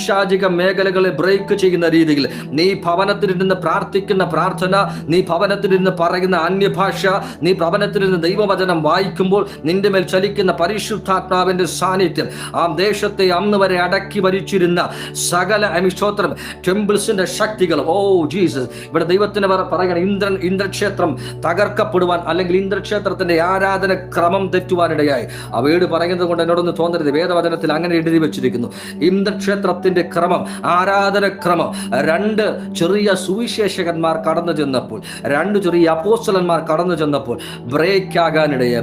പൈശാചിക മേഖലകളെ ബ്രേക്ക് ചെയ്യുന്ന രീതിയിൽ നീ ഭവനത്തിലിരുന്ന് പ്രാർത്ഥിക്കുന്ന പ്രാർത്ഥന, നീ ഭവനത്തിലിരുന്ന് പറയുന്ന അന്യഭാഷ, നീ ഭവനത്തിലിരുന്ന് ദൈവവചനം വായിക്കുമ്പോൾ നിന്റെ മേൽ ചലിക്കുന്ന പരിശുദ്ധാത്മാവിന്റെ സാന്നിധ്യം ആ ദേശത്തെ അന്ന് വരെ അടക്കി ഭരിച്ചിരുന്ന സകല സ്തോത്രം ടെമ്പിൾസിന്റെ ശക്തികൾ, ഓ ജീസസ്, ഇവിടെ ദൈവത്തിന് പറയുന്ന ഇന്ദ്രക്ഷേത്രം തകർക്കപ്പെടുവാൻ അല്ലെങ്കിൽ ഇന്ദ്രക്ഷേത്രത്തിന്റെ ആരാധന ക്രമം തെറ്റുവാനിടയായി. ആ വീട് പറയുന്നത് കൊണ്ട് എന്നോടൊന്ന് തോന്നരുത്, വേദവചനത്തിൽ അങ്ങനെ എഴുതി വെച്ചിരിക്കുന്നു. ഇന്ദ്രക്ഷേത്രത്തിന്റെ ക്രമം, ആരാധന ക്രമം, 2 ചെറിയ സുവിശേഷകന്മാർ കടന്നു ചെന്നപ്പോൾ, 2 ചെറിയ അപ്പോസ്തലന്മാർ കടന്നു ചെന്നപ്പോൾ ബ്രേക്ക് ആകാനിടയെ.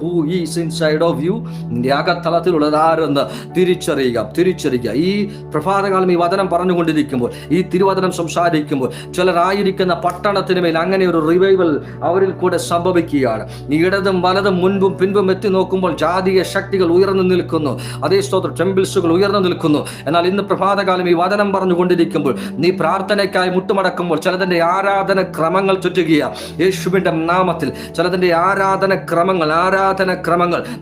Who is inside of you, നിന്റെ അകത്തളത്തിലുള്ളത് ആരെന്ന് തിരിച്ചറിയുക. ഈ പ്രഭാതകാലം ഈ വചനം പറഞ്ഞുകൊണ്ടിരിക്കുമ്പോൾ, ഈ തിരുവചനം സംസാരിക്കുമ്പോൾ ചിലരായിരിക്കുന്ന പട്ടണത്തിന് മേൽ അങ്ങനെ ഒരു റിവൈവൽ അവരിൽ കൂടെ സംഭവിക്കുകയാണ്. നീ ഇടതും വലതും മുൻപും പിൻപും എത്തി നോക്കുമ്പോൾ ജാതീയ ശക്തികൾ ഉയർന്നു നിൽക്കുന്നു. അതേ സ്തോത്രം, ടെമ്പിൾസുകൾ ഉയർന്നു നിൽക്കുന്നു. എന്നാൽ ഇന്ന് പ്രഭാതകാലം ഈ വചനം പറഞ്ഞുകൊണ്ടിരിക്കുമ്പോൾ, നീ പ്രാർത്ഥനയ്ക്കായി മുട്ടുമടക്കുമ്പോൾ ചിലതിന്റെ ആരാധന ക്രമങ്ങൾ ചുറ്റുകയാണ് യേശുവിന്റെ നാമത്തിൽ. ചിലതിന്റെ ആരാധന ക്രമങ്ങൾ,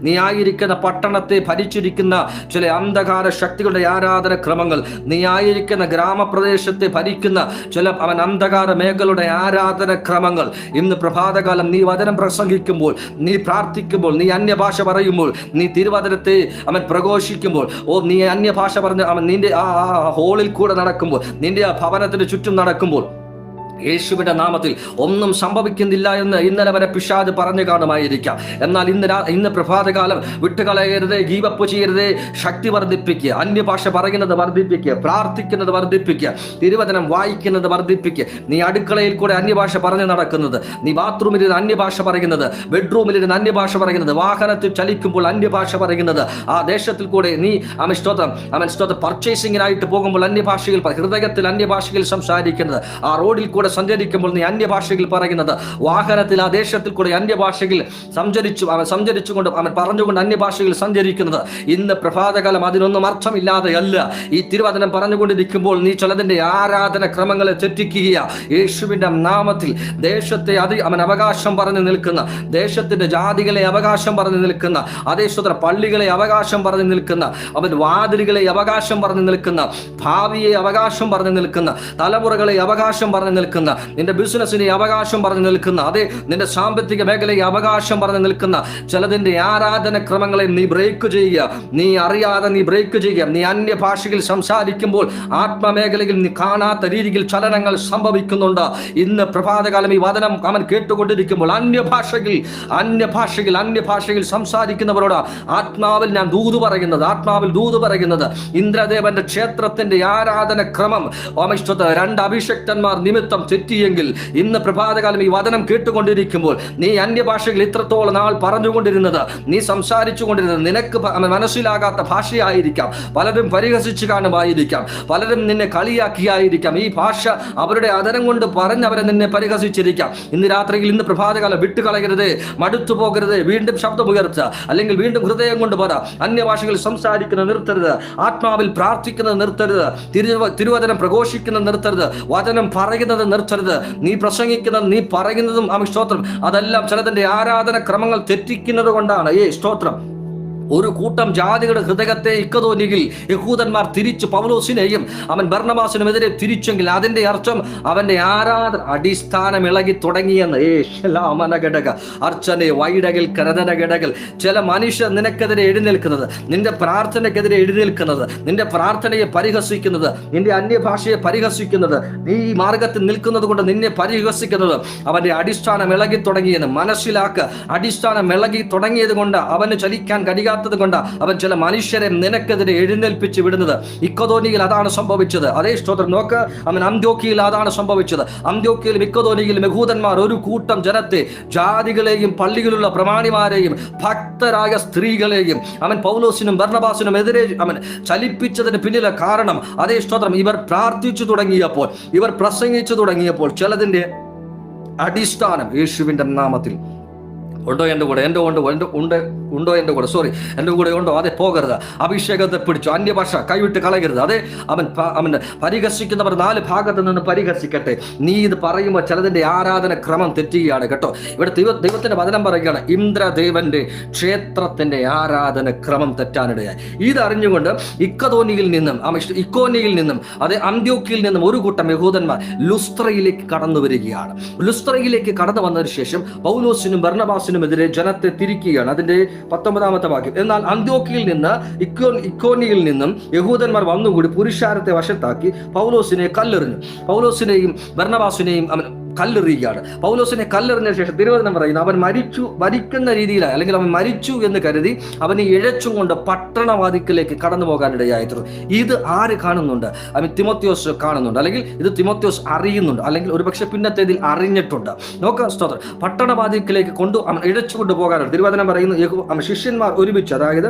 നീ ആയിരിക്കുന്ന പട്ടണത്തെ ഭരിച്ചിരിക്കുന്ന ചില അന്ധകാര ശക്തികളുടെ ആരാധന ക്രമങ്ങൾ, നീ ആയിരിക്കുന്ന ഗ്രാമപ്രദേശത്തെ ഭരിക്കുന്ന ചില അന്ധകാര മേഖലയുടെ ആരാധന ക്രമങ്ങൾ, ഇന്ന് പ്രഭാതകാലം നീ വചനം പ്രസംഗിക്കുമ്പോൾ, നീ പ്രാർത്ഥിക്കുമ്പോൾ, നീ അന്യഭാഷ പറയുമ്പോൾ, നീ തിരുവചനത്തെ പ്രഘോഷിക്കുമ്പോൾ, നീ അന്യഭാഷ പറഞ്ഞ് നിന്റെ ആ ഹോളിൽ കൂടെ നടക്കുമ്പോൾ, നിന്റെ ആ ഭവനത്തിന് ചുറ്റും നടക്കുമ്പോൾ, യേശുവിന്റെ നാമത്തിൽ ഒന്നും സംഭവിക്കുന്നില്ല എന്ന് ഇന്നലെ വരെ പിശാച് പറഞ്ഞു കാണുമായിരിക്കാം. എന്നാൽ ഇന്ന് പ്രഭാതകാലം വിട്ടുകളയരുത്, ഗീവപ്പ് ചെയ്യരുത്, ശക്തി വർദ്ധിപ്പിക്കുക, അന്യഭാഷ പറയുന്നത് വർദ്ധിപ്പിക്കുക, പ്രാർത്ഥിക്കുന്നത് വർദ്ധിപ്പിക്കുക, തിരുവചനം വായിക്കുന്നത് വർദ്ധിപ്പിക്കുക. നീ അടുക്കളയിൽ കൂടെ അന്യഭാഷ പറഞ്ഞു നടക്കുന്നത്, നീ ബാത്റൂമിലിരുന്ന് അന്യഭാഷ പറയുന്നത്, ബെഡ്റൂമിലിരുന്ന് അന്യഭാഷ പറയുന്നത്, വാഹനത്തിൽ ചലിക്കുമ്പോൾ അന്യഭാഷ പറയുന്നത്, ആ ദേശത്തിൽ കൂടെ നീ സ്തോത്രം പർച്ചേസിങ്ങിനായിട്ട് പോകുമ്പോൾ അന്യഭാഷയിൽ, ഹൃദയത്തിൽ അന്യഭാഷയിൽ സംസാരിക്കുന്നത്, ആ റോഡിൽ കൂടെ സഞ്ചരിക്കുമ്പോൾ നീ അന്യഭാഷയിൽ പറയുന്നത്, വാഹനത്തിൽ ആ ദേശത്തിൽ കൂടെ അന്യഭാഷയിൽ സഞ്ചരിച്ചുകൊണ്ട് പറഞ്ഞുകൊണ്ട് അന്യഭാഷയിൽ സഞ്ചരിക്കുന്നത്. ഇന്ന് പ്രഭാതകാലം അതിനൊന്നും അർത്ഥമില്ലാതെയല്ല. ഈ തിരുവചനം പറഞ്ഞുകൊണ്ടിരിക്കുമ്പോൾ നീ ചിലതിന്റെ ആരാധന ക്രമങ്ങളെ തെറ്റിക്കുക. യേശുവിന്റെ നാമത്തിൽ ദേശത്തെ അവകാശം പറഞ്ഞു നിൽക്കുന്ന, ദേശത്തിന്റെ ജാതികളെ അവകാശം പറഞ്ഞു നിൽക്കുന്ന, അതേ പള്ളികളെ അവകാശം പറഞ്ഞു നിൽക്കുന്ന, വാതിലുകളെ അവകാശം പറഞ്ഞു നിൽക്കുന്ന, ഭാവിയെ അവകാശം പറഞ്ഞു നിൽക്കുന്ന, തലമുറകളെ അവകാശം പറഞ്ഞു നിൽക്കുന്ന, നിന്റെ ബിസിനസിനെ അവകാശം പറഞ്ഞു നിൽക്കുന്ന, അതെ നിന്റെ സാമ്പത്തിക മേഖലയെ അവകാശം പറഞ്ഞു നിൽക്കുന്ന ചിലതിന്റെ ആരാധന ക്രമങ്ങളെ നീ ബ്രേക്ക് ചെയ്യുക. നീ അറിയാതെ നീ ബ്രേക്ക് ചെയ്യുക. നീ അന്യഭാഷയിൽ സംസാരിക്കുമ്പോൾ ആത്മമേഖലയിൽ നീ കാണാത്ത രീതിയിൽ ചലനങ്ങൾ സംഭവിക്കുന്നുണ്ട്. ഇന്ന് പ്രഭാതകാലം ഈ വചനം കേട്ടുകൊണ്ടിരിക്കുമ്പോൾ അന്യഭാഷയിൽ സംസാരിക്കുന്നവരോട് ആത്മാവിൽ ഞാൻ ദൂത് പറയുന്നത്, ഇന്ദ്രദേവന്റെ ക്ഷേത്രത്തിന്റെ ആരാധന ക്രമം 2 അഭിഷക്തന്മാർ നിമിത്തം തെറ്റിയെങ്കിൽ, ഇന്ന് പ്രഭാതകാലം ഈ വചനം കേട്ടുകൊണ്ടിരിക്കുമ്പോൾ നീ അന്യഭാഷകൾ ഇത്രത്തോളം നാൾ പറഞ്ഞുകൊണ്ടിരുന്നത്, നീ സംസാരിച്ചു കൊണ്ടിരുന്നത് നിനക്ക് മനസ്സിലാകാത്ത ഭാഷയായിരിക്കാം. പലരും പരിഹസിച്ചു കാണുമായിരിക്കാം, പലരും നിന്നെ കളിയാക്കിയായിരിക്കാം. ഈ ഭാഷ അവരുടെ അതരം കൊണ്ട് പറഞ്ഞവരെ നിന്നെ പരിഹസിച്ചിരിക്കാം. ഇന്ന് രാത്രിയിൽ, ഇന്ന് പ്രഭാതകാലം വിട്ടുകളയരുത്, മടുത്തു പോകരുത്. വീണ്ടും ശബ്ദമുയർത്തുക, അല്ലെങ്കിൽ വീണ്ടും ഹൃദയം കൊണ്ട് പറ. അന്യഭാഷകൾ സംസാരിക്കുന്നത് നിർത്തരുത്, ആത്മാവിൽ പ്രാർത്ഥിക്കുന്നത് നിർത്തരുത്, തിരുവചനം പ്രഘോഷിക്കുന്നത് നിർത്തരുത്, വചനം പറയുന്നത് നിർത്തരുത്. നീ പ്രസംഗിക്കുന്നത്, നീ പറയുന്നതും സ്തോത്രം, അതെല്ലാം ചിലതിന്റെ ആരാധന ക്രമങ്ങൾ തെറ്റിക്കുന്നത് കൊണ്ടാണ്. സ്തോത്രം. ഒരു കൂട്ടം ജാതികളുടെ ഹൃദയത്തെ ഇക്കതോന്നിയിൽ യഹൂദന്മാർ തിരിച്ചു പൗലോസിനെയും ബർന്നബാസിനുമെതിരെ തിരിച്ചെങ്കിൽ അതിന്റെ അർത്ഥം അവന്റെ ആരാധന അടിസ്ഥാനം ഇളകി തുടങ്ങിയെന്ന്. അർച്ചനെ വൈഡകൾ കരതനകിടകൾ. ചില മനുഷ്യർ നിനക്കെതിരെ എഴുന്നേൽക്കുന്നത്, നിന്റെ പ്രാർത്ഥനയ്ക്കെതിരെ എഴുന്നേൽക്കുന്നത്, നിന്റെ പ്രാർത്ഥനയെ പരിഹസിക്കുന്നത്, നിന്റെ അന്യഭാഷയെ പരിഹസിക്കുന്നത്, നീ ഈ മാർഗത്തിൽ നിൽക്കുന്നത് കൊണ്ട് നിന്നെ പരിഹസിക്കുന്നത്, അവന്റെ അടിസ്ഥാനം ഇളകി തുടങ്ങിയെന്ന് മനസ്സിലാക്കുക. അടിസ്ഥാനം ഇളകി തുടങ്ങിയത് കൊണ്ട് അവന് ചലിക്കാൻ കഴിയാത്ത കൊണ്ട് അവൻ ചില മനുഷ്യരെ നിനക്കെതിരെ എഴുന്നേൽപ്പിച്ച് വിടുന്നത്. ഇക്കതോനിയിൽ അതാണ് സംഭവിച്ചത്. അതേ സ്തോത്രം. നോക്ക്, അന്ത്യോക്യയിൽ അതാണ് സംഭവിച്ചത്. അന്ത്യോക്യയിലും ഇക്കതോനിയിലും യഹൂദന്മാർ ഒരു കൂട്ടം ജനത്തെ, ജാതികളെയും പള്ളിയിലുള്ള പ്രമാണിമാരെയും ഭക്തരായ സ്ത്രീകളെയും പൗലോസിനും ബർന്നബാസിനും എതിരെ ചലിപ്പിച്ചതിന് പിന്നിലെ കാരണം, അതേ സ്തോത്രം, ഇവർ പ്രാർത്ഥിച്ചു തുടങ്ങിയപ്പോൾ, ഇവർ പ്രസംഗിച്ചു തുടങ്ങിയപ്പോൾ ചിലതിന്റെ അടിസ്ഥാനം യേശുവിന്റെ നാമത്തിൽ ഉണ്ടോ? എൻ്റെ കൂടെ ഉണ്ട്. ഉണ്ടോ എൻ്റെ കൂടെ? സോറി, എൻ്റെ കൂടെ ഉണ്ടോ? അതെ, പോകരുത്. അഭിഷേകത്തെ പിടിച്ചു, അന്യഭാഷ കൈവിട്ട് കളയരുത്. അതെ, അവൻ്റെ പരിഹസിക്കുന്നവർ 4 ഭാഗത്ത് നിന്ന് പരിഹസിക്കട്ടെ. നീ ഇത് പറയുമ്പോൾ ചിലതിൻ്റെ ആരാധന ക്രമം തെറ്റുകയാണ് കേട്ടോ. ഇവിടെ ദൈവത്തിന്റെ വചനം പറയുകയാണ്, ഇന്ദ്രദേവന്റെ ക്ഷേത്രത്തിന്റെ ആരാധന ക്രമം തെറ്റാനിടയായി. ഇതറിഞ്ഞുകൊണ്ട് ഇക്കോനിയിൽ നിന്നും അതെ അന്ത്യോക്യയിൽ നിന്നും ഒരു കൂട്ടം യഹൂദന്മാർ ലുസ്ത്രയിലേക്ക് കടന്നു വരികയാണ്. ലുസ്ത്രയിലേക്ക് കടന്നു വന്നതിന് ശേഷം പൗലോസിനും ബർന്നബാസിനുമെതിരെ ജനത്തെ തിരിക്കുകയാണ്. അതിന്റെ 19-ാമത്തെ വാക്യം. എന്നാൽ അന്ത്യോക്യയിൽ നിന്ന് ഇക്കോനിയിൽ നിന്നും യഹൂദന്മാർ വന്നുകൂടി പുരുഷാരത്തെ വശത്താക്കി പൗലോസിനെ കല്ലെറിഞ്ഞു. പൗലോസിനെയും ബർന്നബാസിനെയും കല്ലെറിയുകയാണ്. പൗലോസിനെ കല്ലെറിഞ്ഞ ശേഷം തിരുവചനം പറയുന്നു, അവൻ മരിക്കുന്ന രീതിയിലായി, അല്ലെങ്കിൽ അവൻ മരിച്ചു എന്ന് കരുതി അവനെ ഇഴച്ചും കൊണ്ട് പട്ടണവാതിക്കലേക്ക് കടന്നു പോകാനിടയായിരുന്നു. ഇത് ആര് കാണുന്നുണ്ട്? തിമോത്തിയോസ് കാണുന്നുണ്ട്, അല്ലെങ്കിൽ ഇത് തിമോത്തിയോസ് അറിയുന്നുണ്ട്, അല്ലെങ്കിൽ ഒരുപക്ഷെ പിന്നത്തേതിൽ അറിഞ്ഞിട്ടുണ്ട്. നോക്കാം, സ്തോത്രം. പട്ടണവാതിക്കലേക്ക് അവൻ ഇഴച്ചു കൊണ്ടുപോകാനാണ് തിരുവചനം പറയുന്നു. ശിഷ്യന്മാർ ഒരുമിച്ച്, അതായത്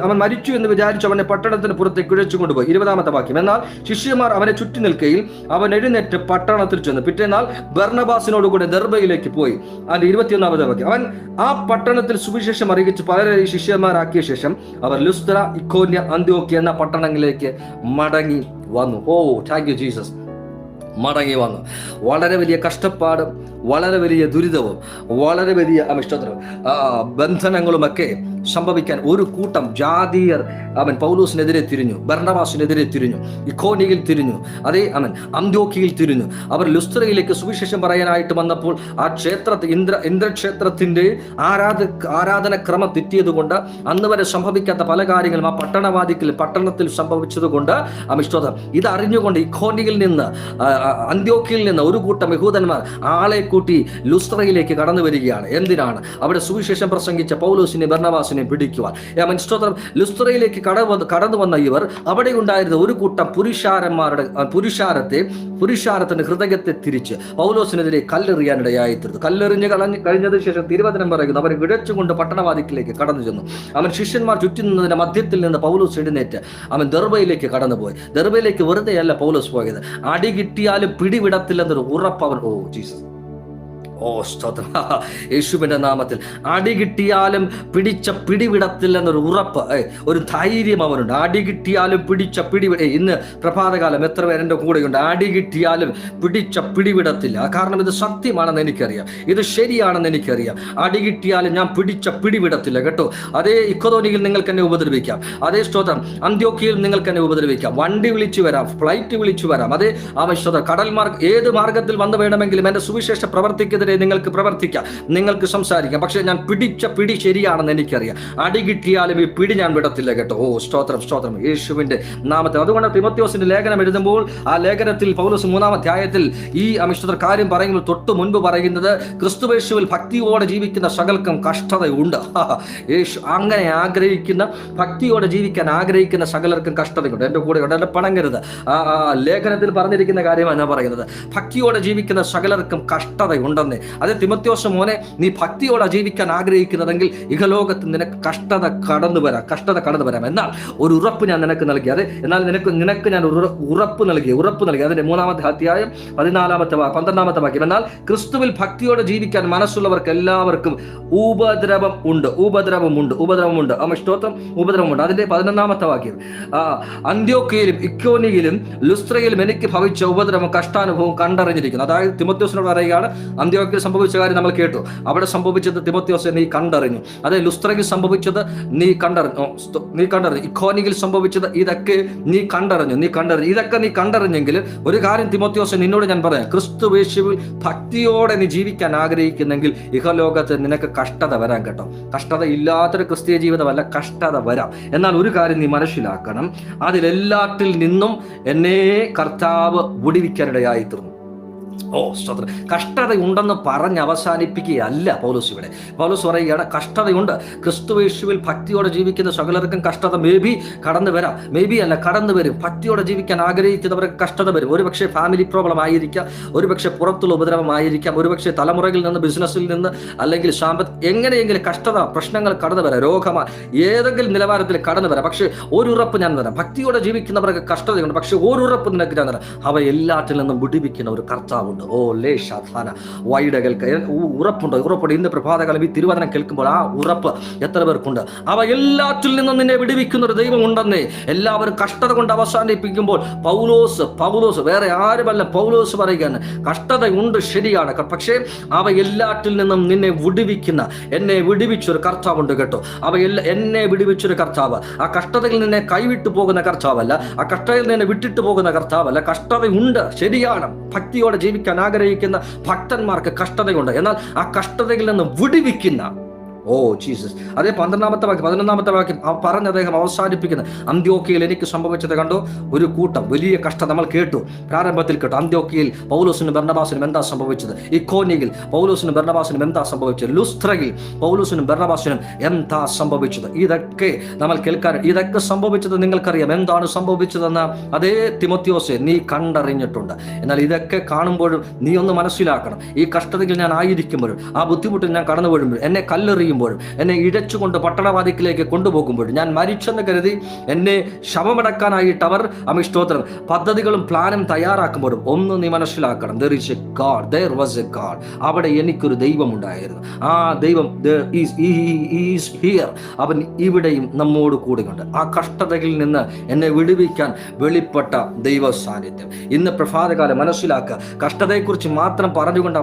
അവൻ മരിച്ചു എന്ന് വിചാരിച്ചു അവനെ പട്ടണത്തിന് പുറത്തേക്ക് ഇഴച്ചു കൊണ്ടുപോയി. 20-ാമത്തെ വാക്യം. എന്നാൽ ശിഷ്യന്മാർ അവനെ ചുറ്റി നിൽക്കുകയിൽ അവൻ എഴുന്നേറ്റ് പട്ടണത്തിൽ ചെന്നു. പിറ്റേന്നാൾ ബർന്നബാസിനോട് കൂടെ ദെർബയിലേക്ക് പോയി. അതിന്റെ 21-ാമത്തെ വാക്യം. അവൻ ആ പട്ടണത്തിൽ സുവിശേഷം അറിയിച്ച് പലരെ ശിഷ്യന്മാരാക്കിയ ശേഷം അവർ ലുസ്ത്ര, ഇക്കോന്യ, അന്ത്യോക്യ എന്ന പട്ടണങ്ങളിലേക്ക് മടങ്ങി വന്നു. ഓ, താങ്ക് യു ജീസസ്. മടങ്ങി വന്നു. വളരെ വലിയ കഷ്ടപ്പാടും വളരെ വലിയ ദുരിതവും വളരെ വലിയ ബന്ധനങ്ങളുമൊക്കെ സംഭവിക്കാൻ ഒരു കൂട്ടം ജാതീയർ പൗലോസിനെതിരെ തിരിഞ്ഞു, ബർന്നബാസിനെതിരെ തിരിഞ്ഞു, ഇക്കോനിയിൽ തിരിഞ്ഞു, അതേ അന്ത്യോക്യയിൽ തിരിഞ്ഞു. അവർ ലുസ്ത്രയിലേക്ക് സുവിശേഷം പറയാനായിട്ട് വന്നപ്പോൾ ആ ഇന്ദ്രക്ഷേത്രത്തിന്റെ ആരാധനക്രമം തെറ്റിയത് കൊണ്ട് അന്ന് വരെ സംഭവിക്കാത്ത പല കാര്യങ്ങളും ആ പട്ടണത്തിൽ സംഭവിച്ചത് കൊണ്ട് ഇത് അറിഞ്ഞുകൊണ്ട് ഇക്കോനിയിൽ നിന്ന് അന്ത്യോക്യയിൽ നിന്ന് ഒരു കൂട്ടം യഹൂദന്മാർ ആളെ കൂട്ടി ലുസ്ത്രയിലേക്ക് കടന്നു വരികയാണ്. എന്തിനാണ്? അവിടെ സുവിശേഷം പ്രസംഗിച്ച പൗലോസിനെ ബർന്നബാസിനെ പിടിക്കുവാൻ. ലുസ്ത്രയിലേക്ക് കടന്നു വന്ന ഇവർ അവിടെ ഉണ്ടായിരുന്ന ഒരു കൂട്ടം പുരുഷാരത്തിന്റെ ഹൃദയത്തെ തിരിച്ച് പൗലോസിനെതിരെ കല്ലെറിയാനിടയായിത്തീർന്നു. കല്ലെറിഞ്ഞ് കഴിഞ്ഞതിന് ശേഷം തിരുവചനം പറയുന്നു, അവരെ ഇഴച്ചുകൊണ്ട് പട്ടണവാതിക്കിലേക്ക് കടന്നു ചെന്നു. ശിഷ്യന്മാർ ചുറ്റി നിന്നതിന്റെ മധ്യത്തിൽ നിന്ന് പൗലോസ് എഴുന്നേറ്റ് ദെർബയിലേക്ക് കടന്നുപോയി. ദെർബയിലേക്ക് വെറുതെയല്ല പൗലോസ് പോയത്, അടി കിട്ടിയാലും പിടിവിടത്തില്ലെന്നൊരു ഉറപ്പ് അവൻ. ഓ ജീസസ്, ഓ സ്തോത്രം, യേശുവിന്റെ നാമത്തിൽ. അടി കിട്ടിയാലും പിടിവിടത്തില്ലെന്നൊരു ഉറപ്പ്, ഒരു ധൈര്യം അവനുണ്ട്. അടി കിട്ടിയാലും ഇന്ന് പ്രഭാതകാലം എത്ര പേരെൻ്റെ കൂടെയുണ്ട്? അടി കിട്ടിയാലും പിടിവിടത്തില്ല. കാരണം ഇത് സത്യമാണെന്ന് എനിക്കറിയാം, ഇത് ശരിയാണെന്ന് എനിക്കറിയാം. അടി കിട്ടിയാലും ഞാൻ പിടിവിടത്തില്ല കേട്ടോ. അതേ ഇക്കോനിയിൽ നിങ്ങൾക്ക് എന്നെ ഉപദ്രവിക്കാം, അതേ സ്തോത്രം അന്ത്യോക്യയിൽ നിങ്ങൾക്ക് എന്നെ ഉപദ്രവിക്കാം, വണ്ടി വിളിച്ചു വരാം, ഫ്ലൈറ്റ് വിളിച്ചു വരാം, അതേ കടൽ ഏത് മാർഗത്തിൽ വന്നു വേണമെങ്കിലും എൻ്റെ സുവിശേഷ പ്രവർത്തിക്കെതിരെ നിങ്ങൾക്ക് പ്രവർത്തിക്കാം, നിങ്ങൾക്ക് സംസാരിക്കാം. പക്ഷെ ഞാൻ പിടി ശരിയാണെന്ന് എനിക്കറിയാം. അടി കിട്ടിയാലും ഈ പിടി ഞാൻ വിടത്തില്ല കേട്ടോ. ഓ സ്തോത്രം യേശുവിന്റെ നാമത്തിൽ. അതുകൊണ്ട് തിമോത്തിയോസിന്റെ ലേഖനം എഴുതുമ്പോൾ ആ ലേഖനത്തിൽ പൗലോസ് 3-ാം അധ്യായത്തിൽ ഈ കാര്യം പറയുമ്പോൾ തൊട്ട് മുൻപ് പറയുന്നത്, ക്രിസ്തുയേശുവിൽ ഭക്തിയോടെ ജീവിക്കുന്ന സകലർക്കും കഷ്ടതയുണ്ട്. യേശു അങ്ങനെ ഭക്തിയോടെ ജീവിക്കാൻ ആഗ്രഹിക്കുന്ന സകലർക്കും കഷ്ടതയുണ്ട്. എൻ്റെ കൂടെ ഉണ്ട്, എന്നെ പണങ്ങരുത്. ലേഖനത്തിൽ പറഞ്ഞിരിക്കുന്ന കാര്യമാണ് ഞാൻ പറയുന്നത്. ഭക്തിയോടെ ജീവിക്കുന്ന സകലർക്കും കഷ്ടതയുണ്ടെന്ന്. അത് തിമോത്തിയോസ് മോനെ, നീ ഭക്തിയോടെ ജീവിക്കാൻ ആഗ്രഹിക്കുന്നതെങ്കിൽ ഇഹലോകത്ത് നിനക്ക് കഷ്ടത കടന്നു വരാം. എന്നാൽ ഒരു ഉറപ്പ് ഞാൻ നിനക്ക് നൽകി. എന്നാൽ നിനക്ക് ഞാൻ ഉറപ്പ് നൽകി. അതിന്റെ 3-ാമത്തെ അധ്യായം 12-ാമത്തെ വാക്യം. എന്നാൽ ക്രിസ്തുവിൽ ഭക്തിയോടെ ജീവിക്കാൻ മനസ്സുള്ളവർക്ക് എല്ലാവർക്കും ഉപദ്രവമുണ്ട്. ഉപദ്രവമുണ്ട്. അതിന്റെ 11-ാമത്തെ വാക്യം. അന്ത്യോക്യയിലും ഇക്കോനിയിലും ലുസ്ത്രയിലും എനിക്ക് ഭവിച്ച ഉപദ്രവം കഷ്ടാനുഭവം കണ്ടറിഞ്ഞിരിക്കുന്നു. അതായത് തിമോത്തിയോസിനോട് പറയുകയാണ്, അന്ത്യോക്യയിൽ സംഭവിച്ച കാര്യം നമ്മൾ കേട്ടു. അവിടെ സംഭവിച്ചത് തിമോത്തിയോസെ നീ കണ്ടറിഞ്ഞു. അതെ, ലുസ്ത്രയിൽ സംഭവിച്ചത് നീ കണ്ടറിഞ്ഞു. ഇക്കോനിയിൽ സംഭവിച്ചത് ഇതൊക്കെ നീ കണ്ടറിഞ്ഞു. ഇതൊക്കെ നീ കണ്ടറിഞ്ഞെങ്കിൽ ഒരു കാര്യം തിമോത്തിയോസെ നിന്നോട് ഞാൻ പറയാം, ക്രിസ്തുയേശുവിൽ ഭക്തിയോടെ നീ ജീവിക്കാൻ ആഗ്രഹിക്കുന്നെങ്കിൽ ഇഹലോകത്ത് നിനക്ക് കഷ്ടത വരാൻ കേട്ടോ. കഷ്ടത ഇല്ലാത്തൊരു ക്രിസ്തീയ ജീവിതമല്ല, കഷ്ടത വരാം. എന്നാൽ ഒരു കാര്യം നീ മനസ്സിലാക്കണം, അതിലെല്ലാറ്റിൽ നിന്നും എന്നെ കർത്താവ് വിടുവിക്കാനിടയായി തീർന്നു. ഓ സ്തോത്രം. കഷ്ടതയുണ്ടെന്ന് പറഞ്ഞ് അവസാനിപ്പിക്കുകയല്ല പൗലോസ് ഇവിടെ. പൗലോസ് പറയുകയാണ്, കഷ്ടതയുണ്ട്. ക്രിസ്തുയേശുവിൽ ഭക്തിയോടെ ജീവിക്കുന്ന സകലർക്കും കഷ്ടത കടന്നു വരും. ഭക്തിയോടെ ജീവിക്കാൻ ആഗ്രഹിക്കുന്നവർക്ക് കഷ്ടത വരും. ഒരുപക്ഷെ ഫാമിലി പ്രോബ്ലം ആയിരിക്കാം, ഒരുപക്ഷെ പുറത്തുള്ള ഉപദ്രവമായിരിക്കാം, ഒരുപക്ഷെ തലമുറയിൽ നിന്ന്, ബിസിനസ്സിൽ നിന്ന്, അല്ലെങ്കിൽ എങ്ങനെയെങ്കിലും കഷ്ടത, പ്രശ്നങ്ങൾ കടന്നു വരാം, രോഗമാണ്, ഏതെങ്കിലും നിലവാരത്തിൽ കടന്നു വരാം. പക്ഷെ ഒരു ഉറപ്പ് ഞാൻ തരാം, ഭക്തിയോടെ ജീവിക്കുന്നവർക്ക് കഷ്ടതയുണ്ട്. പക്ഷെ ഒരു ഉറപ്പ് നിനക്ക് ഞാൻ തരാം, അവ എല്ലാറ്റിൽ നിന്നും വിടുവിക്കുന്ന ഒരു കർത്താവ് കർത്താവുണ്ട്. ഓ ലേ ഷാധാന വൈഡകൾക്ക് ഉറപ്പുണ്ടോ? ഇന്ന് പ്രഭാതകാലം ഈ തിരുവചനം കേൾക്കുമ്പോൾ ആ ഉറപ്പ് എത്ര പേർക്കുണ്ട്? അവ എല്ലാറ്റിൽ നിന്നും നിന്നെ വിടുവിക്കുന്ന ഒരു ദൈവം ഉണ്ടെന്നേ. എല്ലാവരും കഷ്ടത കൊണ്ട് അവസാനിപ്പിക്കുമ്പോൾ പൗലോസ് വേറെ ആരുമല്ല, പൗലോസ് പറയുകയാണ്, കഷ്ടതയുണ്ട് ശരിയാണ്, പക്ഷേ അവ എല്ലാറ്റിൽ നിന്നും നിന്നെ വിടുവിക്കുന്ന, എന്നെ വിടുവിച്ചൊരു കർത്താവുണ്ട് കേട്ടോ. എന്നെ വിടുവിച്ചൊരു കർത്താവ്. ആ കഷ്ടതയിൽ നിന്നെ കൈവിട്ടു പോകുന്ന കർത്താവല്ല, ആ കഷ്ടതയിൽ നിന്നെ വിട്ടിട്ട് പോകുന്ന കർത്താവല്ല. കഷ്ടതയുണ്ട് ശരിയാണ്. ഭക്തിയോടെ ജീവിക്കാൻ ആഗ്രഹിക്കുന്ന ഭക്തന്മാർക്ക് കഷ്ടതയുണ്ട്. എന്നാൽ ആ കഷ്ടതയിൽ നിന്ന് വിടുവിക്കുന്ന, ഓ ജീസസ്. അതേ 11-ാമത്തെ വാക്യം പറഞ്ഞ് അദ്ദേഹം അവസാനിപ്പിക്കുന്ന, അന്ത്യോക്യയിൽ എനിക്ക് സംഭവിച്ചത് കണ്ടോ? ഒരു കൂട്ടം വലിയ കഷ്ടം നമ്മൾ കേട്ടു, പ്രാരംഭത്തിൽ കേട്ടു. അന്ത്യോക്യയിൽ പൗലോസിനും ബർന്നബാസിനും എന്താ സംഭവിച്ചത്? ഇക്കോന്യയിൽ പൗലോസിനും ബർന്നബാസിനും എന്താ സംഭവിച്ചത്? ലുസ്ത്രയിൽ പൗലോസിനും ബർന്നബാസിനും എന്താ സംഭവിച്ചത്? ഇതൊക്കെ നമ്മൾ കേൾക്കാൻ, ഇതൊക്കെ സംഭവിച്ചത് നിങ്ങൾക്കറിയാം. എന്താണ് സംഭവിച്ചതെന്ന് അതേ തിമോത്തിയോസേ നീ കണ്ടറിഞ്ഞിട്ടുണ്ട്. എന്നാൽ ഇതൊക്കെ കാണുമ്പോഴും നീ ഒന്ന് മനസ്സിലാക്കണം, ഈ കഷ്ടതയിൽ ഞാൻ ആയിരിക്കുമ്പോഴും, ആ ബുദ്ധിമുട്ടിൽ ഞാൻ കടന്നു വീഴുമ്പോഴും, എന്നെ കല്ലെറിയുമ്പോഴും, എന്നെ ഇഴച്ചുകൊണ്ട് പട്ടണവാതിക്കിലേക്ക് കൊണ്ടുപോകുമ്പോഴും, ഞാൻ മരിച്ചെന്ന് കരുതി എന്നെ ശവമടക്കാനായിട്ട് അവർ അമിഷ്ടോത്രം പദ്ധതികളും പ്ലാനും തയ്യാറാക്കുമ്പോഴും ഒന്ന് നീ മനസ്സിലാക്കണം, there was a God. അവിടെ എനിക്കൊരു ദൈവം ഉണ്ടായിരുന്നു. ആ ദൈവം അവൻ ഇവിടെയും നമ്മോട് കൂടെയുണ്ട്. ആ കഷ്ടതയിൽ നിന്ന് എന്നെ വിടുവിക്കാൻ വെളിപ്പെട്ട ദൈവ സാന്നിധ്യം. ഇന്ന് പ്രഭാതകാലം മനസ്സിലാക്കുക, കഷ്ടതയെക്കുറിച്ച് മാത്രം പറഞ്ഞുകൊണ്ട്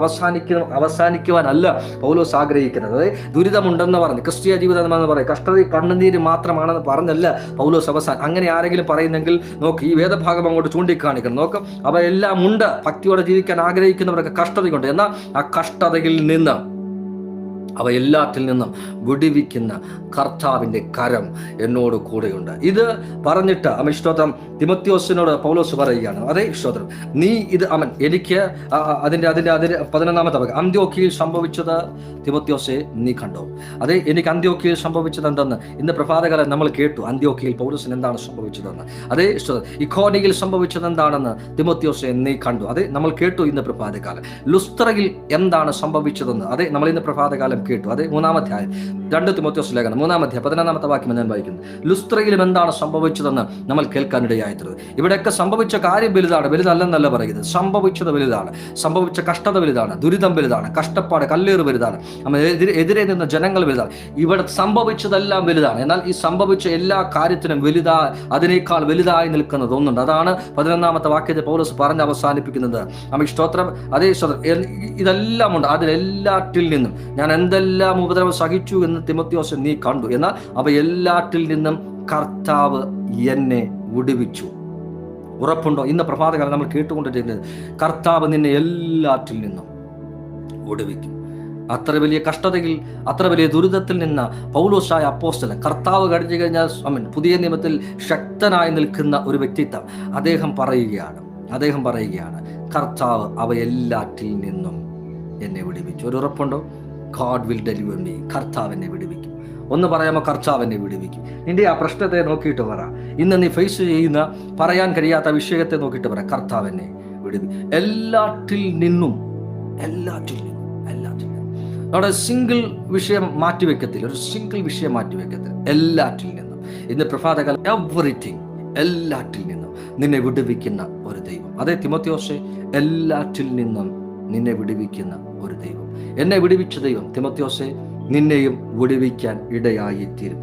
അവസാനിക്കുവാനല്ല പൗലോസ് ആഗ്രഹിക്കുന്നത്. ദുരിതമുണ്ടെന്ന് പറഞ്ഞ്, ക്രിസ്തീയ ജീവിതം എന്ന് പറയും, കഷ്ടത കണ്ണുനീര് മാത്രമാണെന്ന് പറഞ്ഞല്ല പൗലോസ് അവസാനം. അങ്ങനെ ആരെങ്കിലും പറയുന്നെങ്കിൽ നോക്ക്, ഈ വേദഭാഗം അങ്ങോട്ട് ചൂണ്ടിക്കാണിക്കണം. നോക്ക്, അവ എല്ലാം ഉണ്ട്. ഭക്തിയോടെ ജീവിക്കാൻ ആഗ്രഹിക്കുന്നവർക്ക് കഷ്ടതയുണ്ട്. എന്നാൽ ആ കഷ്ടതയിൽ നിന്ന്, അവ എല്ലാറ്റിൽ നിന്നും വിടുവിക്കുന്ന കർത്താവിൻ്റെ കരം എന്നോട് കൂടെയുണ്ട്. ഇത് പറഞ്ഞിട്ട് അമിഷ്ടോത്രം തിമോത്തിയോസിനോട് പൗലോസ് പറയുകയാണ്, അതേ സ്തോത്രം, നീ ഇത് എനിക്ക് അതിൻ്റെ 11-ാമത്തെ വാക്യം, അന്ത്യോക്യയിൽ സംഭവിച്ചത് തിമോത്തിയോസെ നീ കണ്ടോ? അതെ, എനിക്ക് അന്ത്യോക്യയിൽ സംഭവിച്ചത് എന്തെന്ന് ഇന്ന് പ്രഭാതകാലം നമ്മൾ കേട്ടു. അന്ത്യോക്യയിൽ പൗലോസിന് എന്താണ് സംഭവിച്ചതെന്ന്, അതേ സ്തോത്രം, ഇക്കോനിയിൽ സംഭവിച്ചത് എന്താണെന്ന് തിമോത്തിയോസെ നീ കണ്ടു. അതെ, നമ്മൾ കേട്ടു ഇന്ന് പ്രഭാതകാലം. ലുസ്ത്രയിൽ എന്താണ് സംഭവിച്ചതെന്ന്, അതെ, നമ്മൾ ഇന്ന് പ്രഭാതകാലം കേട്ടു. അതെ, 3-ാമധ്യായം 2 തിമോത്തിയോസ് ലേഖനം 3-ാമധ്യായം 11-ാമത്തെ വാക്യം ഞാൻ വായിക്കുന്നു. ലുസ്ത്രയിലും എന്താണ് സംഭവിച്ചതെന്ന് നമ്മൾ കേൾക്കാനിടയായിട്ടുള്ളത്. ഇവിടെയൊക്കെ സംഭവിച്ച കാര്യം വലുതല്ലെന്നല്ല പറയുന്നത്. സംഭവിച്ചത് വലുതാണ്, സംഭവിച്ച കഷ്ടത വലുതാണ്, ദുരിതം വലുതാണ്, കഷ്ടപ്പാട് കല്ലേറ് വലുതാണ്, എതിരെ നിന്ന ജനങ്ങൾ വലുതാണ്. ഇവിടെ സംഭവിച്ചതെല്ലാം വലുതാണ്. എന്നാൽ ഈ സംഭവിച്ച എല്ലാ കാര്യത്തിനും അതിനേക്കാൾ വലുതായി നിൽക്കുന്നത് ഒന്നുണ്ട്. അതാണ് 11-ാമത്തെ വാക്യത്തെ പൗലോസ് പറഞ്ഞ് അവസാനിപ്പിക്കുന്നത്. സ്തോത്രം, അതേ സ്തോത്രം, ഇതെല്ലാം ഉണ്ട്. അതിലെല്ലാറ്റിൽ നിന്നും ഞാൻ എന്തെല്ലാം ഉപദ്രവം സഹിച്ചു എന്ന് തിമോത്തിയോസ് നീ കണ്ടു. എന്നാൽ അവ എല്ലാറ്റിൽ നിന്നും കർത്താവ് എന്നെ വിടുവിച്ചു. ഉറപ്പുണ്ടോ? ഇന്ന് പ്രഭാതകാലം നമ്മൾ കേട്ടുകൊണ്ടിരിക്കുന്നത്, കർത്താവ് നിന്നെ എല്ലാറ്റിൽ നിന്നും വിടുവിക്കും. അത്ര വലിയ കഷ്ടതയിൽ, അത്ര വലിയ ദുരിതത്തിൽ നിന്ന് പൗലോസായ അപ്പോസ്തലൻ, കർത്താവ് കഴിഞ്ഞു കഴിഞ്ഞാൽ പുതിയ നിയമത്തിൽ ശക്തനായി നിൽക്കുന്ന ഒരു വ്യക്തിത്വം, അദ്ദേഹം പറയുകയാണ് കർത്താവ് അവ എല്ലാറ്റിൽ നിന്നും എന്നെ വിടുവിച്ചു. ഒരു ഉറപ്പുണ്ടോ? God will deliver me. കർത്താവ് എന്നെ വിടുവിക്കും. ഒന്ന് പറയാമോ? കർത്താവ് എന്നെ വിടുവിക്കും. നിന്റെ ആ പ്രശ്നത്തെ നോക്കിയിട്ട് പറ, ഇന്ന് നീ ഫേസ് ചെയ്യുന്ന പറയാൻ കഴിയാത്ത വിഷയത്തെ നോക്കിയിട്ട് പറ, കർത്താവ് എന്നെ വിടുവിക്കും. എല്ലാറ്റിൽ നിന്നും അവിടെ സിംഗിൾ വിഷയം മാറ്റിവെക്കത്തില്ല, എല്ലാറ്റിൽ നിന്നും. ഇന്ന് പ്രഭാതകാലം എവറിത്തിങ്, എല്ലാറ്റിൽ നിന്നും നിന്നെ വിടുവിക്കുന്ന ഒരു ദൈവം. അതേ തിമോത്തിയോസേ, എല്ലാറ്റിൽ നിന്നും നിന്നെ വിടുവിക്കുന്ന ഒരു ദൈവം. എന്നെ വിടുവിച്ച ദൈവം തിമോത്തിയോസേ നിന്നെയും വിടുവിക്കാൻ ഇടയായിത്തീരും.